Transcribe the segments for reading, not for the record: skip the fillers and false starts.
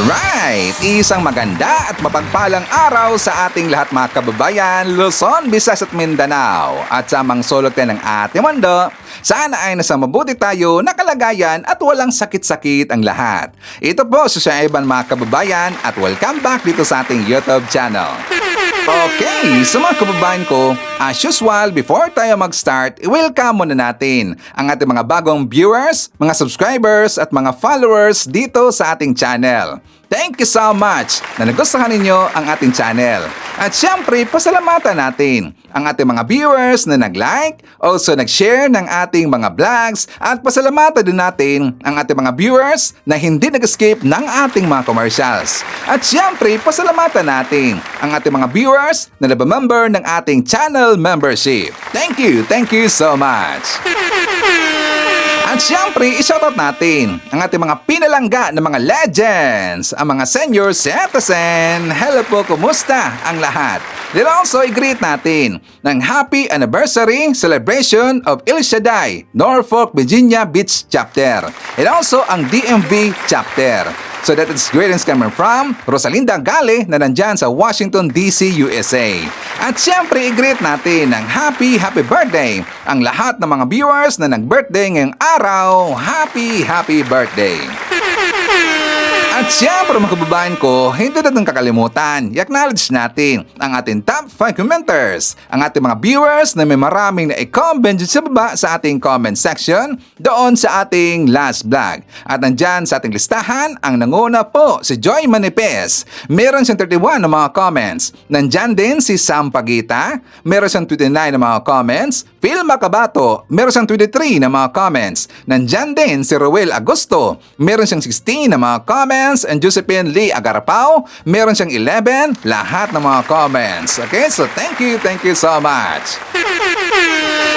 Alright! Isang maganda at mapagpalang araw sa ating lahat mga kababayan, Luzon, Visayas at Mindanao. At sa mga sulok ng ating mundo, sana ay nasa mabuti tayo na kalagayan at walang sakit-sakit ang lahat. Ito po si Sir Ivan mga kababayan at welcome back dito sa ating YouTube channel. Okay, sa mga kababayan ko, as usual, before tayo mag-start, i-welcome muna natin ang ating mga bagong viewers, mga subscribers at mga followers dito sa ating channel. Thank you so much na nagustuhan ninyo ang ating channel. At syempre, pasalamatan natin ang ating mga viewers na nag-like, also nag-share ng ating mga vlogs, at pasalamatan din natin ang ating mga viewers na hindi nag-skip ng ating mga commercials. At syempre, pasalamatan natin ang ating mga viewers na nabamember ng ating channel membership. Thank you so much! At siyempre, i-shoutout natin ang ating mga pinalangga ng mga legends, ang mga senior citizen. Hello po, kumusta ang lahat? Then also, i-greet natin ng Happy Anniversary Celebration of El Shaddai, Norfolk, Virginia Beach Chapter. And also, ang DMV Chapter. So that is greetings coming from Rosalinda Gale na nandyan sa Washington, D.C., USA. At siyempre, i-greet natin ng happy birthday ang lahat ng mga viewers na nag-birthday ngayong araw. Happy birthday! At siyempre mga kababayan ko, hindi natin kakalimutan, i-acknowledge natin ang ating top 5 commenters, ang ating mga viewers na may maraming na i-comment sa baba sa ating comment section doon sa ating last vlog. At nandyan sa ating listahan, ang nanguna po si Joy Manipes. Meron siyang 31 na mga comments. Nandyan din si Sam Pagita, meron siyang 29 na mga comments. Phil Macabato, meron siyang 23 na mga comments. Nandyan din si Roel Agosto, meron siyang 16 na mga comments. And Josephine Lee Agarapao, meron siyang 11, lahat ng mga comments. Okay, so thank you so much.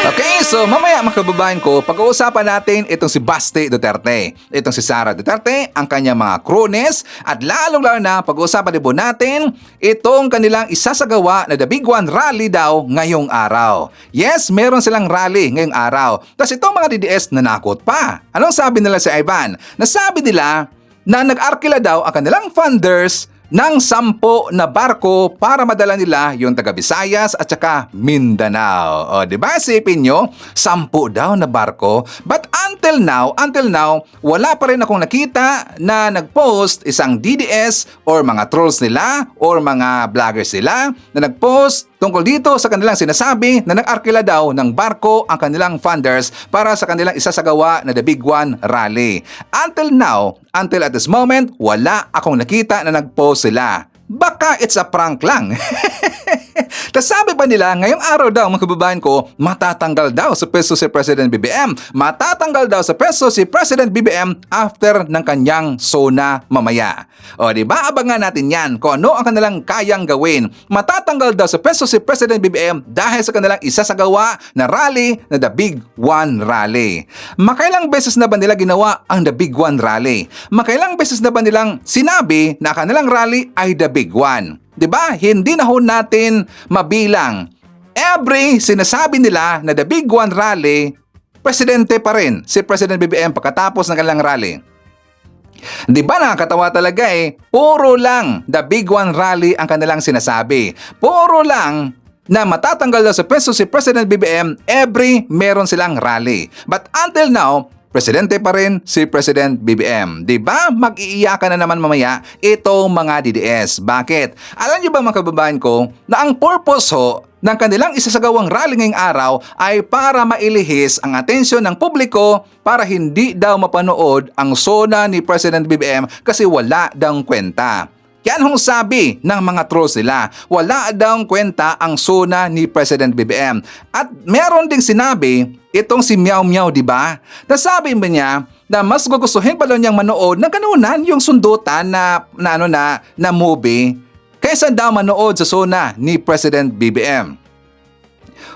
Okay, so mamaya mga kababayan ko, pag-uusapan natin itong si Basti Duterte, itong si Sara Duterte, ang kanyang mga cronies, at lalong-lalo na pag-uusapan din po natin itong kanilang isasagawa na The Big One Rally daw ngayong araw. Yes, meron silang rally ngayong araw. Tapos itong mga DDS nanakot pa. Anong sabi nila sa Ivan? Nasabi nila na nag-arkila daw ang kanilang funders ng 10 na barko para madala nila yung taga Visayas at saka Mindanao. O, diba? Isipin nyo, 10 daw na barko. But until now, wala pa rin akong nakita na nag-post isang DDS or mga trolls nila or mga vloggers nila na nag-post tungkol dito sa kanilang sinasabi na nag-arkila daw ng barko ang kanilang funders para sa kanilang isasagawa na The Big One Rally. Until now, until at this moment, wala akong nakita na nag-post sila. Baka it's a prank lang. Tapos sabi pa nila, ngayong araw daw mga kababayan ko, matatanggal daw sa peso si President BBM. Matatanggal daw sa peso si President BBM after ng kanyang SONA mamaya. O diba, abangan natin yan kung ano ang kanilang kayang gawin. Matatanggal daw sa peso si President BBM dahil sa kanilang isasagawa na rally na The Big One Rally. Makailang beses na ba nila ginawa ang The Big One Rally? Makailang beses na ba nilang sinabi na kanilang rally ay The Big One? Diba? Hindi na ho natin mabilang. Every sinasabi nila na The Big One Rally, presidente pa rin si President BBM pagkatapos ng kanilang rally. Diba nakakatawa talaga eh? Puro lang The Big One Rally ang kanilang sinasabi. Puro lang na matatanggal daw sa peso si President BBM every meron silang rally. But until now, presidente pa rin si President BBM. Diba? Mag-iiyakan na naman mamaya itong mga DDS. Bakit? Alam niyo ba mga kababayan ko na ang purpose ho ng kanilang isasagawang rally ngayong araw ay para mailihis ang atensyon ng publiko para hindi daw mapanood ang SONA ni President BBM kasi wala daw kwenta. Yan hong sabi ng mga trolls nila. Wala daw kwenta ang SONA ni President BBM. At meron ding sinabi, itong si Meow Meow, di ba? Nasabi ba niya na mas gugustuhin pa daw niyang manood ng kanunan yung sundutan na movie kaysa daw manood sa SONA ni President BBM.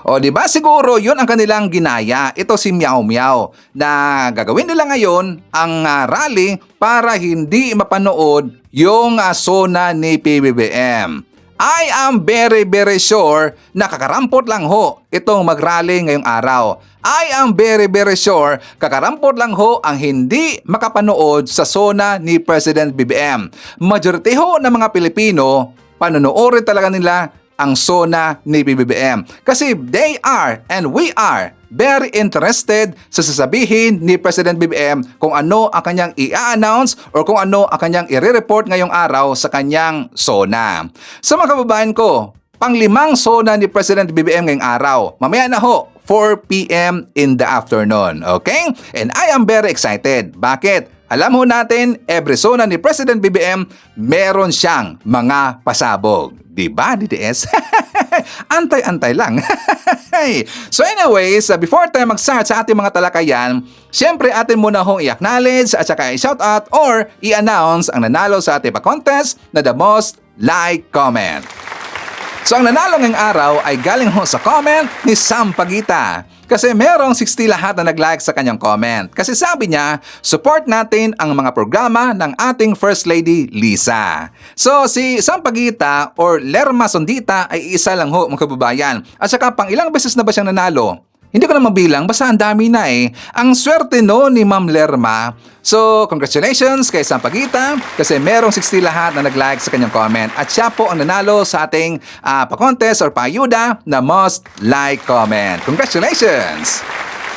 O di ba siguro yun ang kanilang ginaya. Ito si Meow Meow na gagawin nila ngayon ang rally para hindi mapanood yung SONA ni PBBM. I am very sure na kakarampot lang ho itong mag-rally ngayong araw. I am very sure kakarampot lang ho ang hindi makapanood sa SONA ni President BBM. Majority ho ng mga Pilipino, panonoorin talaga nila ang SONA ni BBM. Kasi they are and we are very interested sa sasabihin ni President BBM kung ano ang kanyang i-announce or kung ano ang kanyang i-report ngayong araw sa kanyang SONA. Sa mga kababayan ko, panglimang SONA ni President BBM ngayong araw. Mamaya na ho, 4 p.m. in the afternoon. Okay? And I am very excited. Bakit? Alam ho natin, every SONA ni President BBM, meron siyang mga pasabog. Diba, DDS? Antay-antay lang. So anyways, before tayo mag-start sa ating mga talakayan, syempre atin muna hong i-acknowledge at saka i-shoutout or i-announce ang nanalo sa ating pa-contest na the most like comment. So ang nanalo ngayong araw ay galing ho sa comment ni Sam Pagita. Kasi merong 60 lahat na nag-like sa kanyang comment. Kasi sabi niya, support natin ang mga programa ng ating First Lady Lisa. So si Sam Pagita or Lerma Sondita ay isa lang ho mga kababayan. At saka pang ilang beses na ba siyang nanalo? Hindi ko na mabilang, basta ang dami na eh. Ang swerte no ni Ma'am Lerma. So, congratulations kay Sam Pagita kasi merong 60 lahat na nag-like sa kanyang comment. At siya po ang nanalo sa ating pa-contest or pa-ayuda na most like comment. Congratulations!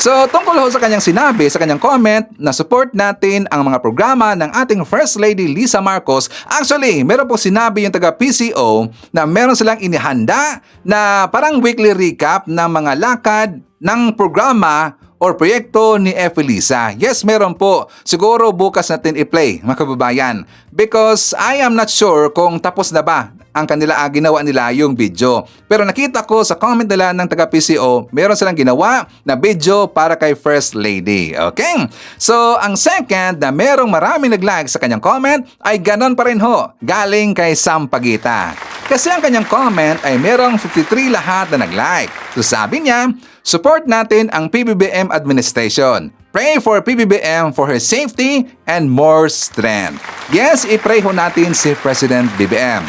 So, tungkol ho sa kanyang sinabi, sa kanyang comment, na support natin ang mga programa ng ating First Lady Lisa Marcos. Actually, meron po sinabi yung taga-PCO na meron silang inihanda na parang weekly recap ng mga lakad ng programa or proyekto ni F. Lisa. Yes, meron po. Siguro bukas natin i-play, mga kababayan. Because I am not sure kung tapos na ba ang kanila ginawa nila yung video. Pero nakita ko sa comment nila ng taga-PCO, meron silang ginawa na video para kay First Lady. Okay? So, ang second na merong maraming nag-like sa kanyang comment ay ganon pa rin ho, galing kay Sam Pagita. Kasi ang kanyang comment ay merong 53 lahat na nag-like. So sabi niya, support natin ang PBBM administration. Pray for PBBM for her safety and more strength. Yes, i-pray ho natin si President BBM.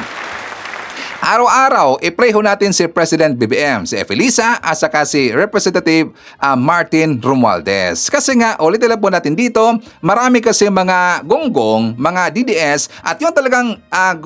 Araw-araw, i-pray ho natin si President BBM, si Elisa at saka si Representative Martin Romualdez. Kasi nga, ulitin lang po natin dito, marami kasi mga gonggong, mga DDS at yung talagang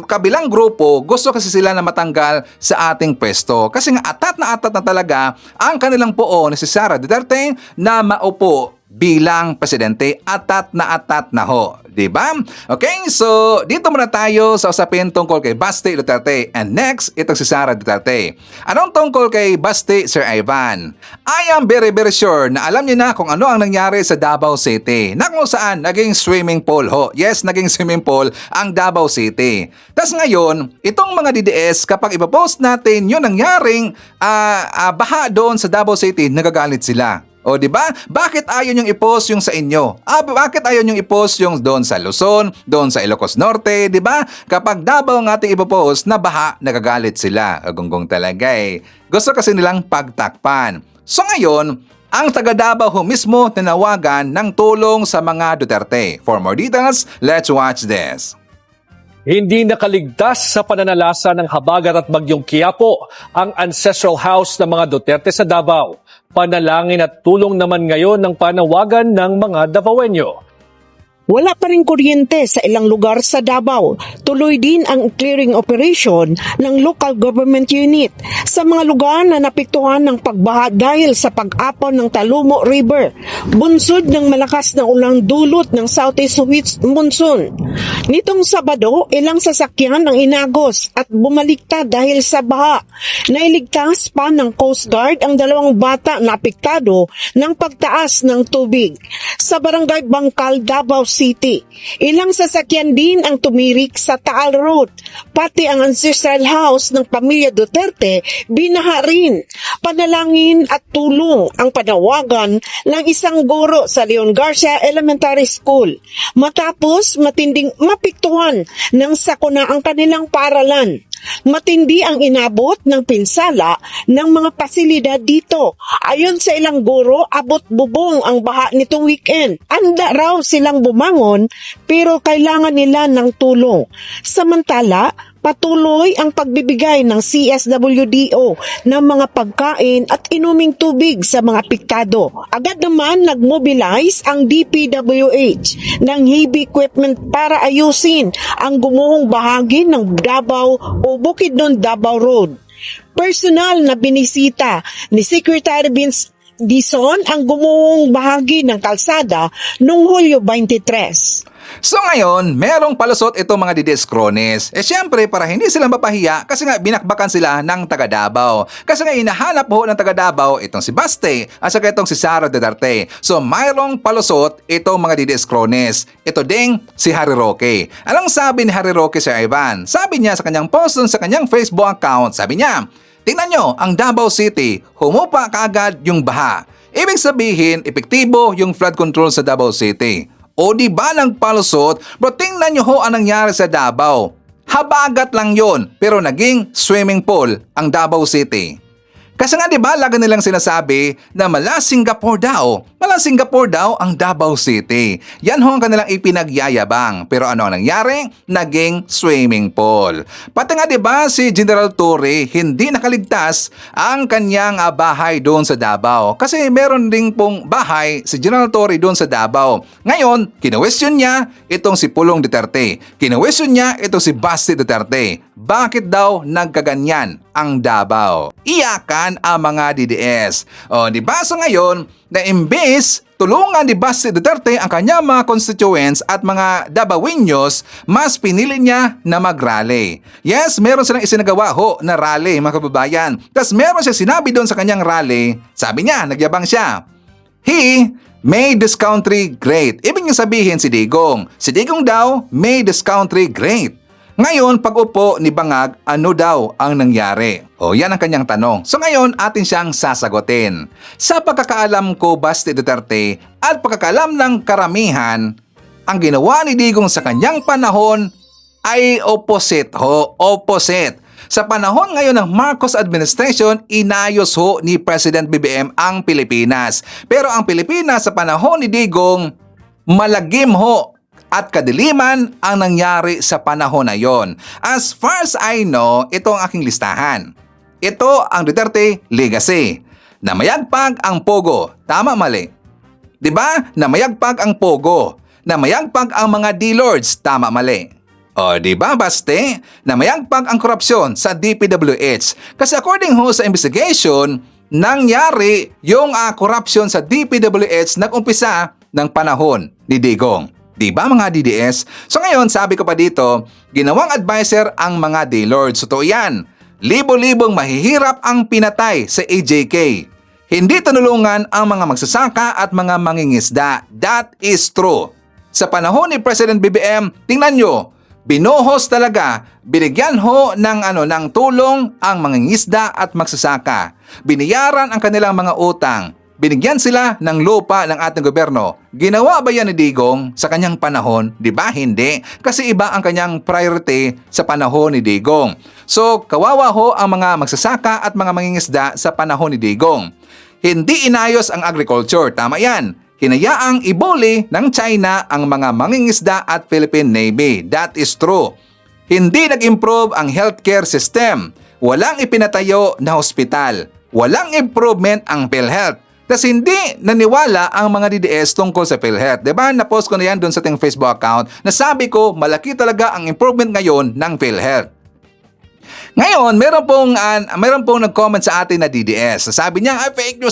kabilang grupo, gusto kasi sila na matanggal sa ating pwesto. Kasi nga, atat na talaga ang kanilang poon ni si Sara Duterte na maupo bilang presidente. Atat na ho. Diba? Okay, so dito muna tayo sa usapin tungkol kay Basti Duterte. And next, itong si Sara Duterte. Anong tungkol kay Basti, Sir Ivan? I am very sure na alam niyo na kung ano ang nangyari sa Davao City. Na kung saan, naging swimming pool ho. Yes, naging swimming pool ang Davao City. Tapos ngayon, itong mga DDS, kapag ipapost natin yung nangyaring baha doon sa Davao City, nagagalit sila. O di ba? Bakit ayaw niyong i-post yung sa inyo? Bakit ayaw niyong i-post yung doon sa Luzon, doon sa Ilocos Norte, di ba? Kapag Davao ng ating ipopost na baha, nagagalit sila. Gonggong talaga eh. Gusto kasi nilang pagtakpan. So ngayon, ang taga Davao mismo tinawagan ng tulong sa mga Duterte. For more details, let's watch this. Hindi nakaligtas sa pananalasa ng habagat at bagyong Quiapo ang ancestral house ng mga Duterte sa Davao. Panalangin at tulong naman ngayon ng panawagan ng mga Davaoenyo. Wala pa rin kuryente sa ilang lugar sa Davao. Tuloy din ang clearing operation ng local government unit sa mga lugar na napektuhan ng pagbaha dahil sa pag-apon ng Talumo River. Bunsod ng malakas na ulang dulot ng southeast monsoon. Nitong Sabado, ilang sasakyan ang inagos at bumaliktad dahil sa baha. Nailigtas pa ng Coast Guard ang 2 bata na apektado ng pagtaas ng tubig. Sa Barangay Bangkal, Davao City, ilang sasakyan din ang tumirik sa Taal Road. Pati ang ancestral house ng pamilya Duterte binaha rin. Panalangin at tulong ang panawagan ng isang guro sa Leon Garcia Elementary School matapos matinding mapiktuhan ng sakuna ang kanilang paaralan. Matindi ang inabot ng pinsala ng mga pasilidad dito. Ayon sa ilang guro, abot bubong ang baha nitong weekend. Anda raw silang bumangon pero kailangan nila ng tulong. Samantala, Patuloy ang pagbibigay ng CSWDO ng mga pagkain at inuming tubig sa mga apektado. Agad naman nagmobilize ang DPWH ng heavy equipment para ayusin ang gumuhong bahagi ng Davao o Bukidnon Davao Road. Personal na binisita ni Secretary Vince Dizon ang gumuhong bahagi ng kalsada noong Hulyo 23. So ngayon, merong palusot itong mga DDS Krones. Syempre, para hindi sila mapahiya kasi nga binakbakan sila ng taga Davao. Kasi nga hinahanap ho ng taga Davao itong si Baste at saka itong si Sara Duterte. So mayroong palusot itong mga DDS Krones. Ito ding si Harry Roque. Anong sabi ni Harry Roque, Sir Ivan? Sabi niya sa kanyang post sa kanyang Facebook account, sabi niya, tingnan nyo, ang Davao City, humupa kaagad yung baha. Ibig sabihin, epektibo yung flood control sa Davao City. O di ba nagpalusot? Bro, tingnan nyo ho ang nangyari sa Davao. Habagat lang yon, pero naging swimming pool ang Davao City. Kasi nga di ba lagi nilang sinasabi na mala Singapore daw ang Davao City. Yan ho ang kanilang ipinagyayabang. Pero ano ang nangyari? Naging swimming pool. Pati nga di ba si General Torre hindi nakaligtas ang kanyang bahay doon sa Davao. Kasi meron ding pong bahay si General Torre doon sa Davao. Ngayon, kinwestiyon niya itong si Pulong Duterte. Kinwestiyon niya itong si Basti Duterte. Bakit daw nagkaganyan ang Davao? Iyakan ang mga DDS. O di ba so ngayon na imbes tulungan ni Basti Duterte ang kanyang mga constituents at mga Davaoeños, mas pinili niya na mag-rally. Yes, meron silang isinagawa ho na rally mga kababayan. Tapos meron siya sinabi doon sa kanyang rally, sabi niya, nagyabang siya. He made this country great. Ibig niya sabihin si Digong. Si Digong daw made this country great. Ngayon, pag-upo ni Bangag, ano daw ang nangyari? O, yan ang kanyang tanong. So ngayon, atin siyang sasagutin. Sa pagkakaalam ko, Basti Duterte, at pagkakaalam ng karamihan, ang ginawa ni Digong sa kanyang panahon ay opposite ho, opposite. Sa panahon ngayon ng Marcos administration, inayos ho ni President BBM ang Pilipinas. Pero ang Pilipinas sa panahon ni Digong, malagim ho at kadiliman ang nangyari sa panahon na yon. As far as I know, ito ang aking listahan. Ito ang Duterte Legacy. Namayagpag ang Pogo. Tama, mali? Diba? Namayagpag ang Pogo. Namayagpag ang mga D-Lords. Tama, mali? O, diba, Baste? Namayagpag ang korupsyon sa DPWH. Kasi according ho sa investigation, nangyari yung corruption sa DPWH nag-umpisa ng panahon ni Digong. Diba mga DDS? So ngayon, sabi ko pa dito, ginawang advisor ang mga D-Lords. Totoo yan. Libo-libong mahihirap ang pinatay sa AJK. Hindi tinulungan ang mga magsasaka at mga mangingisda. That is true. Sa panahon ni President BBM, tingnan nyo, binuhos talaga, binigyan ho ng tulong ang mangingisda at magsasaka. Biniyaran ang kanilang mga utang. Binigyan sila ng lupa ng ating gobyerno. Ginawa ba yan ni Digong sa kanyang panahon? Di ba? Hindi. Kasi iba ang kanyang priority sa panahon ni Digong. So, kawawa ho ang mga magsasaka at mga mangingisda sa panahon ni Digong. Hindi inayos ang agriculture. Tama yan. Hinayaang ibuli ng China ang mga mangingisda at Philippine Navy. That is true. Hindi nag-improve ang healthcare system. Walang ipinatayo na hospital. Walang improvement ang PhilHealth. Tas hindi naniwala ang mga DDS tungkol sa PhilHealth. Diba? Na-post ko na yan doon sa ating Facebook account na sabi ko malaki talaga ang improvement ngayon ng PhilHealth. Ngayon, meron pong nag-comment sa atin na DDS. Sabi niya, fake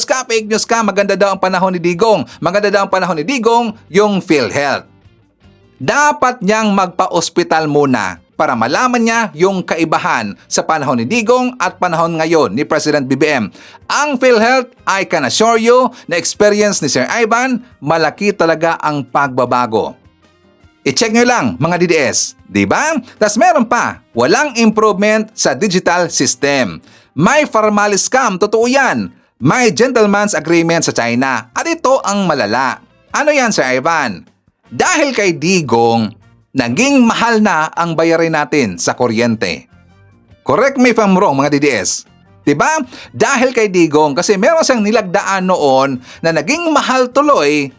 news ka, maganda daw ang panahon ni Digong. Maganda daw ang panahon ni Digong, yung PhilHealth. Dapat niyang magpa-ospital muna para malaman niya yung kaibahan sa panahon ni Digong at panahon ngayon ni President BBM. Ang PhilHealth, I can assure you na experience ni Sir Ivan, malaki talaga ang pagbabago. I-check nyo lang mga DDS, di ba? Tas meron pa, walang improvement sa digital system. May formalist scam, totoo yan. May gentleman's agreement sa China. At ito ang malala. Ano yan, Sir Ivan? Dahil kay Digong, naging mahal na ang bayarin natin sa kuryente. Correct me if I'm wrong mga DDS. Diba? Dahil kay Digong kasi meron siyang nilagdaan noon na naging mahal tuloy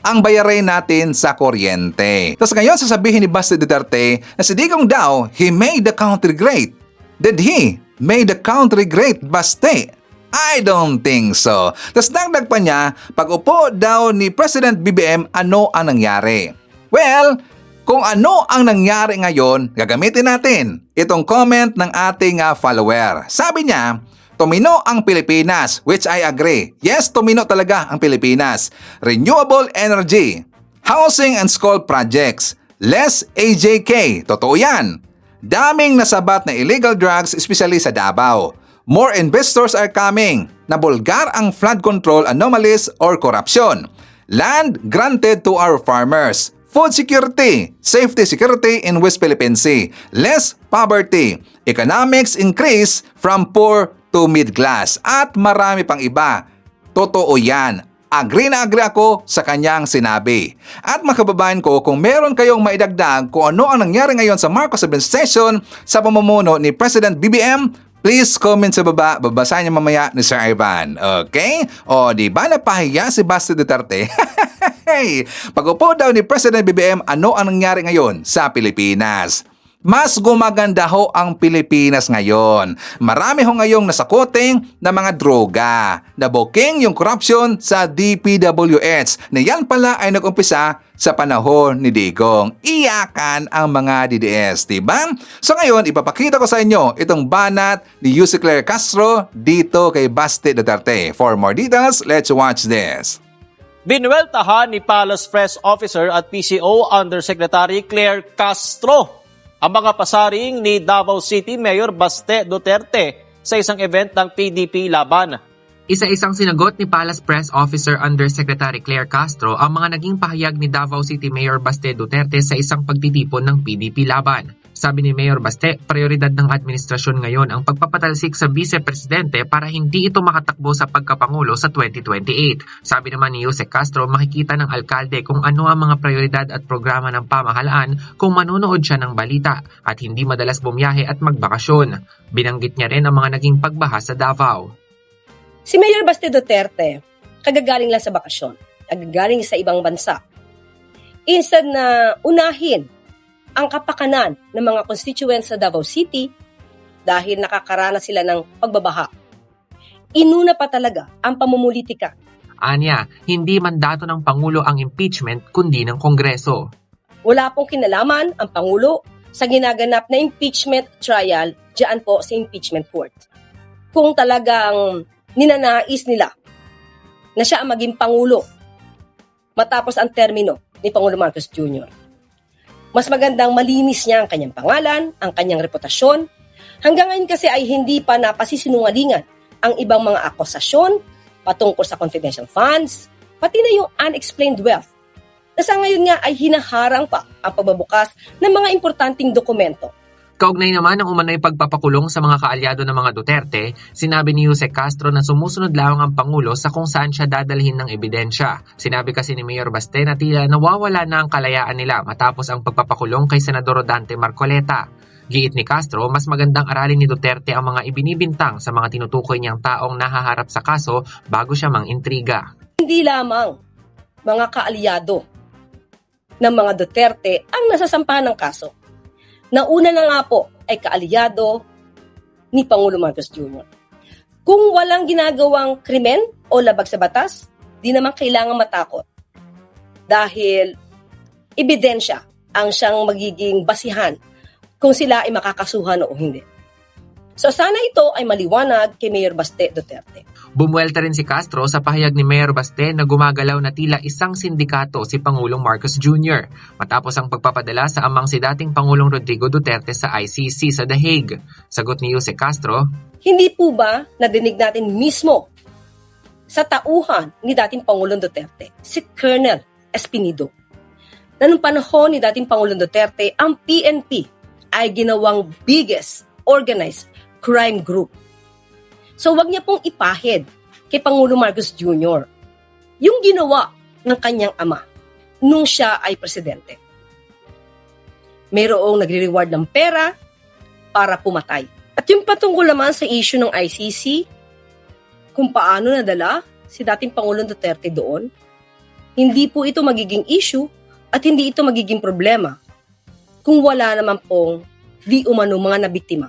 ang bayarin natin sa kuryente. Tapos ngayon sasabihin ni Basti Duterte na si Digong daw, he made the country great. Did he made the country great, Basti? I don't think so. Tapos dagdag pa niya, pag upo daw ni President BBM, ano ang nangyari? Well, kung ano ang nangyari ngayon, gagamitin natin itong comment ng ating follower. Sabi niya, tumino ang Pilipinas, which I agree. Yes, tumino talaga ang Pilipinas. Renewable energy, housing and school projects, less AJK, totoo yan. Daming nasabat na illegal drugs, especially sa Davao. More investors are coming. Nabulgar ang flood control anomalies or corruption. Land granted to our farmers. Food security, safety security in West Philippine Sea, less poverty, economics increase from poor to mid-class, at marami pang iba. Totoo yan. Agree na agree ako sa kanyang sinabi. At mga kababayan ko, kung meron kayong maidagdag kung ano ang nangyari ngayon sa Marcos administration sa pamumuno ni President BBM, please comment sa baba, babasahin niyo mamaya ni Sir Ivan. Okay? O, di ba napahiya si Basti Duterte? Pag-upo daw ni President BBM, ano ang nangyari ngayon sa Pilipinas? Mas gumaganda ho ang Pilipinas ngayon. Marami ho ngayong nasakoting na mga droga. Nabuking yung corruption sa DPWH na yan pala ay nag-umpisa sa panahon ni Digong. Iyakan ang mga DDS, diba? So ngayon, ipapakita ko sa inyo itong banat ni Yussi Claire Castro dito kay Basti Duterte. For more details, let's watch this. Binuweltahan ni Palace Press Officer at PCO Undersecretary Claire Castro ang mga pasaring ni Davao City Mayor Baste Duterte sa isang event ng PDP Laban. Isa-isang sinagot ni Palace Press Officer Undersecretary Claire Castro ang mga naging pahayag ni Davao City Mayor Baste Duterte sa isang pagtitipon ng PDP Laban. Sabi ni Mayor Baste, prioridad ng administrasyon ngayon ang pagpapatalsik sa vice-presidente para hindi ito makatakbo sa pagkapangulo sa 2028. Sabi naman ni Yusek Castro, makikita ng alkalde kung ano ang mga prioridad at programa ng pamahalaan kung manonood siya ng balita at hindi madalas bumiyahe at magbakasyon. Binanggit niya rin ang mga naging pagbaha sa Davao. Si Mayor Baste Duterte, kagagaling lang sa bakasyon, kagagaling sa ibang bansa. Instead na unahin ang kapakanan ng mga constituents sa Davao City dahil nakakaranas sila ng pagbabaha, inuna pa talaga ang pamumulitika. Anya, hindi mandato ng Pangulo ang impeachment kundi ng Kongreso. Wala pong kinalaman ang Pangulo sa ginaganap na impeachment trial diyan po sa impeachment court. Kung talagang ninanais nila na siya ang maging Pangulo matapos ang termino ni Pangulo Marcos Jr., mas magandang malinis niya ang kanyang pangalan, ang kanyang reputasyon. Hanggang ngayon kasi ay hindi pa napasisinungalingan ang ibang mga akusasyon patungkol sa confidential funds, pati na yung unexplained wealth. Na sa ngayon nga ay hinaharang pa ang pagbabukas ng mga importanteng dokumento. Kaugnay naman ang umano'y pagpapakulong sa mga kaalyado ng mga Duterte, sinabi ni Yusek Castro na sumusunod lang ang Pangulo sa kung saan siya dadalhin ng ebidensya. Sinabi kasi ni Mayor Baste na tila nawawala na ang kalayaan nila matapos ang pagpapakulong kay Senador Dante Marcoleta. Giit ni Castro, mas magandang aralin ni Duterte ang mga ibinibintang sa mga tinutukoy niyang taong nahaharap sa kaso bago siya mang-intriga. Hindi lamang mga kaalyado ng mga Duterte ang nasasampahan ng kaso. Nauna na nga po ay kaalyado ni Pangulo Marcos Jr. Kung walang ginagawang krimen o labag sa batas, di naman kailangan matakot. Dahil ebidensya ang siyang magiging basihan kung sila ay makakasuhan o hindi. So sana ito ay maliwanag kay Mayor Baste Duterte. Bumuelta rin si Castro sa pahayag ni Mayor Baste na gumagalaw na tila isang sindikato si Pangulong Marcos Jr. matapos ang pagpapadala sa amang si dating Pangulong Rodrigo Duterte sa ICC sa The Hague. Sagot ni Yusek Castro, Hindi po ba nadinig natin mismo sa tauhan ni dating Pangulong Duterte, si Colonel Espinido, na nung panahon ni dating Pangulong Duterte, ang PNP ay ginawang biggest organized crime group. So wag niya pong ipahid kay Pangulo Marcos Jr. yung ginawa ng kanyang ama nung siya ay presidente. Mayroong nagre-reward ng pera para pumatay. At yung patungkol naman sa issue ng ICC, kung paano nadala si dating Pangulong Duterte doon, hindi po ito magiging issue at hindi ito magiging problema kung wala naman pong di umano mga nabiktima.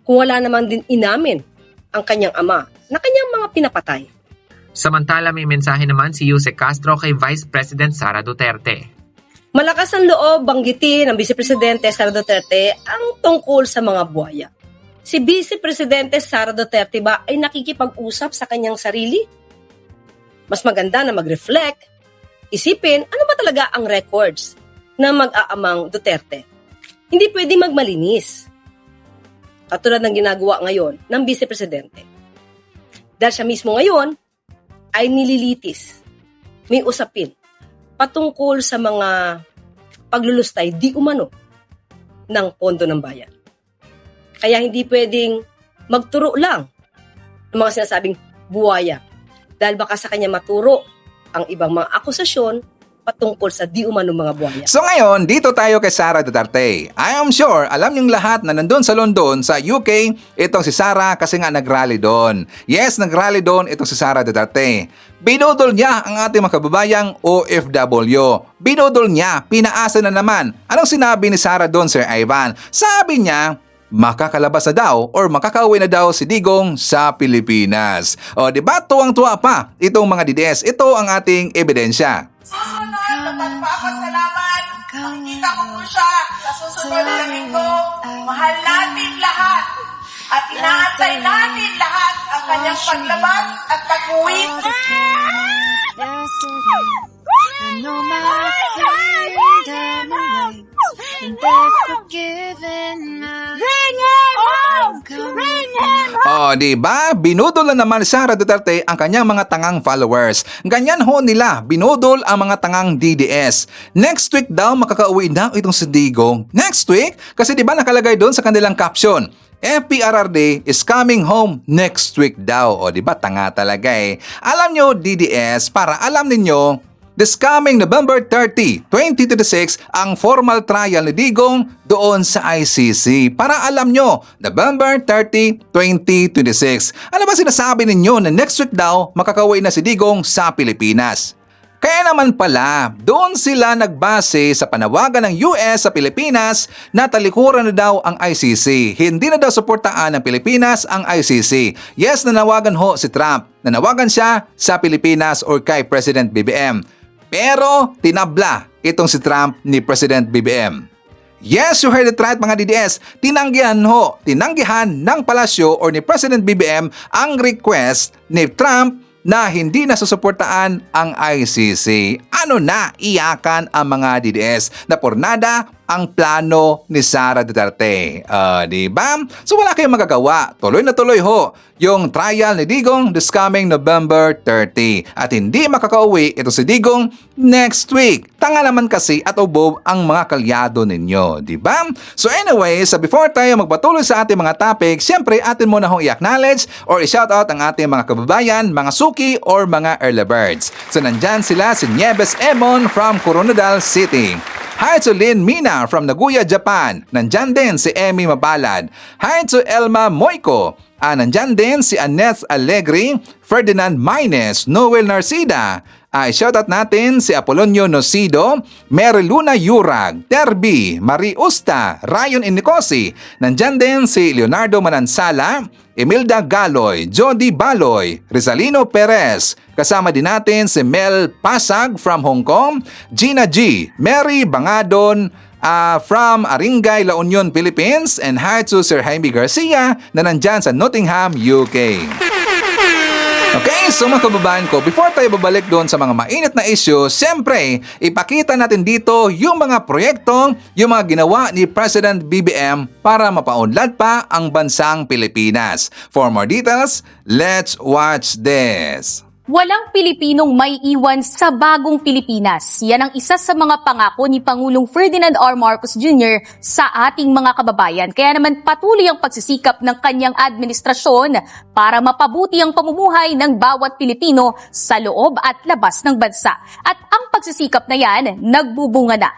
Kung wala naman din inamin ang kanyang ama na kanyang mga pinapatay. Samantala may mensahe naman si Yusek Castro kay Vice President Sara Duterte. Malakas ang loob banggitin ng Vice Presidente Sara Duterte ang tungkol sa mga buhaya. Si Vice Presidente Sara Duterte ba ay nakikipag-usap sa kanyang sarili? Mas maganda na mag-reflect, isipin ano ba talaga ang records ng mag-aamang Duterte. Hindi pwede magmalinis. Katulad ng ginagawa ngayon ng Vice Presidente. Dahil siya mismo ngayon ay nililitis, may usapin patungkol sa mga paglulustay di umano ng pondo ng bayan. Kaya hindi pwedeng magturo lang ng mga sinasabing buwaya dahil baka sa kanya maturo ang ibang mga akusasyon patungkol sa di umano mga buhaya. So ngayon, dito tayo kay Sara Duterte. I am sure, alam niyong lahat na nandun sa London, sa UK, itong si Sara kasi nga nagrally doon. Yes, nagrally doon itong si Sara Duterte. Binudol niya ang ating mga kababayang OFW. Binudol niya, pinaasa na naman. Anong sinabi ni Sara doon, Sir Ivan? Sabi niya, makakalabas na daw or makakauwi na daw si Digong sa Pilipinas. O diba, tuwang-tuwa pa itong mga DDS. Ito ang ating ebidensya. Susunod, magpapasalamat. Makikita ko po siya sa susunod na linggo. Mahal natin lahat. At inaantay natin lahat ang kanyang paglabas at pag-uwi. O, diba? Binudol na naman Sara Duterte ang kanyang mga tangang followers. Ganyan ho nila, binudol ang mga tangang DDS. Next week daw makakauwi na itong si Digong. Next week? Kasi diba nakalagay doon sa kanilang caption, FPRRD is coming home next week daw. O diba, tanga talaga eh. Alam nyo, DDS, para alam ninyo, this coming November 30, 2026, ang formal trial ni Digong doon sa ICC. Para alam nyo, November 30, 2026. Ano ba sinasabi ninyo na next week daw makakauwi na si Digong sa Pilipinas? Kaya naman pala, doon sila nagbase sa panawagan ng US sa Pilipinas na talikuran na daw ang ICC. Hindi na daw suportaan ng Pilipinas ang ICC. Yes, nanawagan ho si Trump. Nanawagan siya sa Pilipinas or kay President BBM. Pero tinabla itong si Trump ni President BBM. Yes, you heard it right mga DDS. Tinanggihan ng palasyo or ni President BBM ang request ni Trump na hindi na susuportaan ang ICC. Ano na, iyakan ang mga DDS na pornada ang plano ni Sara Duterte. Diba? So wala kayong magagawa. Tuloy na tuloy ho yung trial ni Digong this coming November 30. At hindi makakauwi ito si Digong next week. Tanga naman kasi at ubob ang mga kalyado ninyo. Diba? So anyway, before tayo magpatuloy sa ating mga topic, syempre atin muna hong i-acknowledge or i-shoutout ang ating mga kababayan, mga suki or mga early birds. So nandyan sila si Nieves Emon from Coronadal City. Hi to Lynn Mina from Nagoya, Japan. Nandyan din si Emmy Mabalad. Hi to Elma Moico. Nandyan din si Annette Allegri, Ferdinand Maynes, Noel Narcida. Shoutout natin si Apolonio Nocido, Mary Luna Yurag, Terby, Marie Usta, Ryan Inicosi. Nandyan din si Leonardo Manansala, Emilda Galoy, Jody Baloy, Rizalino Perez. Kasama din natin si Mel Pasag from Hong Kong, Gina G, Mary Bangadon from Aringay, La Union, Philippines, and hi to Sir Jaime Garcia na nandyan sa Nottingham, UK. Okay, so mga kababayan ko, before tayo babalik doon sa mga mainit na issue, siyempre, ipakita natin dito yung mga proyekto, yung mga ginawa ni President BBM para mapaunlad pa ang bansang Pilipinas. For more details, let's watch this. Walang Pilipinong may iwan sa bagong Pilipinas. Yan ang isa sa mga pangako ni Pangulong Ferdinand R. Marcos Jr. sa ating mga kababayan. Kaya naman patuloy ang pagsisikap ng kanyang administrasyon para mapabuti ang pamumuhay ng bawat Pilipino sa loob at labas ng bansa. At ang pagsisikap na yan, nagbubunga na.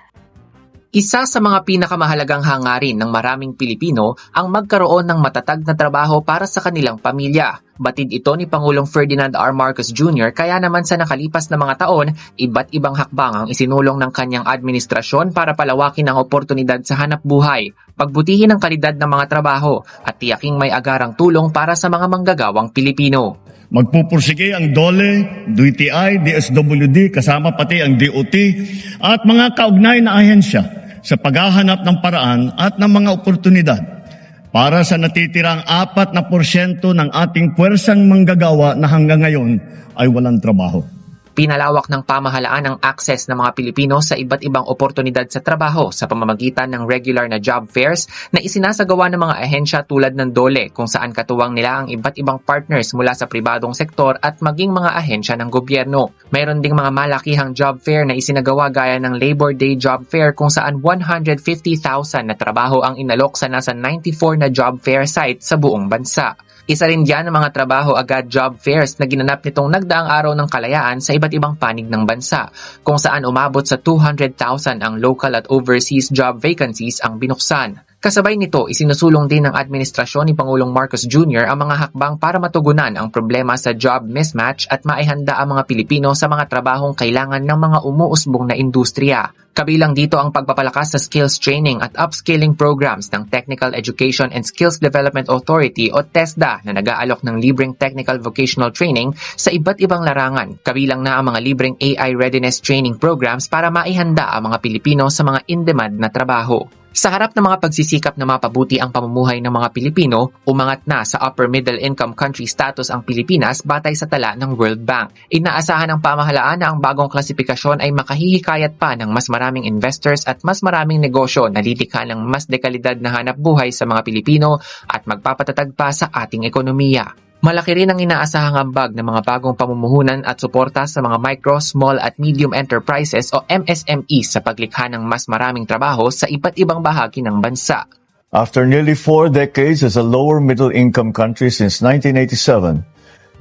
Isa sa mga pinakamahalagang hangarin ng maraming Pilipino ang magkaroon ng matatag na trabaho para sa kanilang pamilya. Batid ito ni Pangulong Ferdinand R. Marcos Jr. kaya naman sa nakalipas na mga taon, iba't ibang hakbang ang isinulong ng kanyang administrasyon para palawakin ang oportunidad sa hanap buhay, pagbutihin ang kalidad ng mga trabaho at tiyaking may agarang tulong para sa mga manggagawang Pilipino. Magpupursige ang DOLE, DTI, DSWD, kasama pati ang DOT at mga kaugnay na ahensya sa paghahanap ng paraan at ng mga oportunidad para sa natitirang 4% ng ating puwersang manggagawa na hanggang ngayon ay walang trabaho. Pinalawak ng pamahalaan ang access ng mga Pilipino sa iba't ibang oportunidad sa trabaho sa pamamagitan ng regular na job fairs na isinasagawa ng mga ahensya tulad ng DOLE kung saan katuwang nila ang iba't ibang partners mula sa pribadong sektor at maging mga ahensya ng gobyerno. Mayroon ding mga malakihang job fair na isinagawa gaya ng Labor Day Job Fair kung saan 150,000 na trabaho ang inalok sa nasa 94 na job fair site sa buong bansa. Isa rin diyan ang mga trabaho agad job fairs na ginanap nitong nagdaang araw ng kalayaan sa iba't ibang panig ng bansa, kung saan umabot sa 200,000 ang local at overseas job vacancies ang binuksan. Kasabay nito, isinusulong din ng administrasyon ni Pangulong Marcos Jr. ang mga hakbang para matugunan ang problema sa job mismatch at maihanda ang mga Pilipino sa mga trabahong kailangan ng mga umuusbong na industriya. Kabilang dito ang pagpapalakas sa skills training at upskilling programs ng Technical Education and Skills Development Authority o TESDA na nag-aalok ng libreng technical vocational training sa iba't ibang larangan. Kabilang na ang mga libreng AI readiness training programs para maihanda ang mga Pilipino sa mga in-demand na trabaho. Sa harap ng mga pagsisikap na mapabuti ang pamumuhay ng mga Pilipino, umangat na sa upper middle income country status ang Pilipinas batay sa tala ng World Bank. Inaasahan ng pamahalaan na ang bagong klasifikasyon ay makahihikayat pa ng mas maraming investors at mas maraming negosyo na lilikha ng mas dekalidad na hanap buhay sa mga Pilipino at magpapatatag pa sa ating ekonomiya. Malaki rin ang inaasahang ambag ng mga bagong pamumuhunan at suporta sa mga micro, small at medium enterprises o MSMEs sa paglikha ng mas maraming trabaho sa iba't ibang bahagi ng bansa. After nearly 4 decades as a lower middle income country since 1987,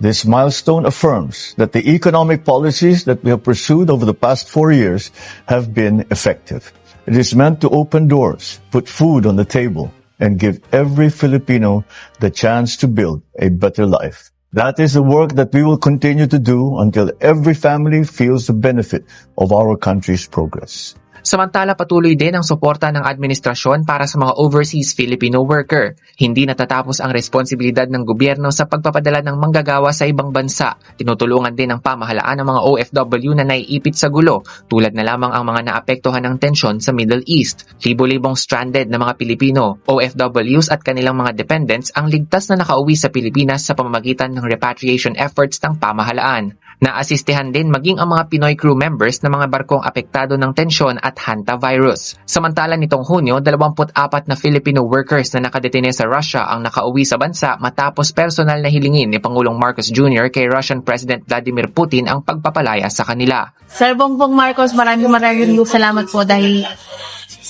this milestone affirms that the economic policies that we have pursued over the past 4 years have been effective. It is meant to open doors, put food on the table, and give every Filipino the chance to build a better life. That is the work that we will continue to do until every family feels the benefit of our country's progress. Samantala patuloy din ang suporta ng administrasyon para sa mga overseas Filipino worker. Hindi natatapos ang responsibilidad ng gobyerno sa pagpapadala ng manggagawa sa ibang bansa. Tinutulungan din ng pamahalaan ng mga OFW na naiipit sa gulo, tulad na lamang ang mga naapektuhan ng tensyon sa Middle East. Libo-libong stranded na mga Pilipino, OFWs at kanilang mga dependents ang ligtas na nakauwi sa Pilipinas sa pamamagitan ng repatriation efforts ng pamahalaan. Naasistehan din maging ang mga Pinoy crew members ng mga barkong apektado ng tensyon at hantavirus. Samantala nitong Hunyo, 24 na Filipino workers na nakadetine sa Russia ang nakauwi sa bansa matapos personal na hilingin ni Pangulong Marcos Jr. kay Russian President Vladimir Putin ang pagpapalaya sa kanila. Sir Bongbong Marcos, maraming salamat po dahil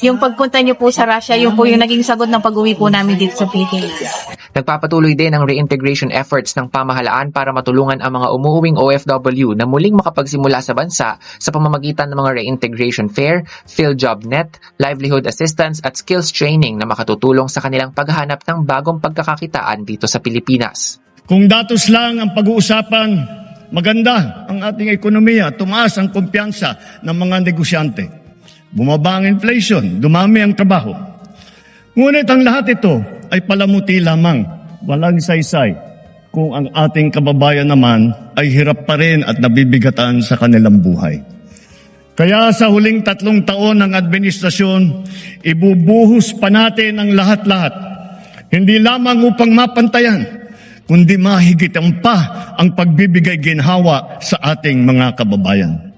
yung pagpunta niyo po sa Russia, yung po yung naging sagot ng pag-uwi po namin dito sa Pilipinas. Nagpapatuloy din ang reintegration efforts ng pamahalaan para matulungan ang mga umuuwing OFW na muling makapagsimula sa bansa sa pamamagitan ng mga reintegration fair, PhilJobNet, livelihood assistance at skills training na makatutulong sa kanilang paghahanap ng bagong pagkakakitaan dito sa Pilipinas. Kung datos lang ang pag-uusapan, maganda ang ating ekonomiya, tumaas ang kumpiyansa ng mga negosyante. Bumaba ang inflation, dumami ang trabaho. Ngunit ang lahat ito ay palamuti lamang, walang saysay, kung ang ating kababayan naman ay hirap pa rin at nabibigatan sa kanilang buhay. Kaya sa huling 3 taon ng administrasyon, ibubuhos pa natin ang lahat-lahat, hindi lamang upang mapantayan, kundi mahigitan pa ang pagbibigay ginhawa sa ating mga kababayan.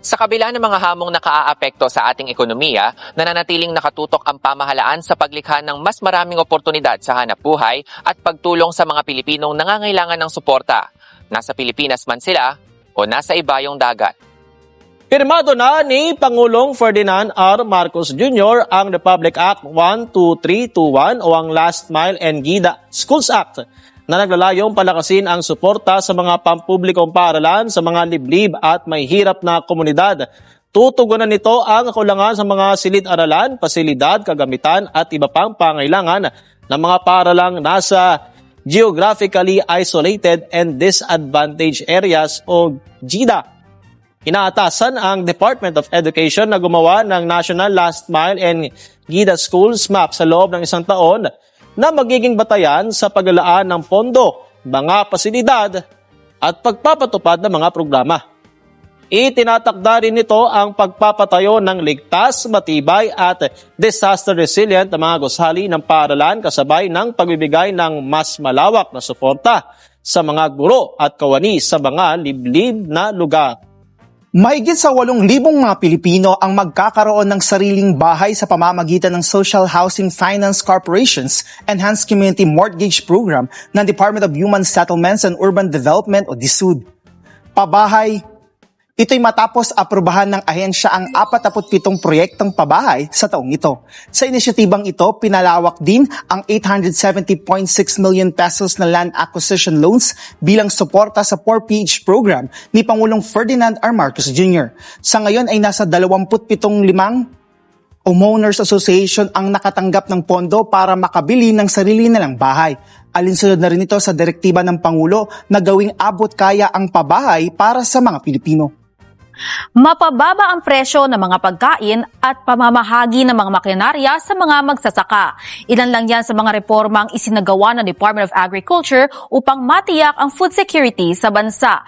Sa kabila ng mga hamong nakaaapekto sa ating ekonomiya, nananatiling nakatutok ang pamahalaan sa paglikha ng mas maraming oportunidad sa hanap buhay at pagtulong sa mga Pilipinong nangangailangan ng suporta. Nasa Pilipinas man sila o nasa ibayong dagat. Pirmado na ni Pangulong Ferdinand R. Marcos Jr. ang Republic Act 12321 o ang Last Mile and GIDA Schools Act na naglalayong palakasin ang suporta sa mga pampublikong paaralan sa mga liblib at may hirap na komunidad. Tutugunan nito ang kakulangan sa mga silid-aralan, pasilidad, kagamitan at iba pang pangailangan ng mga paaralang nasa Geographically Isolated and Disadvantaged Areas o GIDA. Inaatasan ang Department of Education na gumawa ng National Last Mile and GIDA Schools Map sa loob ng isang taon na magiging batayan sa paglalaan ng pondo, mga pasilidad at pagpapatupad ng mga programa. Itinatakda rin nito ang pagpapatayo ng ligtas, matibay at disaster resilient na mga gusali ng paaralan kasabay ng pagbibigay ng mas malawak na suporta sa mga guro at kawani sa mga liblib na lugar. Mahigit sa 8,000 mga Pilipino ang magkakaroon ng sariling bahay sa pamamagitan ng Social Housing Finance Corporation's Enhanced Community Mortgage Program ng Department of Human Settlements and Urban Development o DSUD. Pabahay, ito'y matapos aprubahan ng ahensya ang 47 proyektong pabahay sa taong ito. Sa inisyatibang ito, pinalawak din ang 870.6 million pesos na land acquisition loans bilang suporta sa 4PH program ni Pangulong Ferdinand R. Marcos Jr. Sa ngayon ay nasa 27 Homeowners Association ang nakatanggap ng pondo para makabili ng sarili nilang bahay. Alinsunod na rin ito sa direktiba ng Pangulo na gawing abot kaya ang pabahay para sa mga Pilipino. Mapababa ang presyo ng mga pagkain at pamamahagi ng mga makinarya sa mga magsasaka. Ilan lang yan sa mga reformang isinagawa ng Department of Agriculture upang matiyak ang food security sa bansa.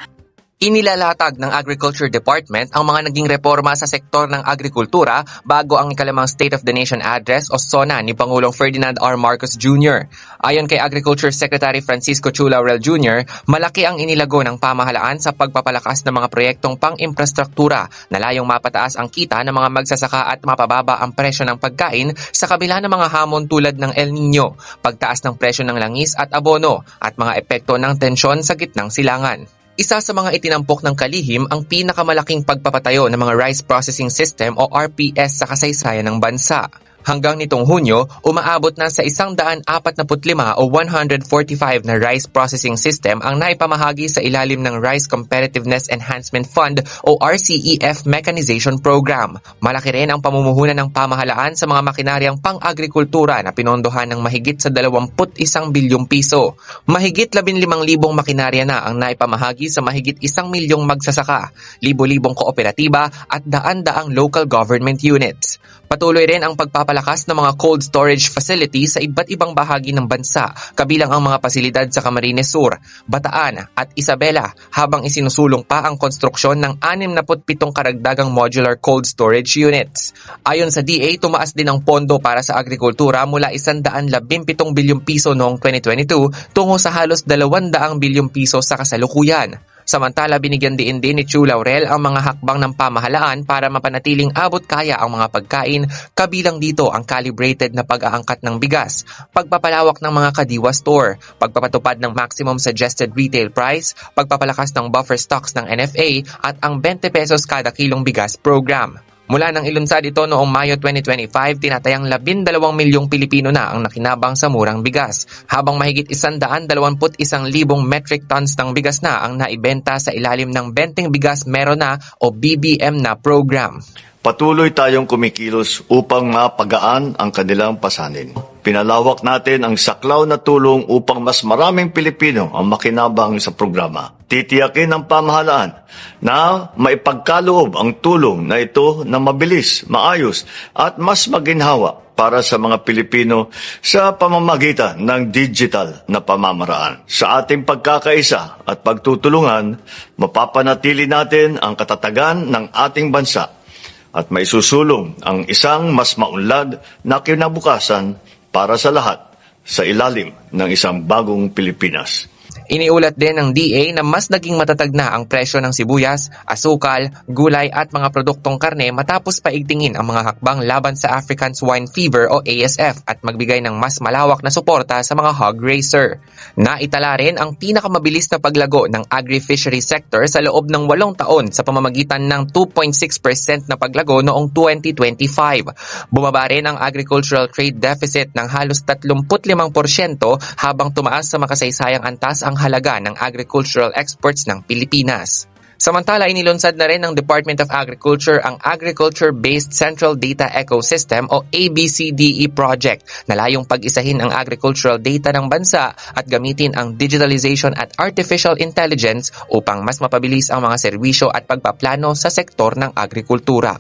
Inilalatag ng Agriculture Department ang mga naging reforma sa sektor ng agrikultura bago ang ikalimang State of the Nation Address o SONA ni Pangulong Ferdinand R. Marcos Jr. Ayon kay Agriculture Secretary Francisco Chu Laurel Jr., malaki ang inilago ng pamahalaan sa pagpapalakas ng mga proyektong pang-infrastruktura na layong mapataas ang kita ng mga magsasaka at mapababa ang presyo ng pagkain sa kabila ng mga hamon tulad ng El Nino, pagtaas ng presyo ng langis at abono at mga epekto ng tensyon sa gitnang silangan. Isa sa mga itinampok ng kalihim ang pinakamalaking pagpapatayo ng mga rice processing system o RPS sa kasaysayan ng bansa. Hanggang nitong Hunyo, umaabot na sa 145 o 145 na rice processing system ang naipamahagi sa ilalim ng Rice Competitiveness Enhancement Fund o RCEF Mechanization Program. Malaki rin ang pamumuhunan ng pamahalaan sa mga makinaryang pang-agrikultura na pinondohan ng mahigit sa 21 bilyong piso. Mahigit 15,000 makinarya na ang naipamahagi sa mahigit 1 milyong magsasaka, libo-libong kooperatiba at daan-daang local government units. Patuloy rin ang pagpapalakas ng mga cold storage facilities sa iba't ibang bahagi ng bansa, kabilang ang mga pasilidad sa Camarines Sur, Bataan at Isabela, habang isinusulong pa ang konstruksyon ng 67 karagdagang modular cold storage units. Ayon sa DA, tumaas din ang pondo para sa agrikultura mula 117 bilyong piso noong 2022 tungo sa halos 200 bilyong piso sa kasalukuyan. Samantala, binigyan din ni Chu Laurel ang mga hakbang ng pamahalaan para mapanatiling abot kaya ang mga pagkain, kabilang dito ang calibrated na pag-aangkat ng bigas, pagpapalawak ng mga kadiwa store, pagpapatupad ng maximum suggested retail price, pagpapalakas ng buffer stocks ng NFA at ang 20 pesos kada kilong bigas program. Mula nang ilunsad ito noong Mayo 2025, tinatayang 12 milyong Pilipino na ang nakinabang sa murang bigas, habang mahigit 121,000 metric tons ng bigas na ang naibenta sa ilalim ng Benteng Bigas Meron Na o BBM na program. Patuloy tayong kumikilos upang mapagaan ang kanilang pasanin. Pinalawak natin ang saklaw na tulong upang mas maraming Pilipino ang makinabang sa programa. Titiyakin ng pamahalaan na maipagkaloob ang tulong na ito na mabilis, maayos at mas maginhawa para sa mga Pilipino sa pamamagitan ng digital na pamamaraan. Sa ating pagkakaisa at pagtutulungan, mapapanatili natin ang katatagan ng ating bansa at maisusulong ang isang mas maunlad na kinabukasan para sa lahat sa ilalim ng isang bagong Pilipinas. Iniulat din ng DA na mas naging matatag na ang presyo ng sibuyas, asukal, gulay at mga produktong karne matapos paigtingin ang mga hakbang laban sa African Swine Fever o ASF at magbigay ng mas malawak na suporta sa mga hog raiser. Naitala rin ang pinakamabilis na paglago ng agri-fishery sector sa loob ng 8 taon sa pamamagitan ng 2.6% na paglago noong 2025. Bumaba rin ang agricultural trade deficit ng halos 35% habang tumaas sa makasaysayang antas ang halaga ng agricultural exports ng Pilipinas. Samantala, inilunsad na rin ng Department of Agriculture ang Agriculture-Based Central Data Ecosystem o ABCDE project na layong pag-isahin ang agricultural data ng bansa at gamitin ang digitalization at artificial intelligence upang mas mapabilis ang mga serbisyo at pagpaplano sa sektor ng agrikultura.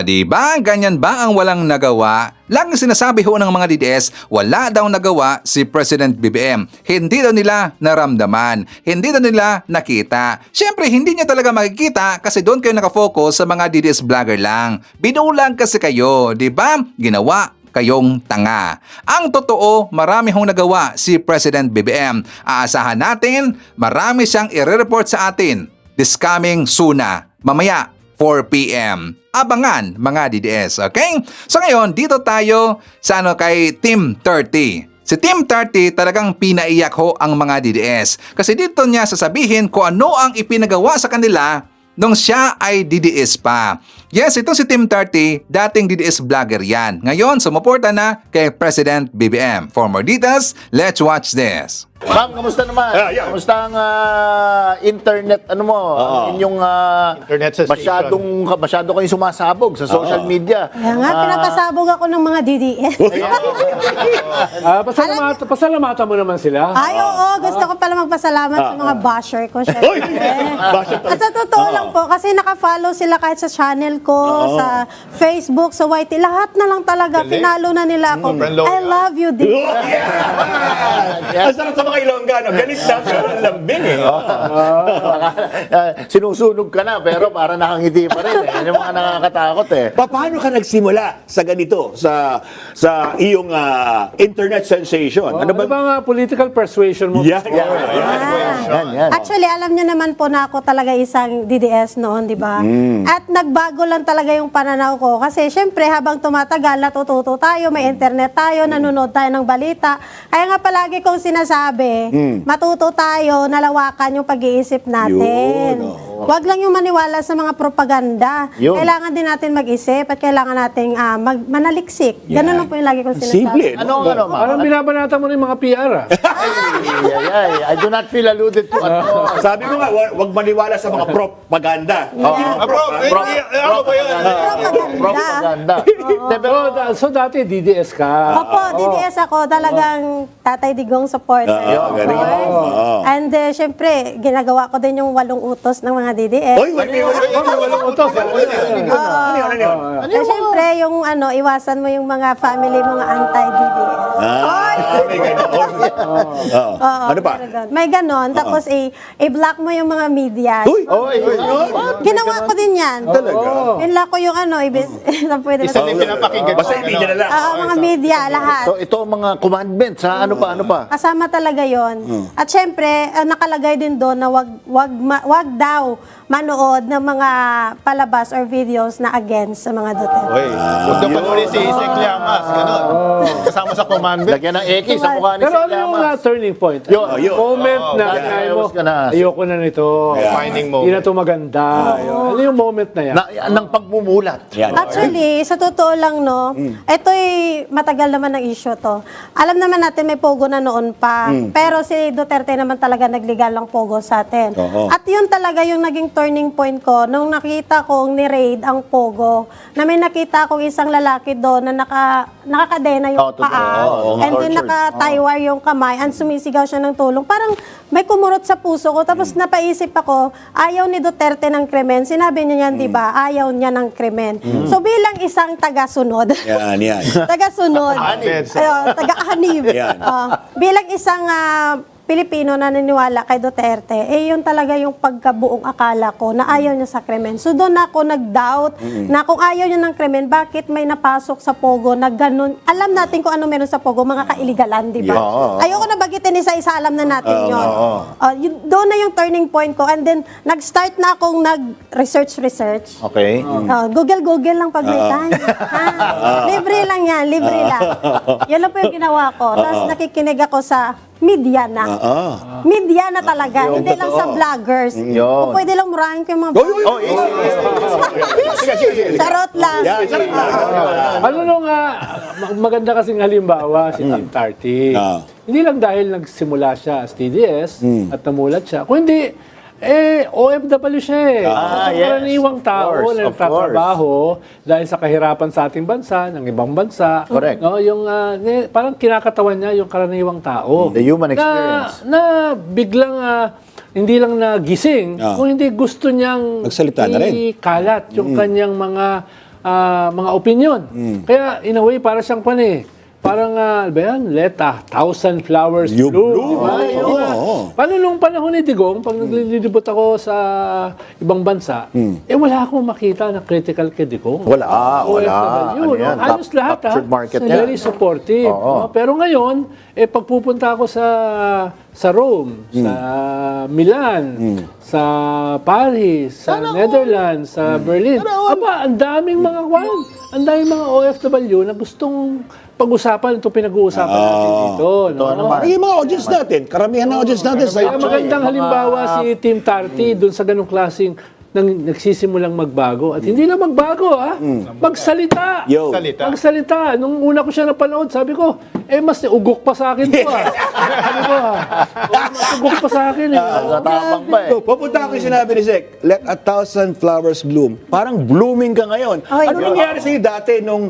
Di ba? Ganyan ba ang walang nagawa? Laging sinasabi ho ng mga DDS, wala daw nagawa si President BBM. Hindi daw nila naramdaman. Hindi daw nila nakita. Siyempre, hindi niya talaga makikita kasi doon kayo nakafocus sa mga DDS vlogger lang. Binulang kasi kayo, di ba? Ginawa kayong tanga. Ang totoo, marami hong nagawa si President BBM. Aasahan natin, marami siyang i-report sa atin this coming soon na. Mamaya, 4 p.m. Abangan mga DDS, okay? So ngayon, dito tayo sa kay Team 30. Si Team 30 talagang pinaiyak ho ang mga DDS kasi dito niya sasabihin kung ano ang ipinagawa sa kanila nung siya ay DDS pa. Yes, ito si Team 30, dating DDS vlogger yan. Ngayon, sumuporta na kay President BBM. For more details, let's watch this. Ma'am, kamusta naman? Kamusta ang internet, ano mo? Ang inyong Internet masyado kayong sumasabog sa social media. Kaya nga, pinapasabog ako ng mga DDS. Pasalamatan mo naman sila. Ay, oo, gusto ko pala magpasalamat sa mga basher ko, syempre. At sa totoo lang po, kasi nakafollow sila kahit sa channel ko, sa Facebook, sa YT, lahat na lang talaga, pinalo na nila ako. I love you, DDS. Asarap sa mga Ilonggano, galit na ang lambing eh. Sinusunog ka na, pero para nakangiti pa rin. Yan yung mga nakakatakot eh. Paano ka nagsimula sa ganito, sa iyong internet sensation? Ano ba nga political persuasion mo? Yan. Actually, alam niyo naman po na ako talaga isang DDS noon, di ba? At nagbago lang talaga yung pananaw ko. Kasi syempre, habang tumatagal, natututo tayo, may internet tayo, nanonood tayo ng balita. Kaya nga palagi kong sinasabi, matuto tayo, nalawakan yung pag-iisip natin. Huwag lang yung maniwala sa mga propaganda. Kailangan din natin mag-isip at kailangan nating manaliksik. Ganun lang po yung lagi kong sinasabi. Simple. Ano, ma'am? Parang binabanata mo rin mga PR I do not feel alluded to at all. Sabi mo nga, huwag maniwala sa mga propaganda. Propaganda. So dati DDS ka. Opo, DDS ako. Talagang Tatay Digong supporter. And syempre, ginagawa ko din yung 8 utos ng mga DDS. Walang utos. Syempre, yung iwasan mo yung mga family, mga anti-DDS. Ano pa? May ganon. Tapos i-block mo yung mga media. Ginawa ko din yan. Binlock ko yung Basta hindi niya na lang. mga media, lahat. So ito ang mga commandments, ha? Ano pa? Kasama talaga yon. At syempre, nakalagay din doon na wag daw manood ng mga palabas or videos na against sa mga Duterte. Huwag na panoorin si Isek Llamas. Ganun. Kasama sa commandment. Lagyan ng X sa mukha ni Pero Isek ano yung Llamas. turning point? Yun. Moment na ayoko na nito. Finding moment. Hindi na ito maganda. Ano yung moment na yan? Ng pagmumulat. Actually, sa totoo lang, ito'y matagal naman ng issue to. Alam naman natin may pogo na noon pa. Pero si Duterte naman talaga nagligal ng pogo sa atin. At yun talaga yung naging turning point ko nung nakita kong ni-raid ang pogo. Na may nakita akong isang lalaki doon na nakakadena yung paa. And then naka-tie-wire yung kamay. And sumisigaw siya ng tulong. Parang may kumurot sa puso ko. Tapos napaisip ako, ayaw ni Duterte ng krimen. Sinabi niya yan, di ba? Ayaw niya ng krimen. So bilang isang taga-sunod. Yan. Taga-sunod. Taga-anib. Bilang isang Pilipino na naniniwala kay Duterte, yun talaga yung pagkabuong akala ko na ayaw niya sa krimen. So doon ako nag-doubt na kung ayaw niya ng krimen, bakit may napasok sa Pogo na ganun? Alam natin kung ano meron sa Pogo, mga kailigalan, di ba? Ayoko na bagitin isa-isa, alam na natin yun. Doon na yung turning point ko. And then, nag-start na akong nag-research. Okay. Google lang pag may time. Libre lang yan, libre lang. Yan lang po yung ginawa ko. Tapos nakikinig ako sa media na. Media na talaga. Hindi lang sa vloggers. Kung pwede lang murahin ko yung mga charot lang. Ano nung maganda kasing halimbawa si Team 30. Hindi lang dahil nagsimula siya as TDS at namulat siya. Kung hindi, OFW siya eh. yes. Karaniwang tao Of na course, nagtatrabaho dahil sa kahirapan sa ating bansa, ng ibang bansa. Correct. No, yung parang kinakatawan niya yung karaniwang tao. The human experience. Na biglang hindi lang nagising, kung hindi gusto niyang Magsalita na rin. ikalat yung kanyang mga opinion. Kaya in a way para siyang parang ano ba yan? Let a thousand flowers You bloom. bloom. Diba? Yung, paano nung panahon ni Digong, pag naglilibot ako sa ibang bansa, wala akong makita na critical kay Digong. Wala. OFW, Ano yan? Ayos lahat, Captured market yan. Very supportive. Oo. No? Pero ngayon, pag pupunta ako sa Rome, sa Milan, sa Paris, sa Netherlands, sa Berlin, ang daming mga ang daming mga OFW na gustong pag-usapan ito pinag-uusapan natin dito. No? Yung mga audience natin, karamihan ng audience natin sa Kaya magandang halimbawa si Team Tarty doon sa ganong klaseng nagsisimulang magbago. At hindi lang magbago, magsalita. Yo. Magsalita. Nung una ko siya napanood, sabi ko, mas ugok pa sa akin to sabi ko, mas ugok pa sa akin Natapang pa So, papunta ako yung sinabi ni Zek, let a thousand flowers bloom. Parang blooming ka ngayon. Ano nangyari sa'yo dati nung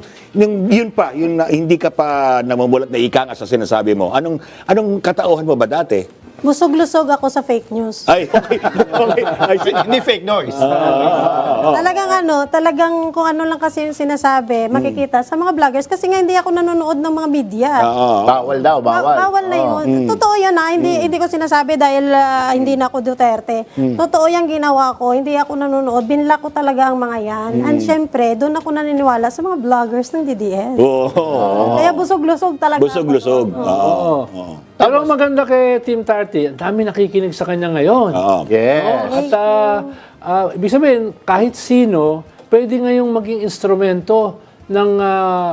yun na hindi ka pa namumulat na ika nga sa sinasabi mo? Anong katauhan mo ba dati? Busog-lusog ako sa fake news. Ay, okay. Hindi fake noise. Talagang kung ano lang kasi yung sinasabi, makikita sa mga vloggers. Kasi nga hindi ako nanonood ng mga media. Bawal daw, bawal. Bawal na yun. Totoo yun hindi ko sinasabi dahil hindi na ako Duterte. Totoo yung ginawa ko, hindi ako nanonood. Binlock ko talaga ang mga yan. And syempre, doon ako naniniwala sa mga vloggers ng DDS. Kaya busog-lusog talaga. Busog-lusog. Pero ang maganda kay Team Tarty, ang dami nakikinig sa kanya ngayon. Yes. At ibig sabihin, kahit sino, pwede ngayong maging instrumento ng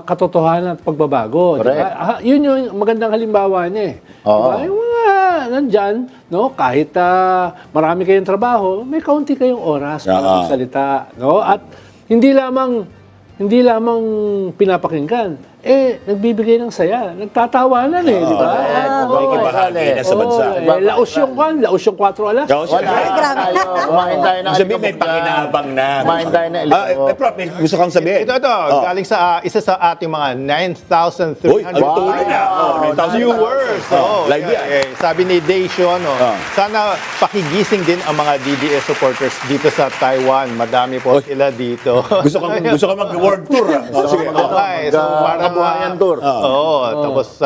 katotohanan at pagbabago. Diba? Yun yung magandang halimbawa niya. Diba? Yung mga nandyan, no? Kahit marami kayong trabaho, may kaunti kayong oras para magsalita. No? At hindi lamang pinapakinggan, nagbibigay ng saya. Nagtatawanan di ba? Nakikibahagi na sa bansa. Laos yung 4 alas. Kumain tayo na. Sabihin, may pakinabang na. Kumain tayo na. Prof, may gusto kang sabihin. Ito, galing sa isa sa ating mga 9,300 tuloy na. 9,000 viewers. Live yan. Sabi ni Dacion, sana pakigising din ang mga DDS supporters dito sa Taiwan. Madami po sila dito. Gusto ka mag-world tour. Sige. Okay, so para Kabuhayan tour. Tapos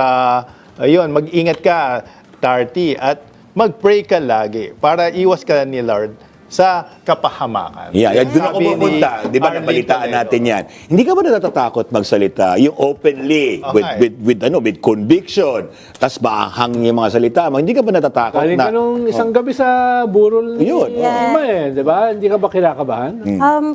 ayun, mag-ingat ka, Tarty, at mag-pray ka lagi para iwas ka ni Lord sa kapahamakan. Doon ako pupunta. Di ba, nabalitaan natin yan. Hindi ka ba natatakot magsalita? Yung openly, with conviction, tas maahang yung mga salita mo. Hindi ka ba natatakot Galing ka nung isang gabi sa burol ni Ima di ba? Hindi ka ba kinakabahan?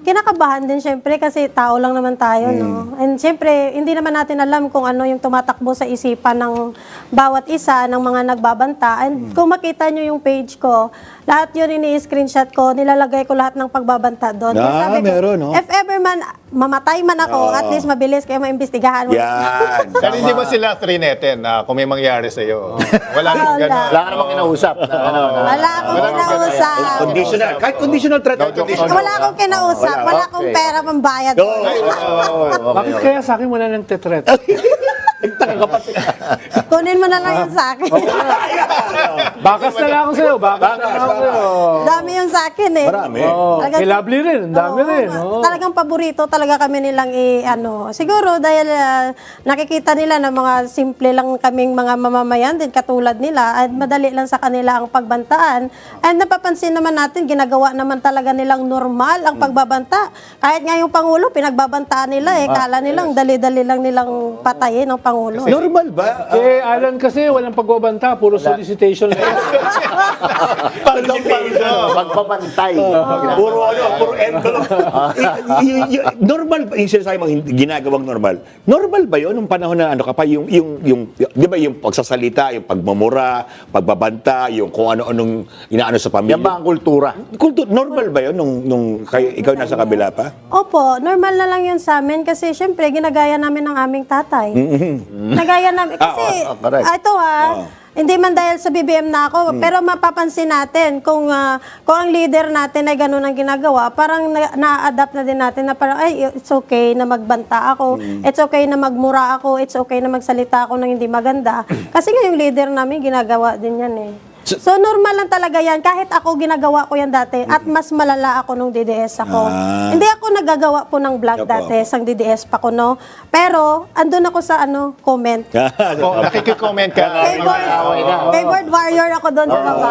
Kinakabahan din syempre kasi tao lang naman tayo, no? And syempre, hindi naman natin alam kung ano yung tumatakbo sa isipan ng bawat isa, ng mga nagbabanta. And kung makita nyo yung page ko, lahat yun ini-screenshot ko, nilalagay ko lahat ng pagbabanta doon. Sabi ko, meron, no? if ever man, mamatay man ako, at least mabilis kayo maimbestigahan. Yan. Pero hindi ba sila threaten kung may mangyari sa iyo? Wala namang gano'n. Wala ka namang kinausap. Wala akong kinausap. Conditional. Kahit conditional threat. Wala akong kinausap. Wala akong pera pambayad. Bakit kaya sa akin wala nang tetret? Kunin mo na lang yun sa akin. Bakas na lang ako sa'yo. Dami yun sa akin eh. Marami. Kay Lovely rin. Ang dami rin. Talagang paborito talaga kami nilang siguro dahil nakikita nila na mga simple lang kaming mga mamamayan din katulad nila at madali lang sa kanila ang pagbantaan. And napapansin naman natin, ginagawa naman talaga nilang normal ang pagbabanta. Kahit nga yung Pangulo, pinagbabantaan nila kala nilang dali-dali lang nilang patayin ang Pangulo. Normal ba? Kay Alan kasi walang pagbabanta. Puro solicitation lang. Pagpapantay. Puro envelope. Normal ba yung sinasabi mo ginagawang normal? Normal ba yun nung panahon na di ba yung pagsasalita, yung pagmamura, pagbabanta, yung kung ano-anong inaano sa pamilya? Yan ba ang kultura? Normal ba yun nung ikaw nasa kabila pa? Opo, normal na lang yun sa amin kasi syempre ginagaya namin ng aming tatay. Nagaya namin kasi ito Hindi man dahil sa BBM na ako, pero mapapansin natin kung ang leader natin ay ganun ang ginagawa, parang na-adapt na din natin na parang, ay, it's okay na magbanta ako, it's okay na magmura ako, it's okay na magsalita ako ng hindi maganda. Kasi nga yung leader namin, ginagawa din yan eh. So normal lang talaga yan, kahit ako ginagawa ko yan dati at mas malala ako nung DDS ako. Hindi ako nagagawa po ng vlog dati, sang DDS pa ko, no? Pero andun ako sa comment. Nakikicomment ka. Keyboard warrior ako doon sa baba.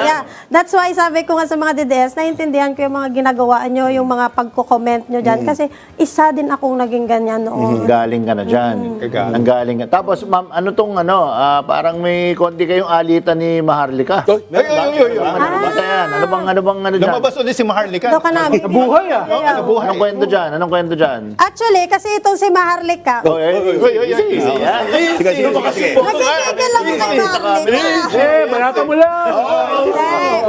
Yeah, that's why sabi ko nga sa mga DDS, naiintindihan ko yung mga ginagawa nyo, yung mga pagko-comment nyo dyan. Kasi isa din akong naging ganyan noon. Galing ka na dyan. Nanggaling ka. Tapos, ma'am, ano tong parang may konti kayong alitan ni Maharlika. Ay. Ano bang dyan? Lumabas ulit si Maharlika. Doon ka namin. Nabuhay ah. Nabuhay. Anong kwento dyan? Actually, kasi itong si Maharlika, nagkikigil lang ng Maharlika. Barata mo lang!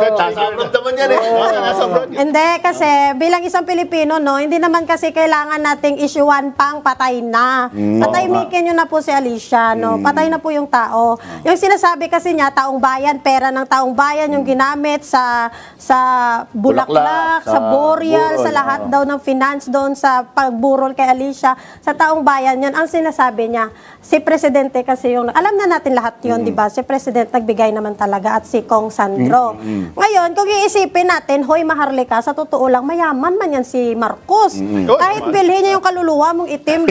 Nasa naman yan eh. Hindi, kasi bilang isang Pilipino, no, hindi naman kasi kailangan nating isyuan pa ang patay na. Pataymikin nyo na po si Alicia, no? Patay na po yung tao. Yung sinasabi kasi niya, taong bayan, pera ng taong bayan yung ginamit sa bulaklak, sa boreal, sa lahat daw ng finance doon sa pagburol kay Alicia. Sa taong bayan yun, ang sinasabi niya, si Presidente kasi yung, alam na natin lahat yun, di ba? Si Presidente nagbigay naman talaga at si Kong Sandro. Ngayon, kung iisipin natin, hoy Maharlika, sa totoo lang, mayaman man yan si Marcos. Kahit bilhin niya yung kaluluwa mong itim,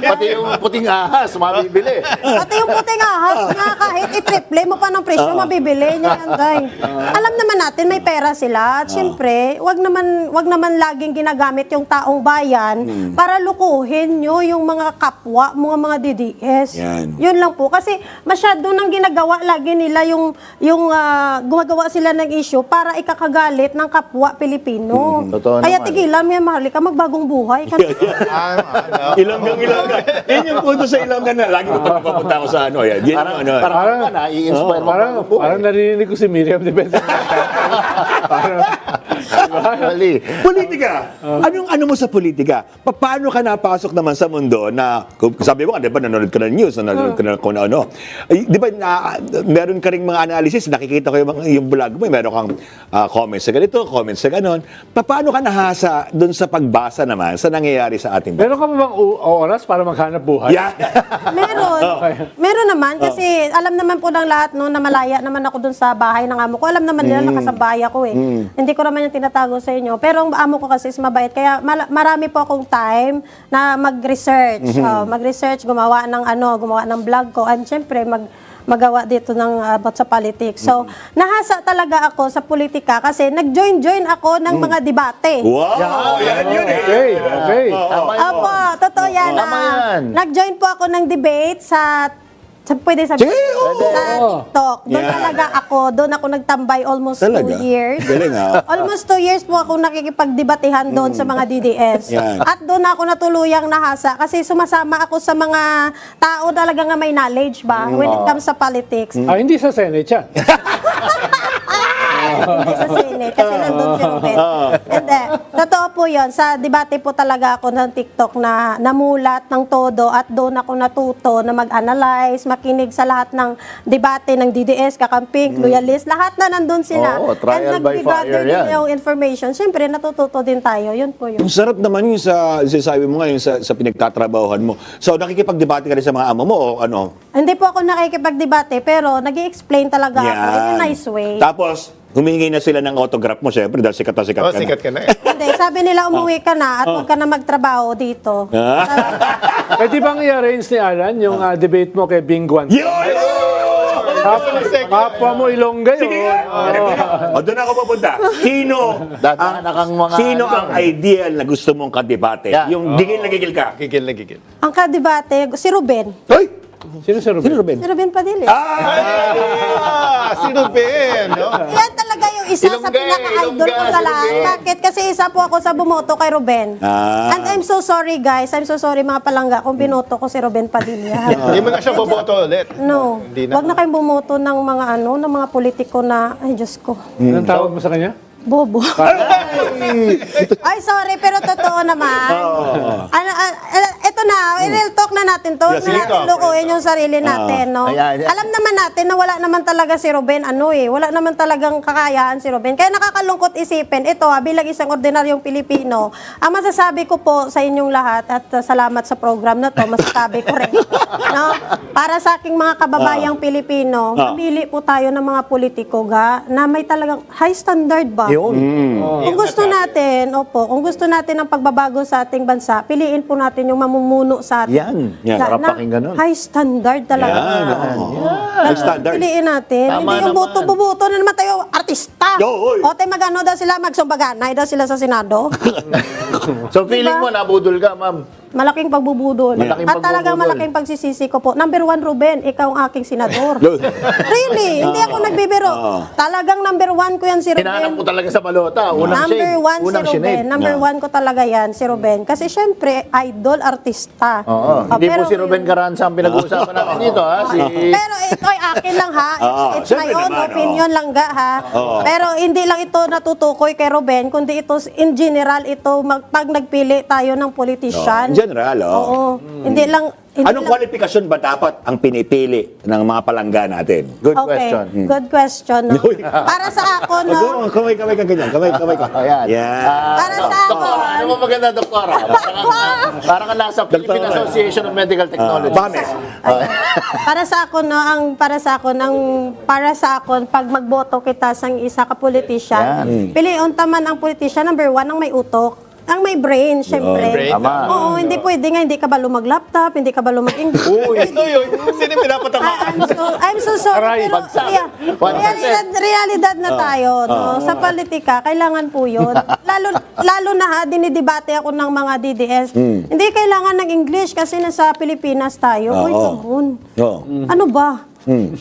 Pati yung puting ahas, mabibili. Pati yung puting ahas nga, kahit i-triple mo pa ng presyo, mabibili niya yan, day. Alam naman natin, may pera sila. At syempre, wag naman laging ginagamit yung taong bayan para lukuhin nyo yung mga kapwa, mga DDS. Yun lang po. Kasi masyado nang ginagawa lagi nila yung gumagawa sila ng issue para ikakagalit ng kapwa Pilipino. Kaya tigilan mo yan, Maharlika, magbagong buhay. Ilonggang. Yan yung punto sa Ilonggan na lagi ko papunta ako sa yan. Parang i-inspire mo. Parang narinig ko si Miriam de Benza. Politika. Ano mo sa politika? Paano ka napasok naman sa mundo na, sabi mo, di ba, nanonood ka ng news, nanonood ka na kung ano. Di ba, meron ka ring mga analysis, nakikita ko yung vlog mo, meron kang comments sa ganito, comments sa ganon. Paano ka nahasa dun sa pagbasa naman sa nangyayari sa ating Meron ka ba bang oras para maghanap buhay? Meron. Meron naman kasi alam naman po ng lahat no na malaya naman ako dun sa bahay ng amo ko. Alam naman nila nakasabay ako eh. Hindi ko naman yung tinatago sa inyo. Pero ang amo ko kasi is mabait. Kaya marami po akong time na mag-research. Mag-research, gumawa ng vlog ko. And syempre, magawa dito ng about sa politics. So, nahasa talaga ako sa politika kasi nag-join ako ng mga debate. Wow! Yan yun eh. Okay. Opo, totoo yan. Nag-join po ako ng debate sa pwede sabihin, sa TikTok. Doon ako nagtambay almost 2 years. Almost 2 years po ako nakikipagdebatehan doon sa mga DDS. At doon ako natuluyang nahasa kasi sumasama ako sa mga tao talaga nga may knowledge ba when it comes sa politics. Hindi sa Senate yan. Hindi sa Senate kasi nandun si Ruben. Hindi. Totoo po yun. Sa debate po talaga ako ng TikTok na namulat ng todo at doon ako natuto na mag-analyze, makinig sa lahat ng debate ng DDS, kakamping, loyalist, lahat na nandun sila. Trial by fire yan. Yung information. Siyempre, natututo din tayo. Yun po yun. Ang sarap naman yung sabi mo ngayon sa pinagtatrabahuhan mo. So, nakikipagdebate ka rin sa mga amo mo o ano? Hindi po ako nakikipagdebate pero nag-i-explain talaga ako in a nice way. Tapos, humihingi na sila ng autograph mo, syempre, dahil sikat na sikat ka na. Sikat ka na eh. Hindi, sabi nila umuwi ka na at huwag ka na magtrabaho dito. Pwede bang i-arrange ni Alan yung debate mo kay Bing Guan? Kapwa mo Ilongga yun. O, doon ako papunta. Sino ang ideal na gusto mong kadebate? Yung gigil na gigil ka? Gigil na gigil. Ang kadebate, si Ruben. Hoy! Sino si Ruben? Si Ruben Padilla. Si Ruben, no? Yan talaga yung isa sa pinaka-idol ko sa lahat. Bakit? Kasi isa po ako sa bumoto kay Ruben. And I'm so sorry guys. I'm so sorry mga palangga kung binoto ko si Ruben Padilla. Hindi mo na siya boboto ulit. No. Wag na kayong bumoto ng mga ng mga politiko na, ay Diyos ko. Anong tawag mo sa kanya? Bobo. Ay, sorry, pero totoo naman. Ito na, i-real talk na natin to. Yeah, sige, Huwag natin talk. lukuhin yung sarili natin, no? Ayan. Alam naman natin na wala naman talaga si Ruben, wala naman talagang kakayahan si Ruben. Kaya nakakalungkot isipin, ito bilang isang ordinaryong Pilipino, ang masasabi ko po sa inyong lahat, at salamat sa program na to, masasabi ko rin, no? Para sa aking mga kababayang Pilipino, mamili po tayo ng mga politiko na may talagang high standard ba? Yun. Kung gusto natin, kung gusto natin ng pagbabago sa ating bansa, piliin po natin yung mamumuno sa atin. Yan. Sarap pakinggan nun. High standard talaga. High standard. Piliin natin. Tama Hindi yung naman. buto-bubuto na naman tayo, artista. Yo, oy. O tayo magano daw sila, magsumbaganay daw sila sa Senado. So feeling mo, nabudol ka, ma'am? Malaking pagbubudol. Malaking At talagang pagbubudol. malaking pagsisisi ko po. Number 1, Ruben, ikaw ang aking senador. Really, hindi ako nagbibiro. Talagang number 1 ko yan si Ruben. Hinahanap mo talaga sa balota. Unang Number shade. 1 si Unang Ruben. shade. Number 1 ko talaga yan, si Ruben. Kasi syempre, idol, artista. Oo. Hindi pero- po si Ruben Caranza ang pinag-uusapan natin dito, ha? Pero ito ay akin lang ha. It's my Siyempre own naman, opinion lang ha. Pero hindi lang ito natutukoy kay Ruben, kundi ito in general ito pag nagpili tayo ng politician. In general, Oo. Hindi lang Anong kwalifikasyon ba dapat ang pinipili ng mga palangga natin? Good Okay, question. good question. No? Para sa ako, no? Kamay ka ganyan. Kamay ka. Ayan. Yan. Para sa ako, Doktora, ano mo maganda, Doktora? Parang ka nasa Philippine Association of Medical Technology. Pame. para sa ako, no, para sa ako, pag magboto kita sa isa ka politician, piliun taman ang politician, number 1, ang may utok. Ang may brain, syempre. brain. Tama. Oo, hindi pwede nga, hindi ka ba lumag-laptop, hindi ka ba lumag-English. Ito yun. Sino yung pinapatamaan? I'm so sorry, pero realidad na tayo. No? Sa politika, kailangan po yun. Lalo na dinidebate ako ng mga DDS. Hindi kailangan ng English kasi nasa Pilipinas tayo. Uy, come on. Ano ba?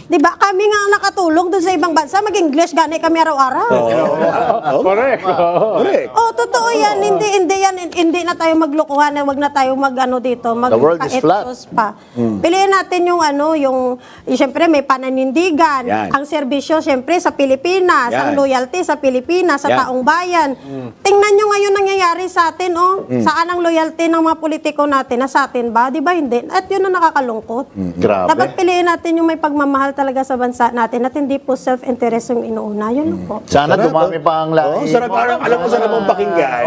Diba? Kami nga ang nakatulong doon sa ibang bansa. Mag-English, gani kami araw-araw. Correct. Oh, totoo yan. Hindi na tayo maglukuhan. Wag na tayo dito. The world is flat. Pa. Piliin natin siyempre may pananindigan. Yan. Ang serbisyo, siyempre, sa Pilipinas. Yan. Ang loyalty sa Pilipinas, sa Yan. taong bayan. Tingnan nyo ngayon nangyayari sa atin, Saan ang loyalty ng mga politiko natin? Na sa atin ba? Di ba hindi? At yun ang nakakalungkot. Grabe. Dapat piliin natin yung may pagmamahal talaga sa bansa natin at hindi po self-interest yung inuuna. Yun lang po. Sana dumami pa ang lahi. Sarap, alam mo, sarap mong pakinggan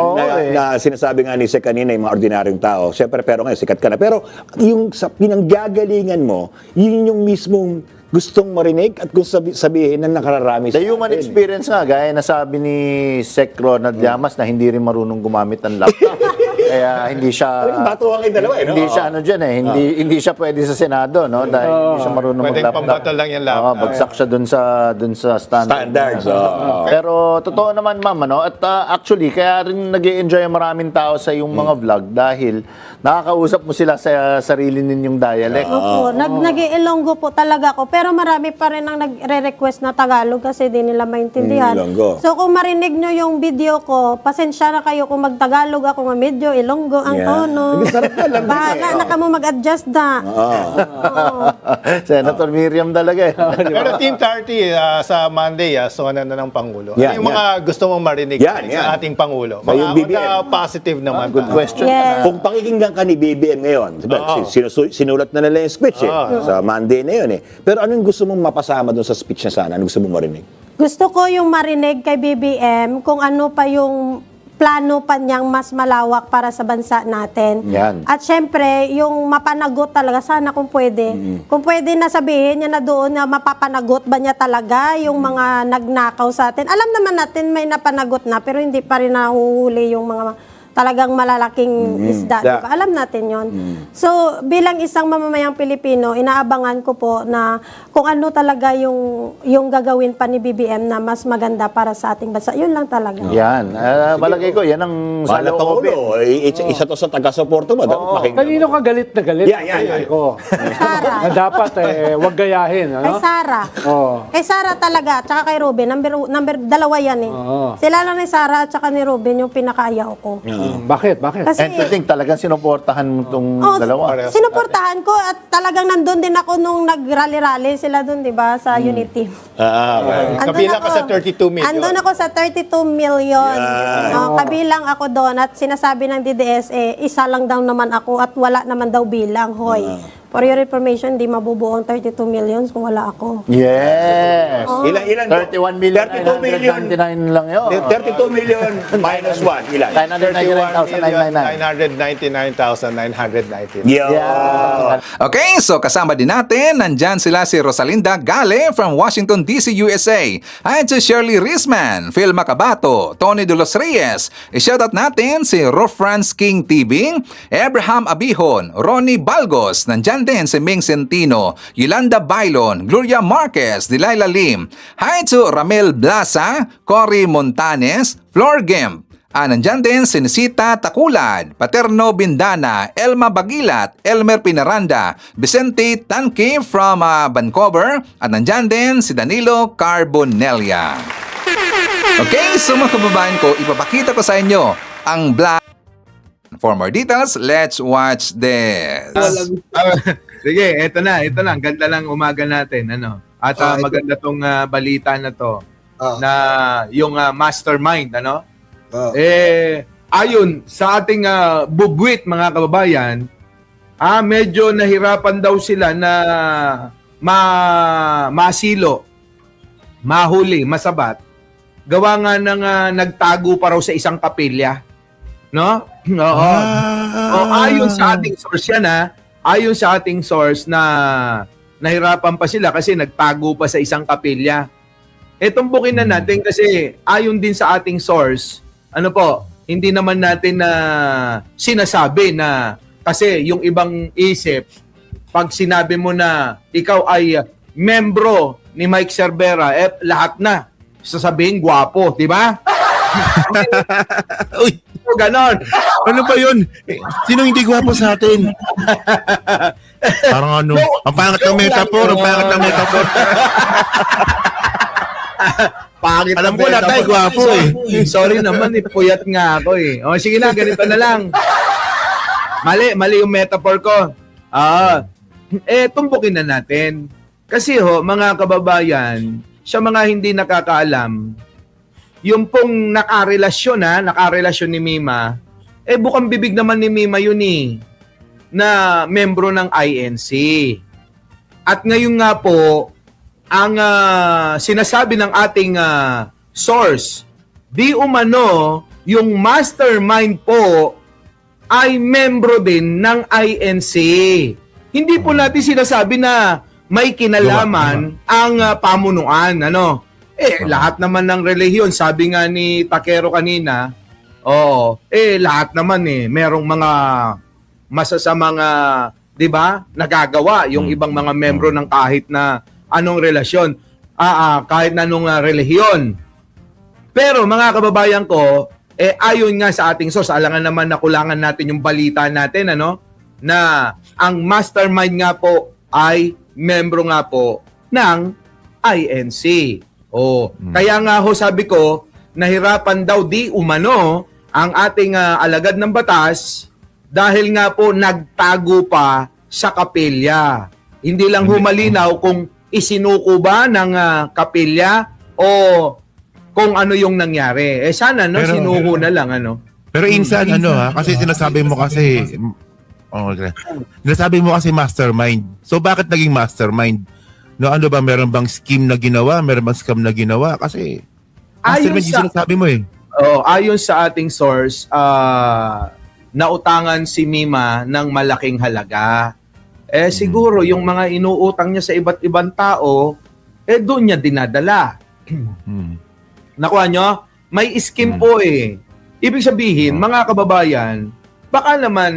na sinasabi nga ni Sek kanina, yung mga ordinaryong tao. Siyempre, pero ngayon, sikat ka na. Pero yung sa pinanggagalingan mo, yun yung mismong gustong marinig at gusto sabihin na nakararami The human experience nga, gaya na sabi ni Sec Ronald Llamas na hindi rin marunong gumamit ng laptop. Kaya hindi siya Batuhan kayong dalawa, no? Hindi siya hindi siya pwede sa Senado, no? Dahil hindi siya marunong Pwedeng mag-laptop. pambato lang yung laptop. Bagsak siya dun sa Standards. Pero totoo naman, ma'am, at actually kaya rin nag-e-enjoy ang maraming tao sa yung mga vlog dahil nakakausap mo sila sa sarili ninyong dialect. Opo, nag-iilonggo po talaga ako. Pero marami pa rin ang nagre-request na Tagalog kasi di nila maintindihan. Ilonggo. So kung marinig nyo yung video ko, pasensya na kayo kung mag-Tagalog ako, medyo Ilonggo ang tono. Bahala na ka mo mag-adjust na. Senator Miriam talaga. Pero Team 30 sa Monday, so na ng Pangulo. Yan, Ano yung mga gusto mong marinig Yan. sa ating Pangulo? Sa yung BBM. Positive naman. Good question. Yes. Kung pakikinggan ka ni BBM ngayon, diba, sinulat na nila yung speech sa Monday na yun Pero ano yung gusto mong mapasama doon sa speech na sana? Ano gusto mong marinig? Gusto ko yung marinig kay BBM kung ano pa yung plano pa niyang mas malawak para sa bansa natin. Yan. At syempre, yung mapanagot talaga, sana kung pwede. Kung pwede na sabihin niya na doon na mapapanagot ba niya talaga yung mga nagnakaw sa atin. Alam naman natin may napanagot na, pero hindi pa rin nahuhuli yung mga talagang malalaking isda. Diba? Alam natin yon. So, bilang isang mamamayang Pilipino, inaabangan ko po na kung ano talaga yung gagawin pa ni BBM na mas maganda para sa ating bansa. Yun lang talaga. Yan. Malagay ko, yan ang Mahal na Pangulo. Isa to sa taga-suporto mo. Dapat Kanino ka galit na galit? Yan. Ko. Sara. Na dapat wag gayahin. Kay Ano? Sara. Kay Sara talaga, tsaka kay Ruben. Number dalawa yan Oo. Sila lang ni Sara at tsaka ni Ruben yung pinakaayaw ko. Bakit? Kasi, And to think, talagang sinuportahan mo itong dalawa. sinuportahan ko at talagang nandun din ako nung nag-rally-rally sila dun, di ba, sa unit team. Kabilang ka sa 32 million. Andun ako sa 32 million. Yan. Kabilang ako doon at sinasabi ng DDS, isa lang daw naman ako at wala naman daw bilang. Hoy, for your information, di mabubuo ang 32 millions kung wala ako. Yes. Ilan? 31 million, 32 million. 999 lang yun. 32 million minus 1. Ilan? 999,999. 999,999. Yeah. Okay, so kasama din natin, nandyan sila si Rosalinda Gale from Washington, D.C., USA. At si Shirley Risman, Phil Macabato, Tony De Los Reyes. I-shoutout natin si Rofrans King TV, Abraham Abihon, Ronnie Balgos, nandyan din si Ming Centino, Yolanda Bailon, Gloria Marquez, Delilah Lim. Hi to Ramel Blasa, Cory Montanes, Flor Gemp. Nandyan din si Nisita Takulad, Paterno Bindana, Elma Bagilat, Elmer Pinaranda, Vicente Tanque from Vancouver, at nandyan din si Danilo Carbonella. Okay, so mga kababayan ko, ipapakita ko sa inyo ang vlog. For more details, let's watch this. Sige, eto na. Ang ganda lang umaga natin. Ano? At maganda tong balita na to. Na yung mastermind, ano? Ayon sa ating bubwit, mga kababayan, medyo nahirapan daw sila na masilo, mahuli, masabat. Gawa nga ng nagtago pa raw sa isang kapilya. No? Oo. Ayon sa ating source yan, ayon sa ating source na nahirapan pa sila kasi nagtago pa sa isang kapilya. Tumbukin na natin kasi ayon din sa ating source, ano po, hindi naman natin na sinasabi na kasi yung ibang isip, pag sinabi mo na ikaw ay membro ni Mike Cervera, lahat na sasabihin gwapo, di ba? Uy, ganon. Ano ba yun? Sino hindi gwapo sa atin? Parang ano, ang pangit ng metaphor, Pangit Alam ko lahat tayo gwapo Sorry naman, puyat nga ako O sige na, ganito na lang. Mali yung metaphor ko. Tumbukin na natin. Kasi mga kababayan, sa mga hindi nakakaalam, yung pong nakarelasyon ni Mima, bukang bibig naman ni Mima yun na membro ng INC. At ngayon nga po, ang sinasabi ng ating source, di umano yung mastermind po ay membro din ng INC. Hindi po natin sinasabi na may kinalaman ang pamunuan, ano? Lahat naman ng relihiyon, sabi nga ni Takero kanina, lahat naman merong mga masasamang, di ba, nagagawa yung ibang mga membro ng kahit na anong relasyon, kahit na anong relihiyon. Pero mga kababayan ko, ayon nga sa ating source, alangan naman na kulangan natin yung balita natin, ano, na ang mastermind nga po ay membro nga po ng INC. Kaya nga sabi ko, nahirapan daw di umano ang ating alagad ng batas dahil nga po nagtago pa sa kapilya. Hindi lang humalinaw kung isinuko ba ng kapilya o kung ano yung nangyari. Sana sinuko na lang Pero insan kasi sinasabi mo kasi sinasabi mo kasi mastermind. So bakit naging mastermind? Ano ba, meron bang scheme na ginawa? Meron bang scam na ginawa? Kasi mastermind yung sinasabi mo ayon sa ating source, nautangan si Mima ng malaking halaga. Siguro yung mga inuutang niya sa iba't ibang tao, doon niya dinadala. Nakuha nyo? May scheme po Ibig sabihin, mga kababayan, baka naman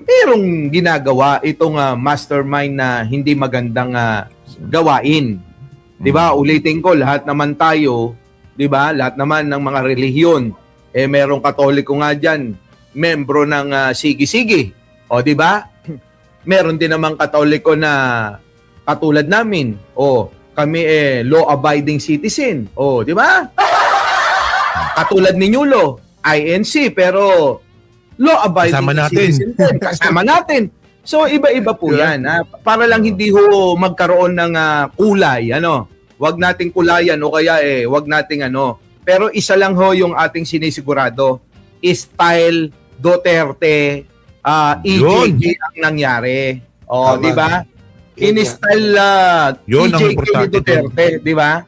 merong ginagawa itong mastermind na hindi magandang gawain. 'Di ba? Ulitin ko, lahat naman tayo, 'di ba? Lahat naman ng mga relihiyon, merong Katoliko nga diyan, membro ng Sige-Sige. O 'di ba? Meron din namang Katoliko na katulad namin. Kami law-abiding citizen. 'Di ba? Katulad ni Nyulo. INC, pero law-abiding Kasama natin. citizen din. Kasama natin. So, iba-iba po yan. Para lang hindi ho magkaroon ng kulay. Wag nating kulayan o kaya wag nating Pero isa lang ho yung ating sinisigurado. Style Duterte, EJK ang nangyari. O, di ba? In-style Yun ang EJK ni importante Duterte, di ba?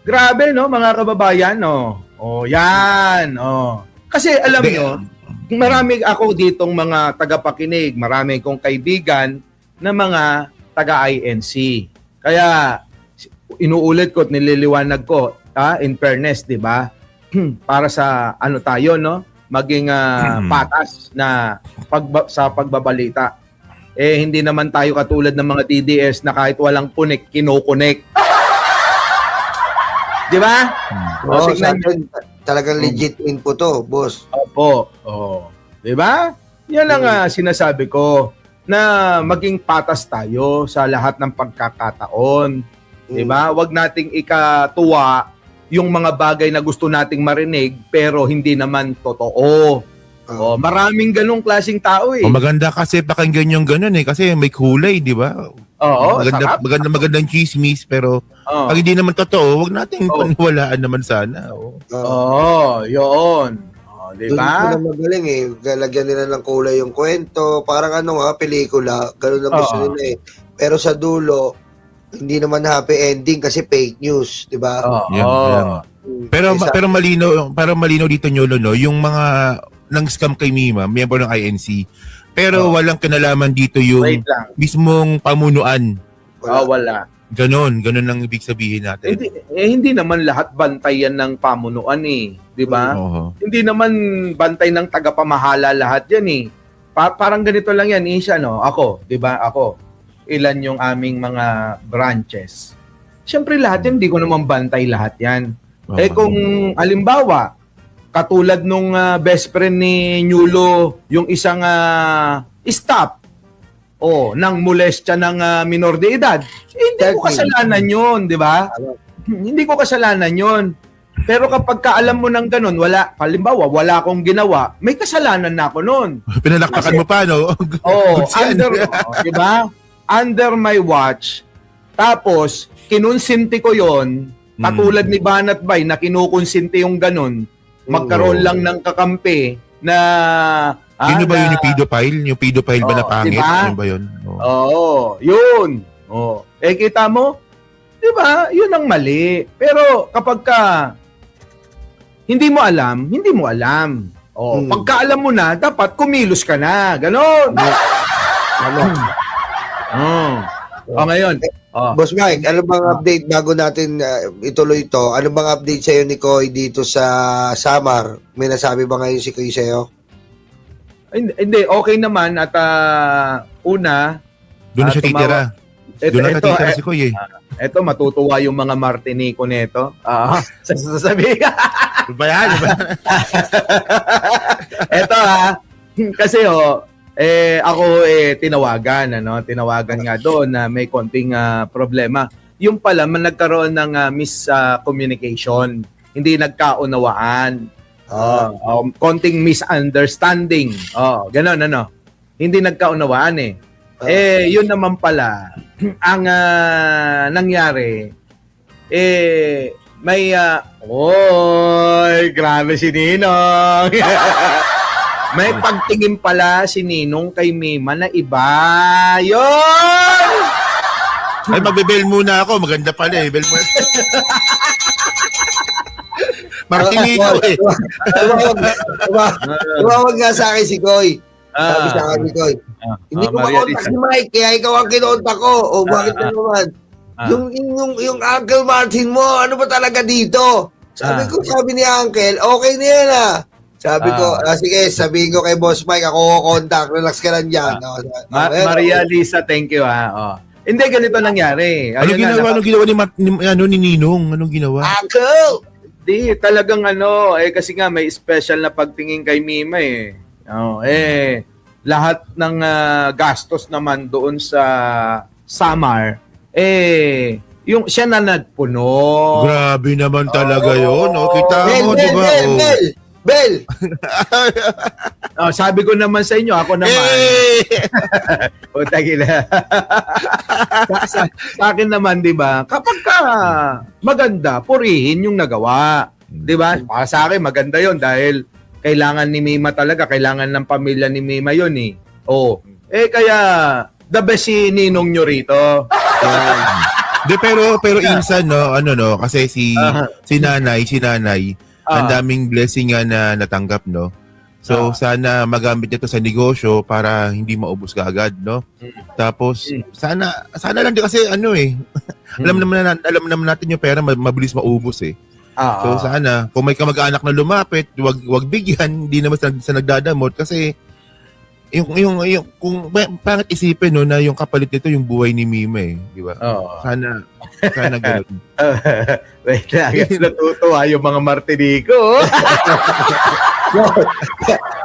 Grabe, no, mga kababayan, no? O, yan, o. Kasi alam nyo, marami ako ditong mga tagapakinig, marami kong kaibigan na mga taga-INC. Kaya, inuulit ko at nililiwanag ko, in fairness, di ba? Para sa tayo, no? Maging patas na sa pagbabalita. Hindi naman tayo katulad ng mga DDS na kahit walang punik, kinokonek. Di ba? Oo, sa atin, talagang legit info to, boss. Opo. Di ba? Yan ang sinasabi ko, na maging patas tayo sa lahat ng pagkakataon. Di ba? Huwag nating ikatuwa yung mga bagay na gusto nating marinig pero hindi naman totoo. Maraming ganong klaseng tao Maganda kasi pakinggan yung ganun kasi may kulay, di ba? Oo, magandang chismis pero pag hindi naman totoo, wag nating paniwalaan naman sana. Yun. Di ba? Doon magaling Lalagyan nila ng kulay yung kwento. Parang pelikula. Ganun ang gusto nila Pero sa dulo, hindi naman happy ending kasi fake news, di ba? Pero malinaw dito Nyolo, no, yung mga nang scam kay Mima, member ng INC. Pero walang kinalaman dito yung mismong pamunuan. Wala. Ganon ang ibig sabihin natin. Hindi naman lahat bantay yan ng pamunuan di ba? Hindi naman bantay ng tagapamahala lahat yan parang ganito lang yan, Isha, no? Ako, di ba? Ako, ilan yung aming mga branches. Siyempre lahat yan, hindi ko naman bantay lahat yan. Kung halimbawa, katulad nung best friend ni Nyulo, yung isang staff ng molestya ng minor de edad, hindi ko kasalanan yun, di ba? Hindi ko kasalanan yun. Pero kapag alam mo ng ganun, halimbawa, wala akong ginawa, may kasalanan na ako nun. Pinalakpakan mo pa, no? Di ba? Under my watch, tapos, kinonsinti ko yon katulad ni Banat Bay na kinukonsinti yung ganun, magkaroon lang ng kakampi na yun ba yun yung pedophile? Yung pedophile ba na pangit? Diba? Yun ba yun? Yun. Kita mo? Diba? Yun ang mali. Pero kapag hindi mo alam. Pagka alam mo na, dapat kumilos ka na. Ganon. Ngayon. Boss Mike, ano bang update bago natin ituloy ito? Ano bang update sa'yo ni Koy dito sa Samar? May nasabi ba ngayon si Koy sa'yo? Hindi, okay naman at una doon na siya titira. Doon na titira si Koy Ito, matutuwa yung mga Martinico nito. Sasabihin ka. Bayan. Ito kasi ako tinawagan nga doon na may konting problema. Yung pala nagkaroon ng miscommunication, hindi nagkaunawaan. Konting misunderstanding. Ganon Hindi nagkaunawaan yun naman pala ang nangyari may grabe si Ninong. May pagtingin pala si Ninong kay Mima na iba. Yun! Ay, magbe-bell muna ako. Maganda pala bell mo. Martinico Tumawag nga sa akin si Koy. Sabi sa akin ni Koy, hindi ko makontak si Mike, kaya ikaw ang kinontak ko. Bakit na naman? Yung Uncle Martin mo, ano ba talaga dito? Sabi ni Uncle, okay na yan Sabi ko, sige, sabihin ko kay Boss Mike, ako contact, relax ka lang dyan. Maria Lisa, thank you Hindi, ganito nangyari. Anong ginawa ni Ninong? Anong ginawa? Uncle! Di, talagang kasi nga may special na pagtingin kay Mima lahat ng gastos naman doon sa Samar, yung siya na nagpuno. Grabe naman talaga yun. Kita mo, di ba? Bel! Sabi ko naman sa inyo, ako naman. O, tagila. sa akin naman, di ba, kapag ka maganda, purihin yung nagawa. Di ba? Para sa akin, maganda yon dahil kailangan ni Mima talaga, kailangan ng pamilya ni Mima yon eh. Kaya, the best si Ninong nyo rito. De, pero insan, no, kasi si nanay, ang daming blessing nga na natanggap, no? So, sana magamit nito sa negosyo para hindi maubos kaagad, no? Tapos, sana lang din kasi alam naman natin yung pera mabilis maubos eh. So, sana, kung may kamag-anak na lumapit, wag bigyan, hindi naman sa nagdadamot kasi yung kung pangit isipin, no, na yung kapalit nito yung buhay ni Mima eh, di ba? Sana gano'n. Wait lang, natutuwa yung mga Martinico.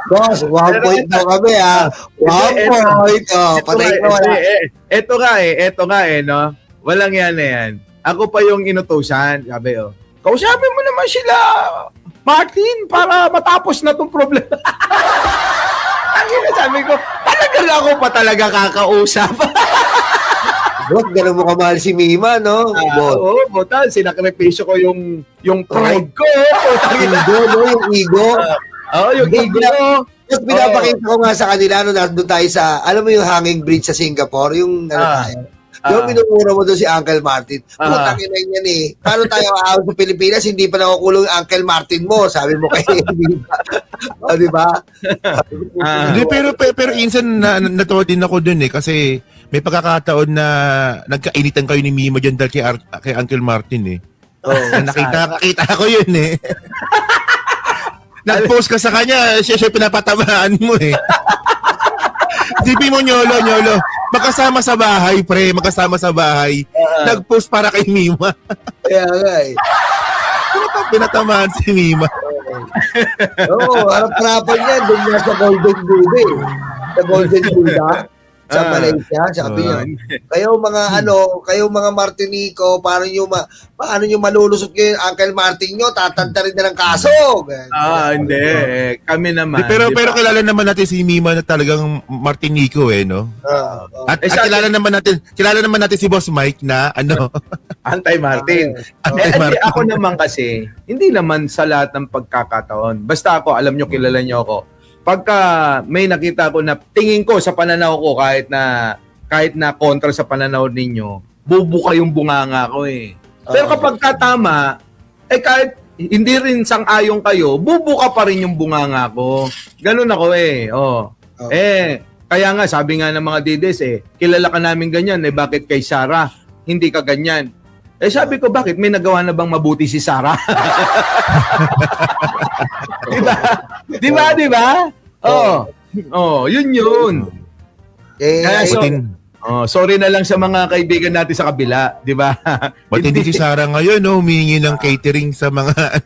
Boss, 1 point daw kami, 1 point. Patay ka wala. Ito nga no? Walang yan. Ako pa yung inutusan. Sabi, kausapin mo naman sila, Martin, para matapos na tong problema. Sabi ko, talagang ako pa talaga kakausap. Boss, gano'n mo kamahal si Mima, no? Oo, buta, sinakripisyo ko yung pride ko. Yung ego. Yung ego. Tapos pinapakita ko nga sa kanila, nandun tayo sa, alam mo yung hanging bridge sa Singapore, yung yung minumura mo doon si Uncle Martin. Putang ina yan eh. Paano tayo aawit sa Pilipinas, hindi pa nakukulong yung Uncle Martin mo, sabi mo kay di ba? Pero insan natawa din ako dun eh kasi may pagkakataon na nagkainitan kayo ni Mima dyan dahil kay Uncle Martin eh. Nakita ko yun eh. Nag-post ka sa kanya, siya pinapatamaan mo eh. Sipin mo, Nyolo. Magkasama sa bahay, pre. Nag-post para kay Mima. Kaya nga eh. Pinatamaan si Mima. Harap-harapan yan. Doon nga sa Golden Buddha eh. Sa Golden Buddha. Sa Malaysia, sabi niya. Kayo mga Martinico, paano nyo malulusot kayo yung Uncle Martin nyo, tatanta rin na ng kaso. Hindi. Kami naman. Pero kilala naman natin si Mima na talagang Martinico eh, no? At kilala naman natin si Boss Mike na Anti-Martin. Ako naman kasi, hindi naman sa lahat ng pagkakataon. Basta ako, alam nyo, kilala nyo ako. Pagka may nakita ko na tingin ko sa pananaw ko kahit na kontra sa pananaw ninyo, bubuka yung bunganga ko eh. Pero kapag tama, kahit hindi rin sang-ayong kayo, bubuka pa rin yung bunganga ko. Ganun ako eh. Kaya nga sabi nga ng mga dides kilala ka namin ganyan bakit kay Sarah hindi ka ganyan? Sabi ko, bakit? May nagawa na bang mabuti si Sarah? Di ba? Yun. Kaya sorry na lang sa mga kaibigan natin sa kabila, di ba? Hindi si Sarah ngayon, humingi ng catering sa mga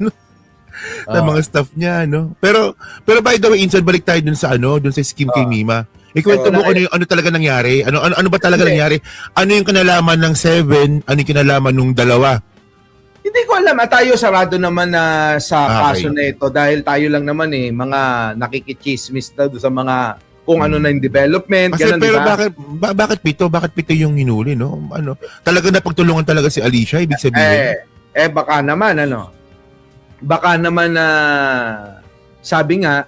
sa mga staff niya, no? Pero by the way, Insan, balik tayo dun sa scheme kay Mima. Ikwento mo ano talaga nangyari? Ano ba talaga nangyari? Ano yung kinalaman ng 7? Ano yung kinalaman ng 2? Hindi ko alam. Tayo sarado naman na sa kaso na ito dahil tayo lang naman mga nakikichismis na sa mga kung ano na yung development. Ganun, pero diba? bakit pito yung hinuli, no? Talaga napagtulungan talaga si Alicia, ibig sabihin? Baka naman, Baka naman sabi nga,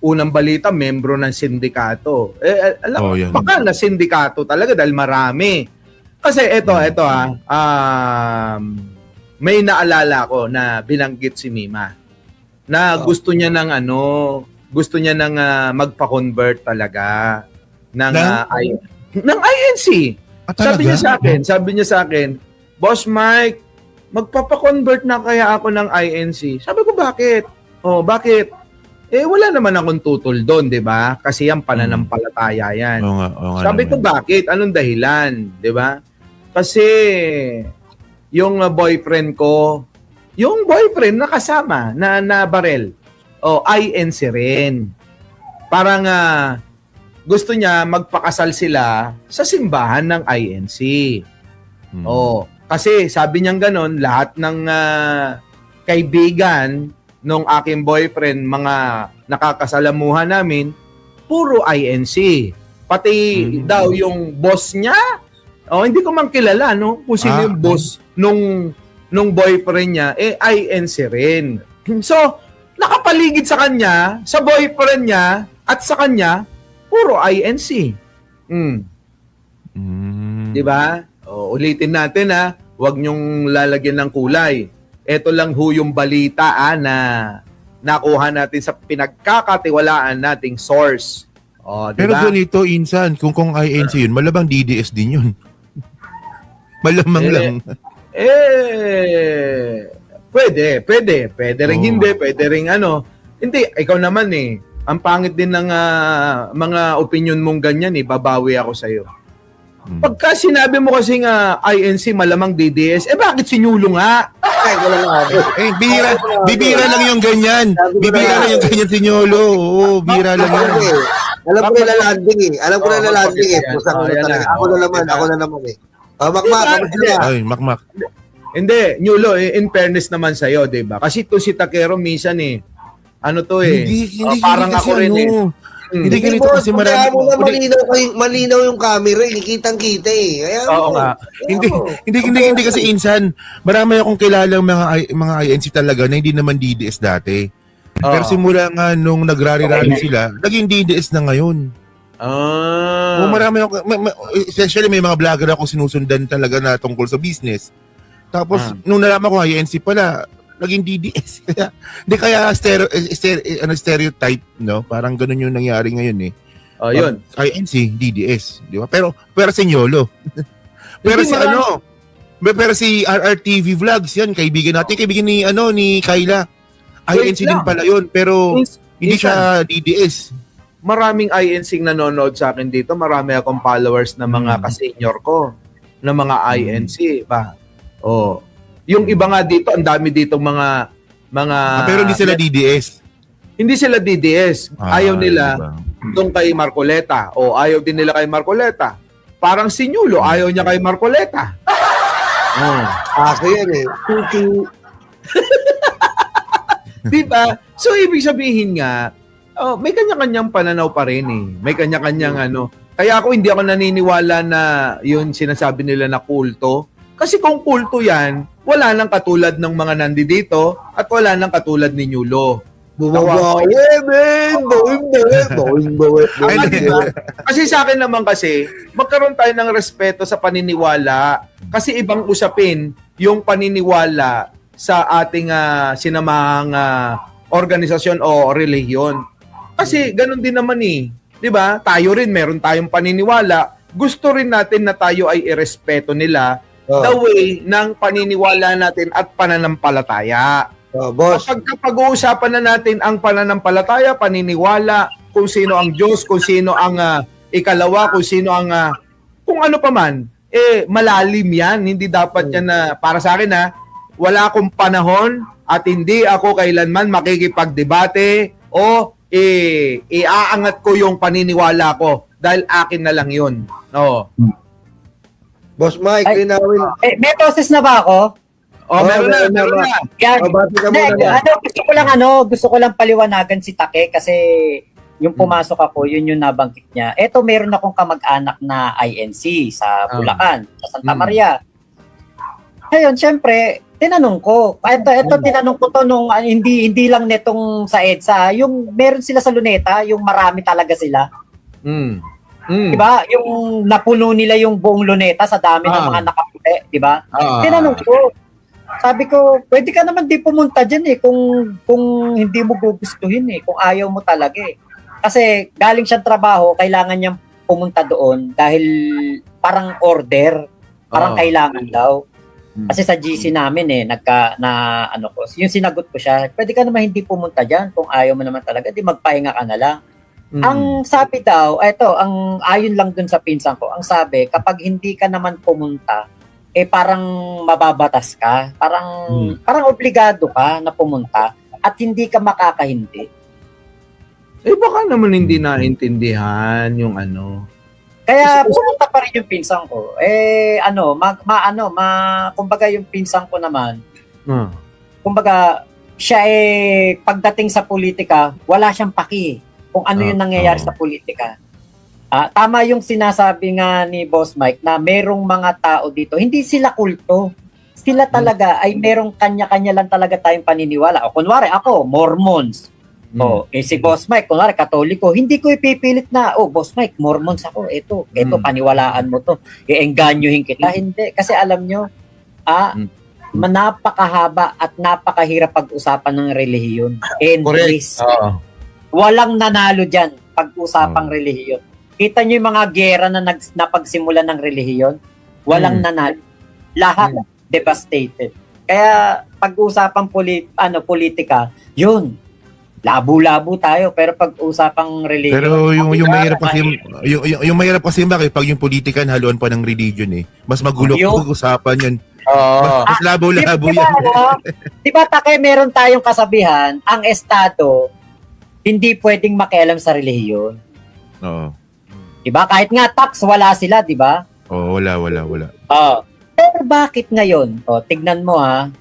unang balita, membro ng sindikato. Baka na sindikato talaga dahil marami. Kasi may naalala ko na binanggit si Mima na gusto niya ng magpa-convert talaga ng INC. Sabi niya sa akin, Boss Mike, magpapa-convert na kaya ako ng INC. Sabi ko, bakit? Bakit? Wala naman akong tutol doon, di ba? Kasi yan, pananampalataya yan. Sabi ko, bakit? Anong dahilan? Di ba? Kasi yung boyfriend ko, nakasama, na barel. INC rin. Parang gusto niya magpakasal sila sa simbahan ng INC. Kasi sabi niya ganon, lahat ng kaibigan nung aking boyfriend, mga nakakasalamuhan namin, puro INC. Pati daw yung boss niya, hindi ko man kilala, no? Kung sino yung boss nung boyfriend niya, INC rin. So, nakapaligid sa kanya, sa boyfriend niya, at sa kanya, puro INC. Diba? Ulitin natin huwag niyong lalagyan ng kulay. Ito lang ho yung balita na nakuha natin sa pinagkakatiwalaan nating source. Diba? Pero ganito, insan, kung INC yun, malabang DDS din yun. Malamang lang. Pwede rin hindi, pwede rin Hindi, ikaw naman ang pangit din ng mga opinion mong ganyan babawi ako sa'yo. Pagka sinabi mo kasi INC malamang DDS, bakit sinulo nga? Bibira lang yung ganyan. Bibira lang yung ganyan sinyolo. Oo, bira lang yan. Alam ko na landing Ako na naman Makmak, Makmak. Hindi, Nyulo, in fairness naman sa'yo, diba? Kasi to si Takero minsan parang ako rin Hindi ganito kasi marami. Malinaw yung camera, kitang-kita Hindi kasi insan. Marami akong kilalang mga INC talaga na hindi naman DDS dati. Pero simula nga nung nagrari-rally sila, naging DDS na ngayon. Marami ako, essentially may mga vlogger ako sinusundan talaga na tungkol sa business. Tapos nung nalaman ko INC pala, naging DDS. Kaya stereotype, no? Parang ganun yung nangyari ngayon yun. INC, DDS, di ba? Pero sinyolo. pero si RRTV Vlogs yan, kaibigan ni Kayla. INC din pala yun, pero hindi siya DDS. Maraming INC nanonood sa akin dito. Marami akong followers na mga ka-senior ko na mga INC ba. Yung iba nga dito, ang dami dito mga pero hindi sila DDS. Hindi sila DDS. Ayaw nila doon kay Marcoleta ayaw din nila kay Marcoleta. Parang si Nyulo, ayaw niya kay Marcoleta. Ako yan Diba? So, ibig sabihin nga, may kanya-kanyang pananaw pa rin May kanya-kanyang Kaya hindi ako naniniwala na yun sinasabi nila na kulto. Kasi kung kulto yan, wala nang katulad ng mga nandito at wala nang katulad ni Nyulo. Kasi sa akin naman magkaroon tayo ng respeto sa paniniwala. Kasi ibang usapin yung paniniwala sa ating sinamahang organisasyon o relihiyon. Kasi ganun din naman 'di ba? Tayo rin meron tayong paniniwala. Gusto rin natin na tayo ay irespeto nila the way ng paniniwala natin at pananampalataya. Boss. Kapag pag-uusapan na natin ang pananampalataya, paniniwala, kung sino ang Diyos, kung sino ang ikalawa, kung sino ang kung ano pa man, malalim yan. Hindi dapat yan na para sa akin wala akong panahon at hindi ako kailanman makikipagdebate o iaangat ko yung paniniwala ko dahil akin na lang yun. Boss Mike, linawin. May process na ba ako? Meron na. Gusto ko lang paliwanagan si Take kasi yung pumasok ako, yun yung nabanggit niya. Eto, meron akong kamag-anak na INC sa Bulacan, sa Santa Maria. Ngayon, syempre, tinanong ko. Ito tinanong ko to nung hindi lang netong sa EDSA. Yung meron sila sa Luneta, yung marami talaga sila. Diba? Yung napuno nila yung buong Luneta sa dami ng mga nakaputi, diba? Tinanong ko. Sabi ko, pwede ka naman di pumunta dyan kung hindi mo gugustuhin kung ayaw mo talaga Kasi galing siyang trabaho, kailangan niyang pumunta doon dahil parang order, parang kailangan daw. Kasi sa GC namin yung sinagot ko siya, pwede ka naman hindi pumunta dyan kung ayaw mo naman talaga, di magpahinga ka na lang. Ang sabi daw, ang ayon lang dun sa pinsan ko, ang sabi, kapag hindi ka naman pumunta, parang mababatas ka, parang obligado ka na pumunta at hindi ka makakahindi. Baka naman hindi naintindihan yung Kaya pumunta pa rin yung pinsan ko. Kumbaga yung pinsan ko naman, kumbaga siya pagdating sa politika, wala siyang paki kung ano yung nangyayari sa politika. Tama yung sinasabi nga ni Boss Mike na merong mga tao dito, hindi sila kulto. Sila talaga ay merong kanya-kanya lang talaga tayong paniniwala. O kunwari ako, Mormons. Si Boss Mike, kunwari Katoliko, hindi ko ipipilit na, Boss Mike, Mormons ako. Ito, paniwalaan mo to. Iengganyohin kita. Hindi. Kasi alam nyo, napakahaba at napakahirap pag-usapan ng relihiyon. Endless. Walang nanalo dyan pag-usapang relihiyon. Kita nyo yung mga gera na napagsimulan ng relihiyon, walang nanalo. Lahat devastated. Kaya pag-usapang politika, yun, labo-labo tayo, pero pag-usapang relihiyon. Pero yung mahirap kasi yung mahirap kasi bakit pag yung politika haluan pa ng religion mas magulo pag-usapan yun. Mas labo-labo yan. Diba, Take, meron tayong kasabihan, ang Estado hindi pwedeng makialam sa relihiyon. Oo. Diba? Kahit nga tax, wala sila, diba? Oo, wala. Pero bakit ngayon? Tignan mo ang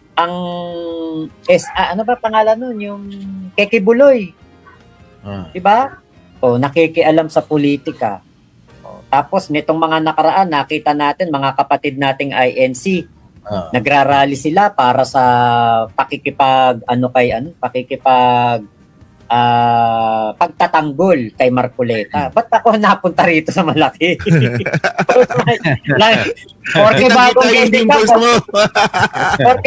ano ba pangalan nun? Yung Kekibuloy. Diba? Nakikialam sa politika. Tapos nitong mga nakaraan, nakita natin mga kapatid nating INC, nagrarally sila para sa pagtatanggol kay Marcoleta. Ba't ako napunta rito sa malaki? Porque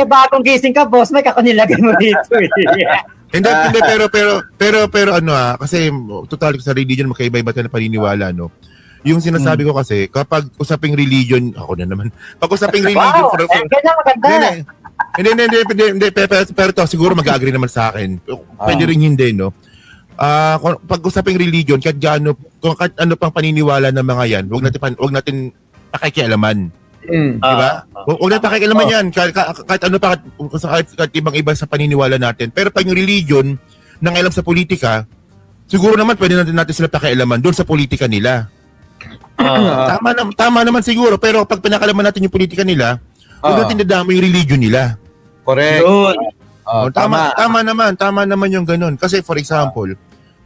bagong gising ka, Boss Mike, ako nilagay mo dito. Hindi, pero kasi total sa religion magkaiba-iba tayo na paniniwala, no? Yung sinasabi ko kasi, kapag usaping religion, ako na naman, pag usaping religion, hindi, pero to, siguro mag-agree naman sa akin. Pwede rin hindi, no? Pag usaping religion, kahit ano pang paniniwala ng mga yan, wag natin pakikialaman. Diba? Huwag natin pakikialaman yan, kahit ano pa, kahit ibang iba sa paniniwala natin. Pero pag yung religion, nang alam sa politika, siguro naman pwede natin sila pakialaman doon sa politika nila. Tama naman siguro, pero pag pinakalaman natin yung politika nila, huwag natin dadama yung religion nila. Correct. Tama naman yung ganun. Kasi for example,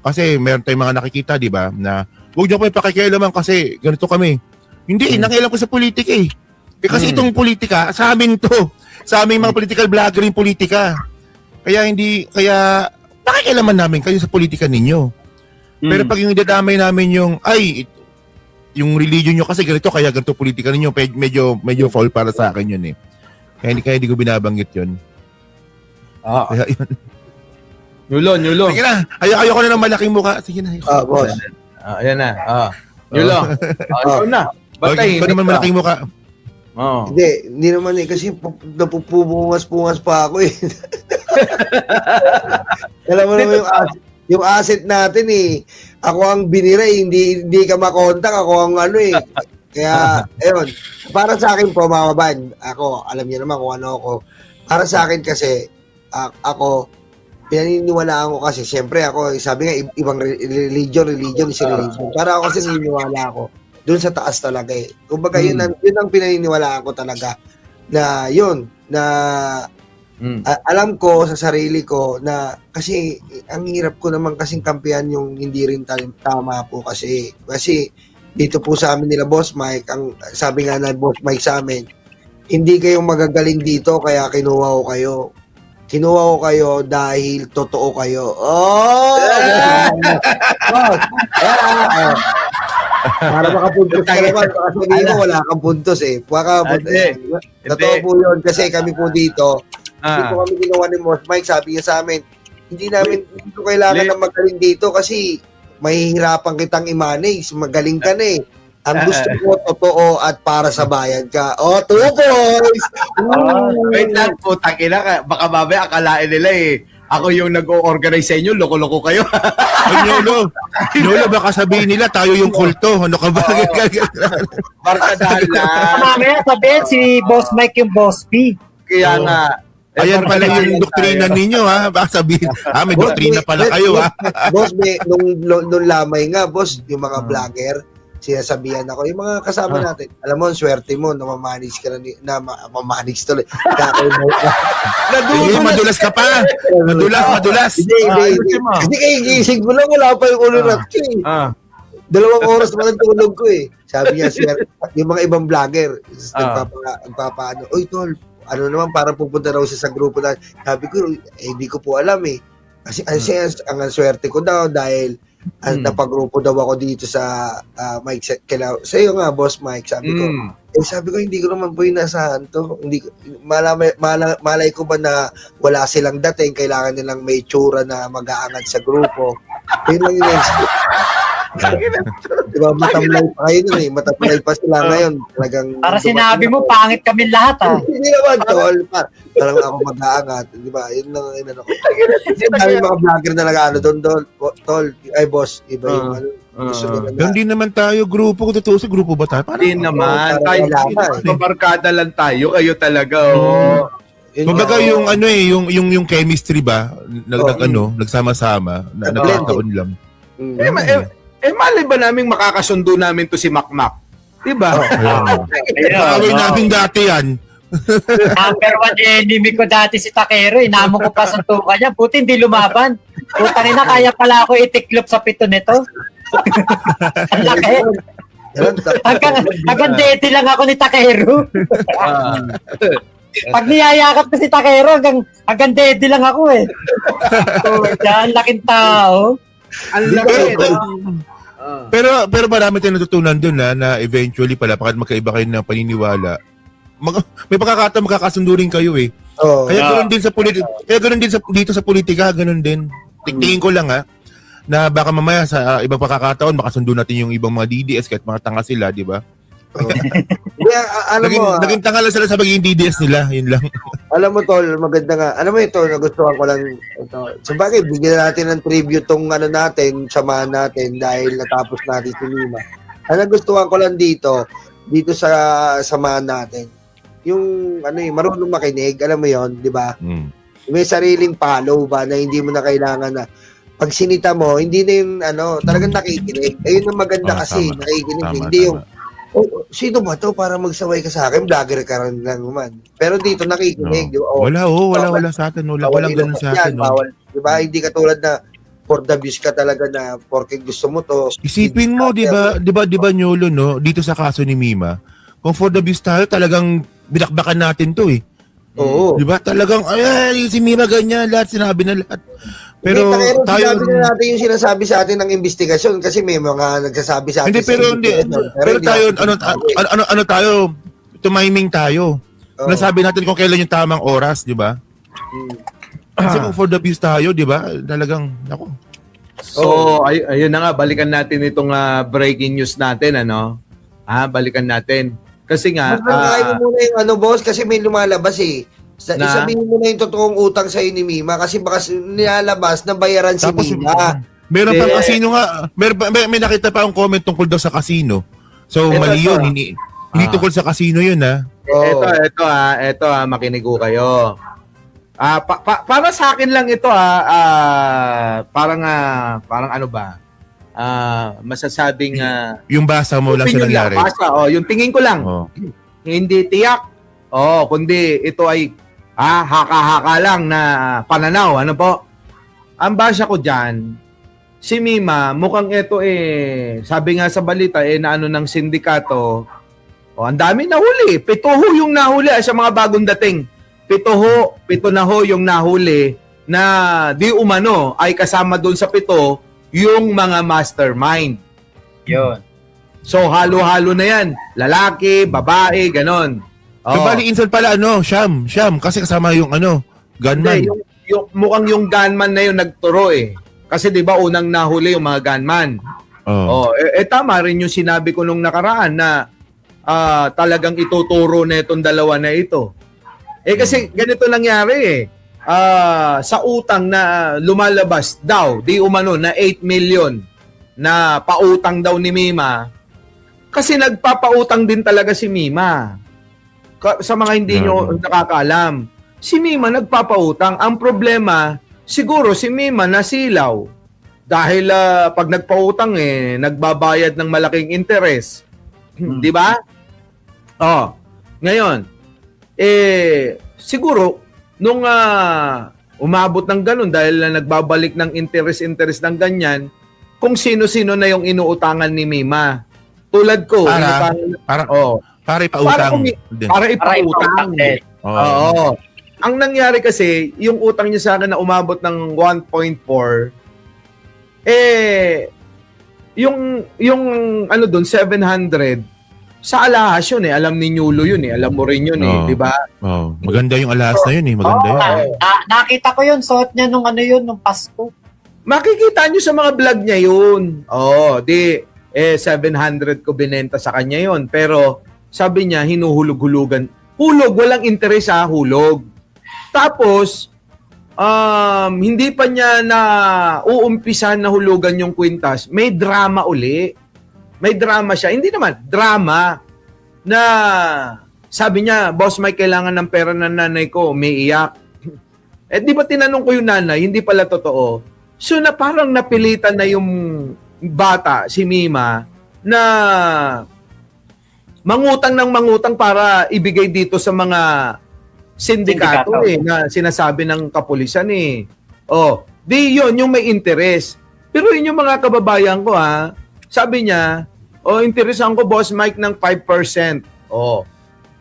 kasi meron tayong mga nakikita, di ba, na huwag niyo po pakikialaman kasi ganito kami. Hindi, nakialam ko sa politika kasi itong politika, sa amin to. Sa aming mga political vlogger yung politika. Kaya pakikialaman namin kayo sa politika ninyo. Pero pag yung dadamay namin yung religion nyo kasi ganito, kaya ganito politika ninyo, medyo fall para sa akin yun Kaya hindi ko binabanggit yun. Kaya yun. Nyulong. Sige na, ayoko na ng malaking mukha. Sige na. Boss. Ayan na. Nyulong. Ikaw na. Batay. Ikaw naman malaking mukha. Hindi naman kasi napupungas-pungas pa ako Alam mo naman yung asset natin ako ang binira hindi ka makontak, ako ang Kaya, ayun, para sa akin po, mga kababayan, ako, alam niyo naman kung ano ako. Para sa akin kasi, ako, pinaniniwalaan ko kasi, syempre ako, sabi nga, ibang religion is religion. Para ako kasi naniniwala ako, dun sa taas talaga Kumbaga, yun ang pinaniniwalaan ko talaga, na yun, na alam ko sa sarili ko na kasi ang hirap ko naman kasing kampihan yung hindi rin tama po kasi dito po sa amin nila Boss Mike, ang sabi nga na Boss Mike sa amin, hindi kayo magagaling dito kaya kinuha ko kayo dahil totoo kayo. Para makapuntos ka naman, sabihin mo wala kang puntos Totoo po yun kasi kami po dito, hindi po kami ginawa ni Boss Mike, sabi niya sa amin, hindi ko kailangan na magaling dito kasi mahihirapan kitang i-manage, magaling ka na Ang gusto ko, totoo at para sa bayan ka. 2 points! Wait lang, putang ina ka. Baka babaya akalain nila ako yung nag-o-organize sa inyo, loko-loko kayo. Lolo, baka sabihin nila tayo yung kulto. Ano ka ba? Barkadahan lang. Mamaya sabihin si Boss Mike yung Boss P. Kaya nga. Ayan pala yung doktrina ninyo, Baka sabihin, may doktrina pala kayo, Boss, nung lamay nga, boss, yung mga vlogger, sinasabihan ako. Yung mga kasama natin, alam mo, ang swerte mo, namamanage ka na mamanage tuloy. Madulas ka pa. Madulas. Hindi. Kasi kayo gising mo lang, wala pa yung ulo natin. 2 oras pa ng tulog ko eh. Sabi niya, yung mga ibang vlogger, nagpapaano, "Uy, tol, ano naman, parang pupunta raw siya sa grupo na." Sabi ko, hindi ko po alam eh. Kasi ang swerte ko daw dahil napagrupo daw ako dito sa Mike, sa iyo nga, Boss Mike, sabi ko. Sabi ko, hindi ko naman po inasahan to. Hindi, malay ko ba na wala silang dating, kailangan nilang may tsura na mag-aangat sa grupo. Yun lang yun. Diba, matamlay pa kayo nun eh. Matamlay pa sila ngayon. Talagang, Para sinabi mo, pangit kami lahat Hindi naman, tol. Parang ako mag-aangat. Diba, yun lang yun ako. Kasi dami mga vlogger na nag-ano doon, tol. Ay, boss, iba yung gusto nila na. Hindi naman tayo grupo. Kung totoo sa grupo ba tayo? Hindi naman. Tayo, barkada lang tayo. Kayo talaga, Kumbaga yung ano eh, yung chemistry ba, nagsama-sama, nagkataon lang. Malay ba namin makakasundo namin to si Makmak? Diba? Gawin natin dati yan. Number 1 enemy ko dati si Takero. Inamo ko pa sa tuka niya. Puti hindi lumaban. Puta rin na, kaya pala ako itiklop sa pito nito. Ang laki. Hanggang deti lang ako ni Takero. Pag niyayakap ko si Takero, hanggang deti lang ako eh. Yan, laking tao. Ang laki. Pero marami tayong natutunan doon na eventually pala, bakit magkaiba kayo ng paniniwala, may pagkakataon magkakasundo rin kayo eh. Kaya ganoon din sa politika, dito sa politika, ganoon din. Tingin ko lang na baka mamaya sa ibang pagkakataon makasundo natin yung ibang mga DDS kahit mga tanga sila, di ba? Naging tanga lang sila sa magiging DDS nila, yun lang. Alam mo, tol, maganda nga. Alam mo ito, nagustuhan ko lang ito. So bakit, bigyan natin ng tribute tong natin, samahan natin dahil natapos natin si Mima. Ang nagustuhan ko lang dito sa samahan natin, yung marunong makinig, alam mo yon, di ba? May sariling follow ba na hindi mo na kailangan na pag sinita mo, hindi na yung talagang nakikinig. Ayun ang maganda kasi, nakikinig. Hindi yung sino ba to para magsaway ka sa akin? Vlogger ka rin lang naman. Pero dito nakikinig. Wala sa atin. Walang ganun sa atin. Diba? Hindi katulad na for the views ka talaga na porque gusto mo to. Isipin mo, di ba Nyolo, no? Dito sa kaso ni Mima, kung for the views tayo, talagang binakbakan natin to eh. Oo. Di ba? Talagang, si Mima ganyan, lahat sinabi na lahat. Pero tayo, sinabi na natin yung sinasabi sa atin ng investigasyon kasi may mga nagsasabi sa atin. Pero tayo, ano tayo, tumiming tayo. Nasabi natin kung kailan yung tamang oras, di ba? Kasi kung for the views tayo, di ba? Talagang, ako. So, ayun na nga, balikan natin itong breaking news natin, balikan natin. Kasi nga, Masakay mo muna yung boss, kasi may lumalabas eh. Isabihin mo na yung totoong utang sa ni Mima kasi baka nilalabas na bayaran si Mima. Meron pang casino nga. May nakita pa akong comment tungkol daw sa casino. So, mali yun. Hindi tungkol sa casino yun, Ito, makinig ko kayo. Para sa akin lang ito, parang ano ba? Masasabing... yung basa mo lang sa nangyari. Yung tingin ko lang. Hindi tiyak. Kundi ito ay haka-haka lang na pananaw. Ano po? Ang basa ko dyan, si Mima, mukhang ito sabi nga sa balita, na ng sindikato, ang dami nahuli. 7 yung nahuli sa mga bagong dating. 7 na yung nahuli na di umano ay kasama doon sa 7 yung mga mastermind. Yun. So, halo-halo na yan. Lalaki, babae, ganon. Yung bali insult pala, Sham, kasi kasama yung gunman. Hindi, yung mukhang yung gunman na yung nagturo eh. Kasi di ba unang nahuli yung mga gunman. Tama rin yung sinabi ko nung nakaraan na talagang ituturo na itong dalawa na ito. Kasi ganito nangyari sa utang na lumalabas daw, di umano na 8 million na pautang daw ni Mima. Kasi nagpapautang din talaga si Mima. Sa mga hindi nyo nakakaalam, si Mima nagpapautang. Ang problema, siguro si Mima nasilaw Dahil pag nagpautang nagbabayad ng malaking interest. Di ba? Oh, ngayon, siguro, nung umabot ng ganun dahil nagbabalik ng interest ng ganyan, kung sino-sino na yung inuutangan ni Mima. Tulad ko. Para ipautang. Para ipautang. Oo. Ang nangyari kasi, yung utang niya sa akin na umabot ng 1.4, yung ano doon, 700, sa alahas yun Alam ni Nyulo yun Alam mo rin yun di ba? Oh, maganda yung alahas na yun Maganda yun. Nakita ko yun, suot niya nung nung Pasko. Makikita nyo sa mga vlog niya yun. 700 ko binenta sa kanya yun. Pero sabi niya, hinuhulog-hulugan. Hulog, walang interes hulog. Tapos, hindi pa niya na uumpisan na hulugan yung kwintas. May drama uli. May drama siya. Hindi naman, drama na sabi niya, Boss Mike, kailangan ng pera ng nanay ko. May iyak. Di ba tinanong ko yung nanay, hindi pala totoo. So na parang napilitan na yung bata, si Mima, na mangutang para ibigay dito sa mga sindikato na sinasabi ng kapulisan di yun yung may interest. Pero yun yung mga kababayan ko sabi niya, interesan ko Boss Mike ng 5%.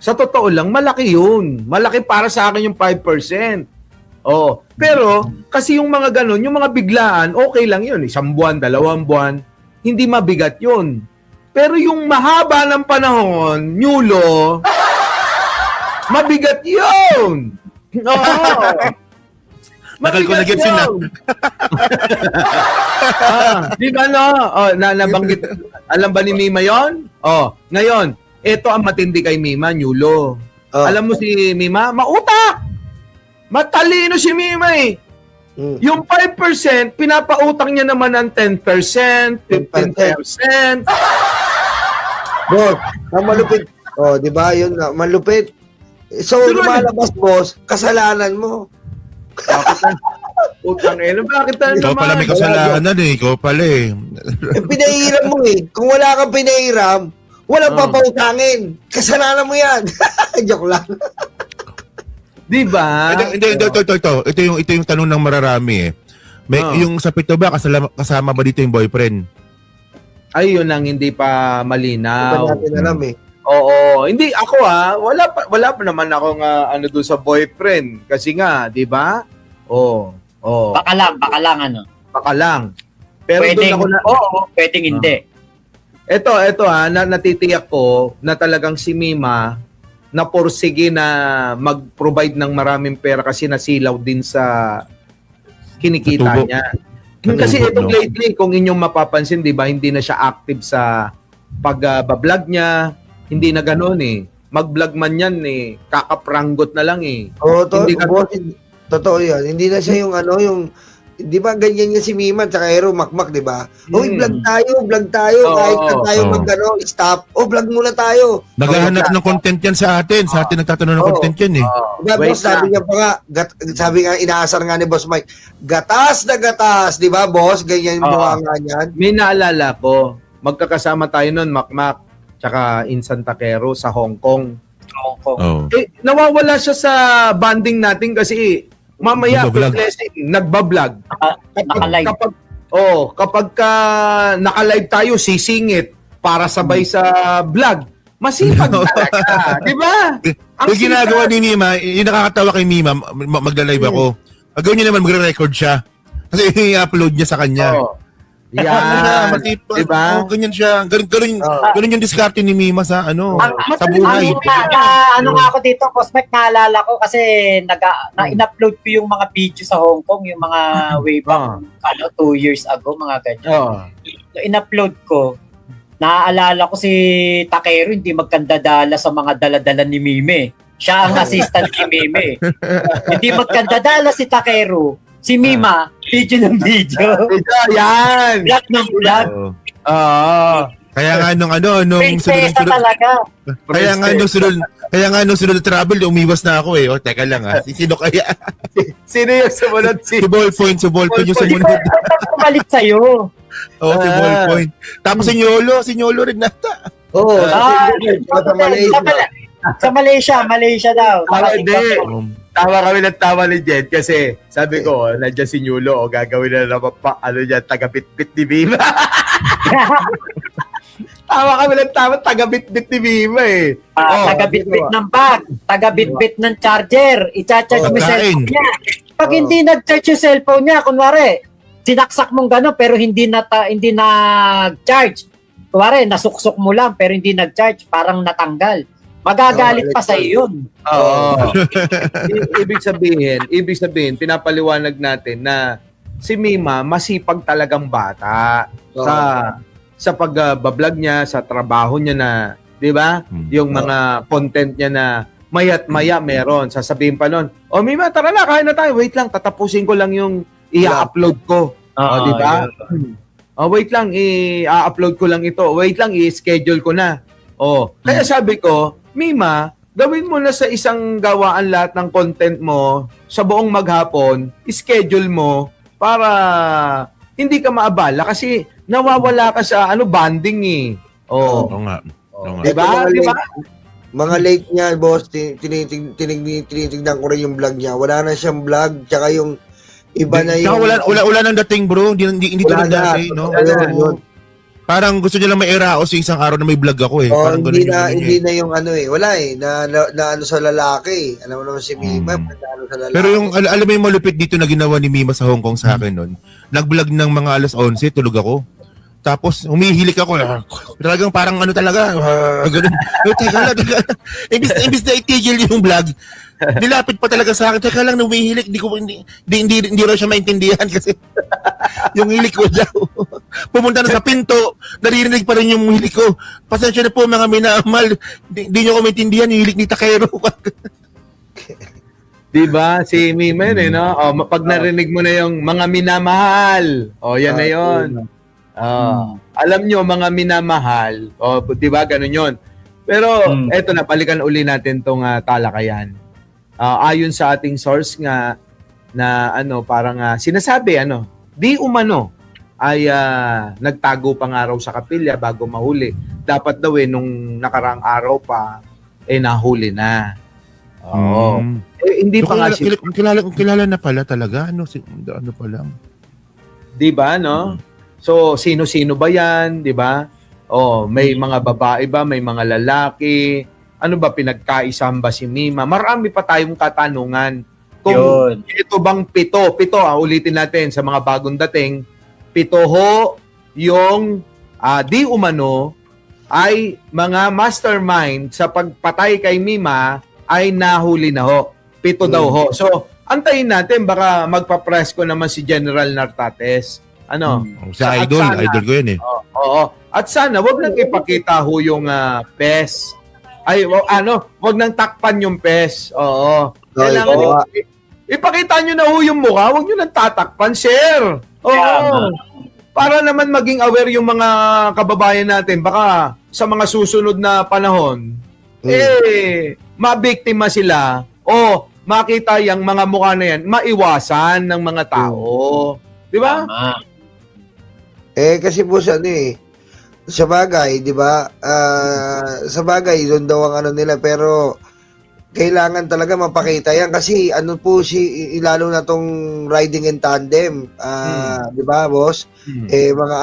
Sa totoo lang, malaki yun. Malaki para sa akin yung 5%. Pero kasi yung mga ganun, yung mga biglaan, okay lang yun. 1 buwan, 2 buwan, hindi mabigat yun. Pero yung mahaba ng panahon, Nyulo, mabigat yun. Nakal ko na gets yun Di ba nabanggit, alam ba ni Mima yon? Ngayon, ito ang matindi kay Mima, Nyulo. Alam mo si Mima, mautak! Matalino si Mima Yung 5%, pinapautang niya naman ng 10%, 15%. Boss, malupit. Di ba? Yun na, malupit. So, lumalabas, boss, kasalanan mo. Utang bakit naman? Ikaw pala may kasalanan Ikaw pala Pinahiram mo Kung wala kang pinahiram, walang papautangin. Kasalanan mo yan. Joke lang. Di ba? Ito yung tanong ng mararami Yung sa pito ba, kasama ba dito yung boyfriend? Ay, yun ang hindi pa malinaw. Hindi pa natin alam Oo, hindi ako wala pa naman ako doon sa boyfriend kasi nga, 'di ba? Baka lang Baka lang. Pero pwedeng, doon ako pwedeng hindi. Ito natitiyak ko na talagang si Mima na porsige na mag-provide ng maraming pera kasi nasilaw din sa kinikita niya. Kasi itong lately, kung inyong mapapansin, 'di ba, hindi na siya active sa pag-vlog niya. Hindi na gano'n Mag-vlog man yan kakaprangot na lang Totoo yan. Hindi na siya yung di ba ganyan nga si Mima at Hero Makmak, di ba? Vlog tayo. Kahit na tayo stop. Vlog muna tayo. Naghahanap ng content yan sa atin. Sa atin nagtatanong ng content yan Boss, sabi niya pa nga, sabi nga, inaasar nga ni Boss Mike, gatas na gatas, di ba, boss? Ganyan yung buhanga niyan. May naalala ko, magkakasama tayo nun, Makmak, tsaka Insan Takero sa Hong Kong. Nawawala siya sa banding natin kasi mamaya nagbablog. Kapag naka-live tayo, sisingit para sabay sa vlog. Masipag talaga, di ba? Yung ginagawa ni Mima, yung nakakatawa kay Mima, magla-live ako. Gagawin niya naman, magre-record siya. Kasi i-upload niya sa kanya. Yan. Diba? Ganyan siya. Ganun yung diskarte ni Mima sa sa buhay. Nga ako dito, Boss Mike, naalala ko kasi na-in-upload ko yung mga video sa Hong Kong, yung mga way back 2 years ago, mga ganyan. In-upload ko, naaalala ko si Takero, hindi magkandadala sa mga daladala ni Mime. Siya ang assistant ni Mime. Hindi magkandadala si Takero. Si Mima, video ng video. Yan! Vlog ng vlog. Kaya nga nung prinsesa talaga. Kaya nga Kaya nga, nung sunod na travel, umiwas na ako eh. O, teka lang sino kaya? Sino yung sumunod? Si Ballpoint yung sumunod. Balik sa'yo. Oo, si Ballpoint. Tapos si Nyolo rin nata. Oo, sa Malaysia daw. Hindi. Tawa kami ng tawa ni Jen kasi sabi ko, nandiyan si Nyulo, gagawin na naman taga-bit-bit ni Viva. Tawa kami ng tawa, taga-bit-bit ni Viva eh. Taga-bit-bit ng bag, taga-bit-bit ng charger, i-charge mo yung cellphone niya. Pag hindi nag-charge yung cellphone niya, kunwari, sinaksak mong gano'n pero hindi nag-charge. Kunwari, nasuksok mo lang pero hindi nag-charge, parang natanggal. Magagalit pa sa yun. Oo. Ibig sabihin, pinapaliwanag natin na si Mima masipag talagang bata sa pag-vlog niya, sa trabaho niya na, 'di ba? Yung mga content niya na maya't maya meron. Sasabihin pa noon, Mima, tara na, kain na tayo. Wait lang, tatapusin ko lang yung i-upload ko. 'Di ba? Wait lang, i-upload ko lang ito. Wait lang, i-schedule ko na. Kaya sabi ko, Mima, gawin mo na sa isang gawaan lahat ng content mo sa buong maghapon, schedule mo para hindi ka maabala kasi nawawala ka sa banding eh. Oo nga. Diba? Mga late niya, boss, tinitignan ko rin yung vlog niya. Wala na siyang vlog, tsaka yung iba na yung... Wala nang dating, bro. Hindi tulad dati, no? Parang gusto niya lang mairaos yung isang araw na may vlog ako eh. Parang hindi na yung wala na sa lalaki. Alam mo naman si Mima, sa lalaki. Pero yung, alam mo yung malupit dito na ginawa ni Mima sa Hong Kong sa akin nun, nag-vlog ng mga alas 11, tulog ako. Tapos, humihilik ako. Talagang parang talaga, ganun. Teka lang. Imbis na itigil yung vlog, nilapit pa talaga sa akin. Teka lang, humihilik. Hindi raw siya maintindihan kasi yung hilik ko daw. Pumunta na sa pinto, naririnig pa rin yung hilik ko. Pasensya na po mga minamahal. Hindi nyo ko maintindihan yung hilik ni Takero. Diba? Si Mima yun eh, no? Pag narinig mo na yung mga minamahal, yan na yun. Alam nyo, mga minamahal, diba? Ganun yun. Pero, eto na, balikan uli natin tong talakayan. Ayon sa ating source nga, na parang sinasabi, di umano, ay nagtago pang araw sa kapilya bago mahuli. Dapat daw nung nakarang araw pa, nahuli na. Oo. Hindi pa nga kilala na pala talaga. Ano pa lang. Diba, no? So, sino-sino ba yan? Diba? May mga babae ba? May mga lalaki? Ano ba, pinagkaisang ba si Mima? Marami pa tayong katanungan. Kung ito bang pito, ulitin natin sa mga bagong dating, 7 ho yung di umano ay mga mastermind sa pagpatay kay Mima ay nahuli na ho. 7 daw ho. So, antayin natin, baka magpa-press ko naman si General Nartates. Sa idol ko yan eh. Oo. At sana, wag nang ipakita ho yung PES. Wag nang takpan yung PES. Oo. Kailangan ipakita nyo na ho yung mukha, wag nyo nang tatakpan, sir. Oo. Para naman maging aware yung mga kababayan natin, baka sa mga susunod na panahon, mabiktima sila o makita yung mga mukha na yan, maiwasan ng mga tao. Di ba? Kasi po sa bagay, di ba? Sa bagay, doon daw ang nila, pero kailangan talaga mapakita yan kasi lalo na tong riding in tandem, di ba, boss? Mga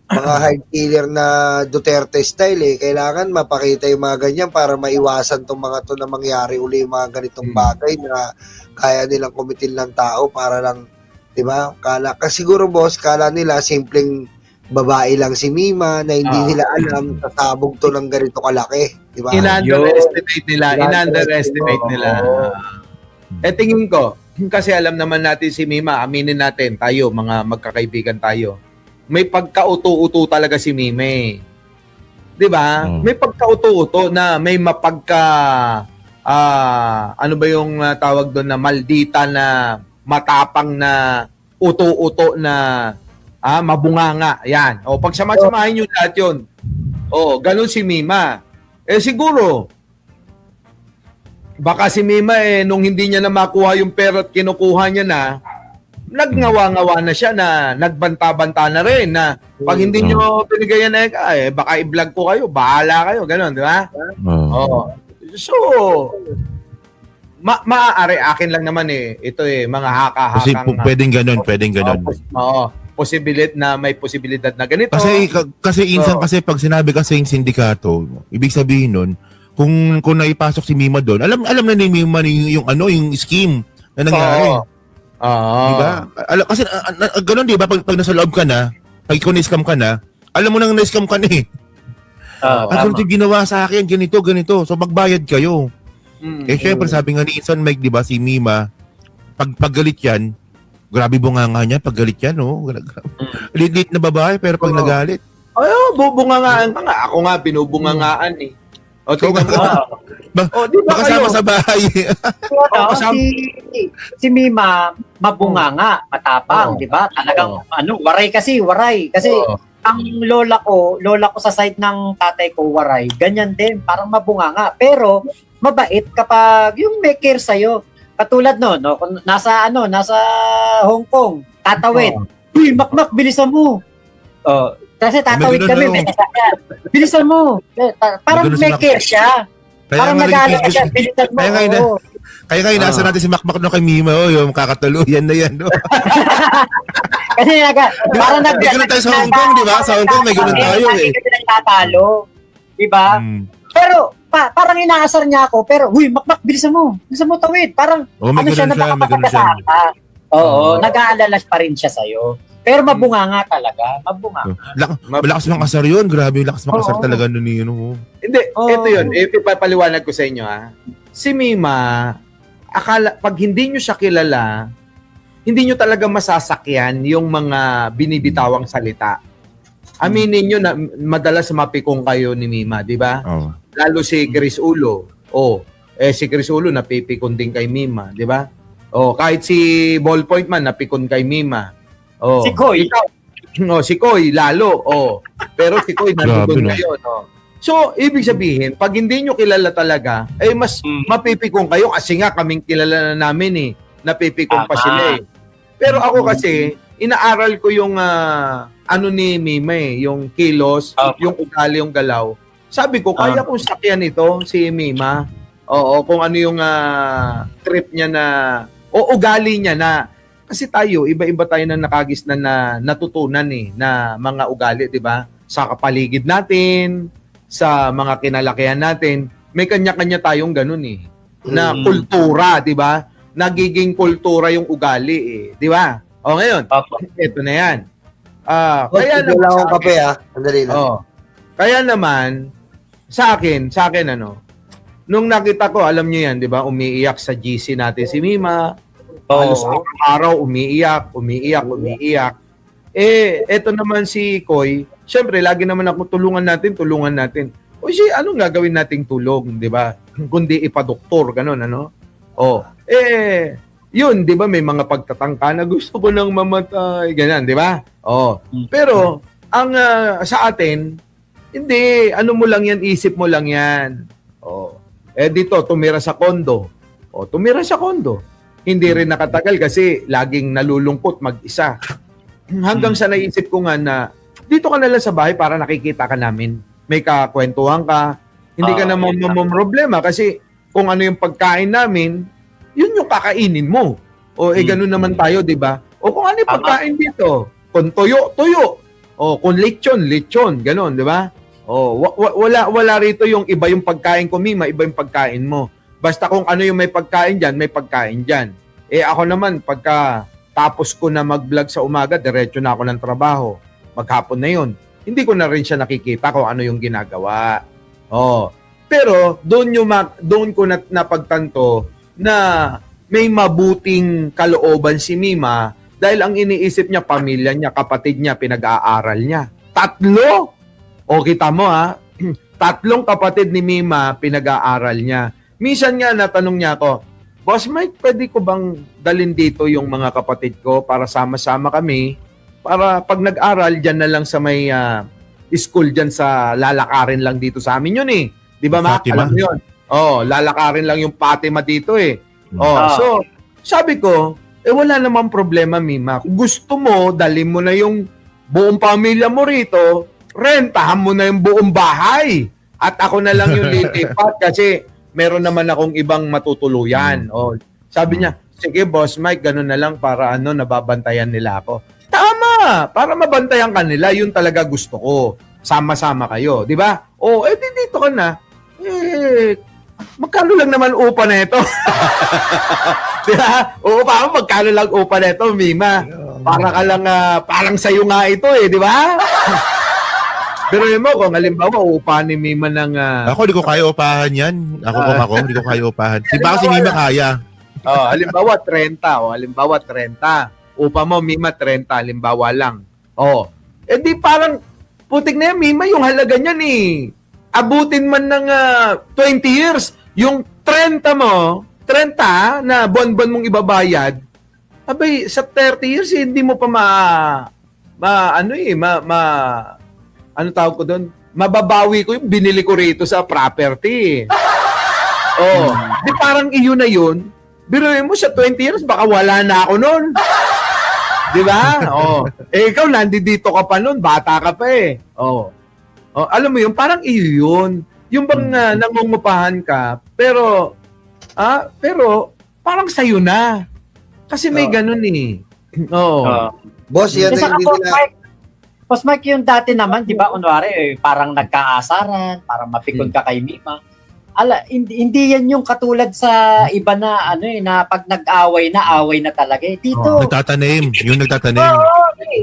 mga hard killer na Duterte style kailangan mapakita yung mga ganyan para maiwasan tong mga to na mangyari uli yung mga ganitong bagay na kaya nilang kumitil ng tao para lang, di ba? Kasi siguro, boss, kala nila simpleng babae lang si Mima na hindi nila alam sasabog to ng ganito kalaki, di ba? In-underestimate nila. Tingin ko, kasi alam naman natin si Mima, aminin natin, tayo, mga magkakaibigan tayo, may pagka-uto-uto talaga si Mime. Di ba? May pagka-uto-uto na may mapagka, ano ba yung tawag doon na maldita na matapang na uto-uto na mabunganga. Yan. Pag sama-samahin nyo lahat yun. Ganun si Mima. Siguro, baka si Mima nung hindi niya na makuha yung pera at kinukuha niya na, nagngawa-ngawa na siya na nagbanta-banta na rin na pag hindi niyo binigayan na baka i-vlog ko kayo, bahala kayo, gano'n, di ba? Oo. So, maaari akin lang naman ito mga Kasi haka-hakang. pwedeng ganun, pwedeng ganun. Oo. May posibilidad na ganito. Kasi insan kasi pag sinabi kasi yung sindikato, ibig sabihin nun, kung naipasok si Mima doon, alam na ni Mima yung scheme na nangyari. Diba? Kasi ganun, di ba? Pag nasa loob ka na, pag ikaw na-scam ka na, alam mo nang na-scam ka na eh. At kung ginawa sa akin, ganito. So magbayad kayo. Syempre sabi nga ni Insan Mike, di ba, si Mima, paggalit yan, grabe bunganga niya, paggalit yan, Lit-lit na babae, pero pag nagalit. Bubungangaan ka nga. Ako nga, binubungangaan eh. O, tingnan mo. Di ba Makasama sa bahay. Si Mima, mabunganga, matapang, di ba? Talagang, waray. Kasi, ang lola ko sa side ng tatay ko, waray, ganyan din, parang mabunganga. Pero, mabait kapag yung may care sa'yo. Katulad kung nasa Hong Kong, tatawid. Uy, makmak, bilisan mo. Kasi tatawid kami, may sasakyan. Bilisan mo. Parang may care siya. Parang nag-aalala siya, bilisan mo. Kaya nasa natin si Makmak kay Mima, yung kakatuluyan na yan, Kasi parang may ganun tayo sa Hong Kong, di ba? Sa Hong Kong may ganun tayo eh. Hindi nagtatalo. Di ba? Pero, parang inaasar niya ako, pero, uy, Makmak, bilisan mo tawid. Parang, siya na nakapagkasama. Oo, nag-aalala pa rin siya sa'yo. Pero mabunganga talaga. Malakas makasar yun. Grabe, lakas makasar talaga nun yun. Hindi, ito yun. Ipapaliwanag ko sa inyo, Si Mima, pag hindi nyo siya kilala, hindi nyo talaga masasakyan yung mga binibitawang salita. Aminin nyo na madalas mapikong kayo ni Mima, di ba? Lalo si Chris Ulo. Si Chris Ulo napipikon din kay Mima, di ba? Kahit si Ballpoint man napikon kay Mima. Si Koy. Si Koy, lalo. Pero si Koy nandun ngayon. So, ibig sabihin, pag hindi nyo kilala talaga, mas mapipikong kayo kasi nga kaming kilala na namin napipikong pa sila Pero ako kasi, inaaral ko yung ni Mima yung kilos, yung ugali, yung galaw. Sabi ko, kaya kong sakyan ito, si Mima. Kung ano yung trip niya o ugali niya na. Kasi tayo, iba-iba tayo na nakagisnan na natutunan na mga ugali, di ba? Sa kapaligid natin, sa mga kinalakihan natin, may kanya-kanya tayong ganun na kultura, di ba? Nagiging kultura yung ugali di ba? Ngayon, ito na yan. Kaya naman kape Andali lang. Kaya naman, sa akin, nung nakita ko, alam niyo yan, di ba? Umiiyak sa GC natin si Mima. Halos araw umiiyak. Eto naman si Koy, syempre lagi naman ako tulungan natin. O anong gagawin nating tulong, di ba? Kundi ipadoktor, ganun, yun, di ba, may mga pagtatangka na gusto ko nang mamatay, ganyan, di ba? Pero, ang sa atin, hindi, mo lang yan, isip mo lang yan. Dito, tumira sa kondo. Hindi rin nakatagal kasi laging nalulungkot mag-isa. Hanggang sa naisip ko nga na dito ka na lang sa bahay para nakikita ka namin. May kakwentuhan ka. Hindi ka naman problema kasi kung ano yung pagkain namin, yun yung kakainin mo. Ganun naman tayo, di ba? Kung ano yung pagkain dito, kung tuyo. Kung lechon, ganun, di ba? Wala rito yung iba yung pagkain ko, Mima, iba yung pagkain mo. Basta kung ano yung may pagkain dyan, may pagkain dyan. Ako naman, pagka tapos ko na mag-vlog sa umaga, diretso na ako ng trabaho. Maghapon na yun. Hindi ko na rin siya nakikita kung ano yung ginagawa. Pero, doon ko napagtanto na may mabuting kalooban si Mima dahil ang iniisip niya, pamilya niya, kapatid niya, pinag-aaral niya. 3! Kita mo 3 kapatid ni Mima, pinag-aaral niya. Minsan nga natanong niya ako, Boss Mike, pwede ko bang dalhin dito yung mga kapatid ko para sama-sama kami para pag nag-aral dyan na lang sa may school dyan sa lalakarin lang dito sa amin yun Di ba, Mac? Alam mo yun? Oh, lalakarin lang yung Fatima dito eh. Oh, so sabi ko, wala namang problema, Mima. Kung gusto mo, dalhin mo na yung buong pamilya mo rito, rentahan mo na yung buong bahay. At ako na lang yung lilipat kasi meron naman akong ibang matutuluyan. Oh, sabi niya, sige Boss Mike, ganun na lang para nababantayan nila ako. Tama! Para mabantayan ka nila, yun talaga gusto ko. Sama-sama kayo, di ba? Oh, dito ka na. Magkano lang naman upa na ito? Di ba? Oo, magkano lang upa na ito, Mima? Para ka lang, parang sa'yo nga ito di ba? Pero mo, kung halimbawa, upa ni Mima ng... Ako, di ko kaya upahan yan. Ako, di ko kaya upahan. Di ba kasi Mima kaya? Halimbawa, 30. Halimbawa, 30. Upa mo, Mima, 30. Halimbawa lang. Di parang, putik na yan, Mima, yung halaga niyan abutin man ng 20 years, yung 30 mo, 30 na buwan-buwan mong ibabayad, abay, sa 30 years, hindi mo pa ano tawag ko doon? Mababawi ko yung binili ko rito sa property. Di parang iyon na yun. Biruin mo sa 20 years, baka wala na ako noon. Di ba? Ikaw, nandito ka pa noon, bata ka pa alam mo yun, parang iyon. Yung bang nangungupahan ka, pero parang sa'yo na. Kasi may ganun Boss, yan Isa ka, Boss Mike, yung dati naman, di ba, kunwari, parang nagkaasaran, parang mapikon ka kay Mima. Hindi yan yung katulad sa iba na, na pag nag-away na talaga. Dito. Nagtatanim. Yung nagtatanim.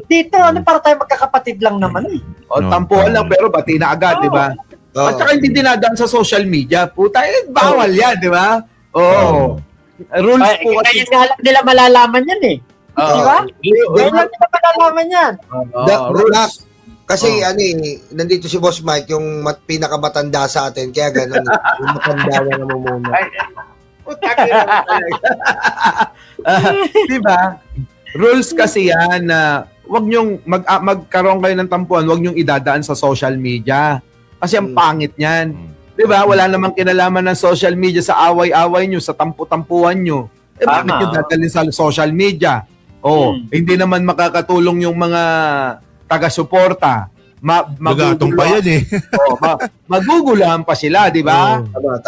Dito, para tayo magkakapatid lang naman tampuhan lang, pero bati na agad, di ba? At saka hindi dinadaan sa social media. Puta, bawal yan, di ba? Rules po. Ngayon nga lang nila malalaman yan di ba? Ngayon lang nila malalaman yan. Rules. Kasi nandito si Boss Mike, yung pinakamatanda sa atin, kaya gano'n. Yung matanda na namumuna. Diba? Rules kasi yan na wag nyong magkaroon kayo ng tampuan, wag nyong idadaan sa social media. Kasi ang pangit niyan. Diba? Wala namang kinalaman ng social media sa away-away nyo, sa tampu-tampuan nyo. Bakit nyo dadalhin sa social media? Hindi naman makakatulong yung mga taga-suporta. Magatong pa yan Magugulahan pa sila, di ba?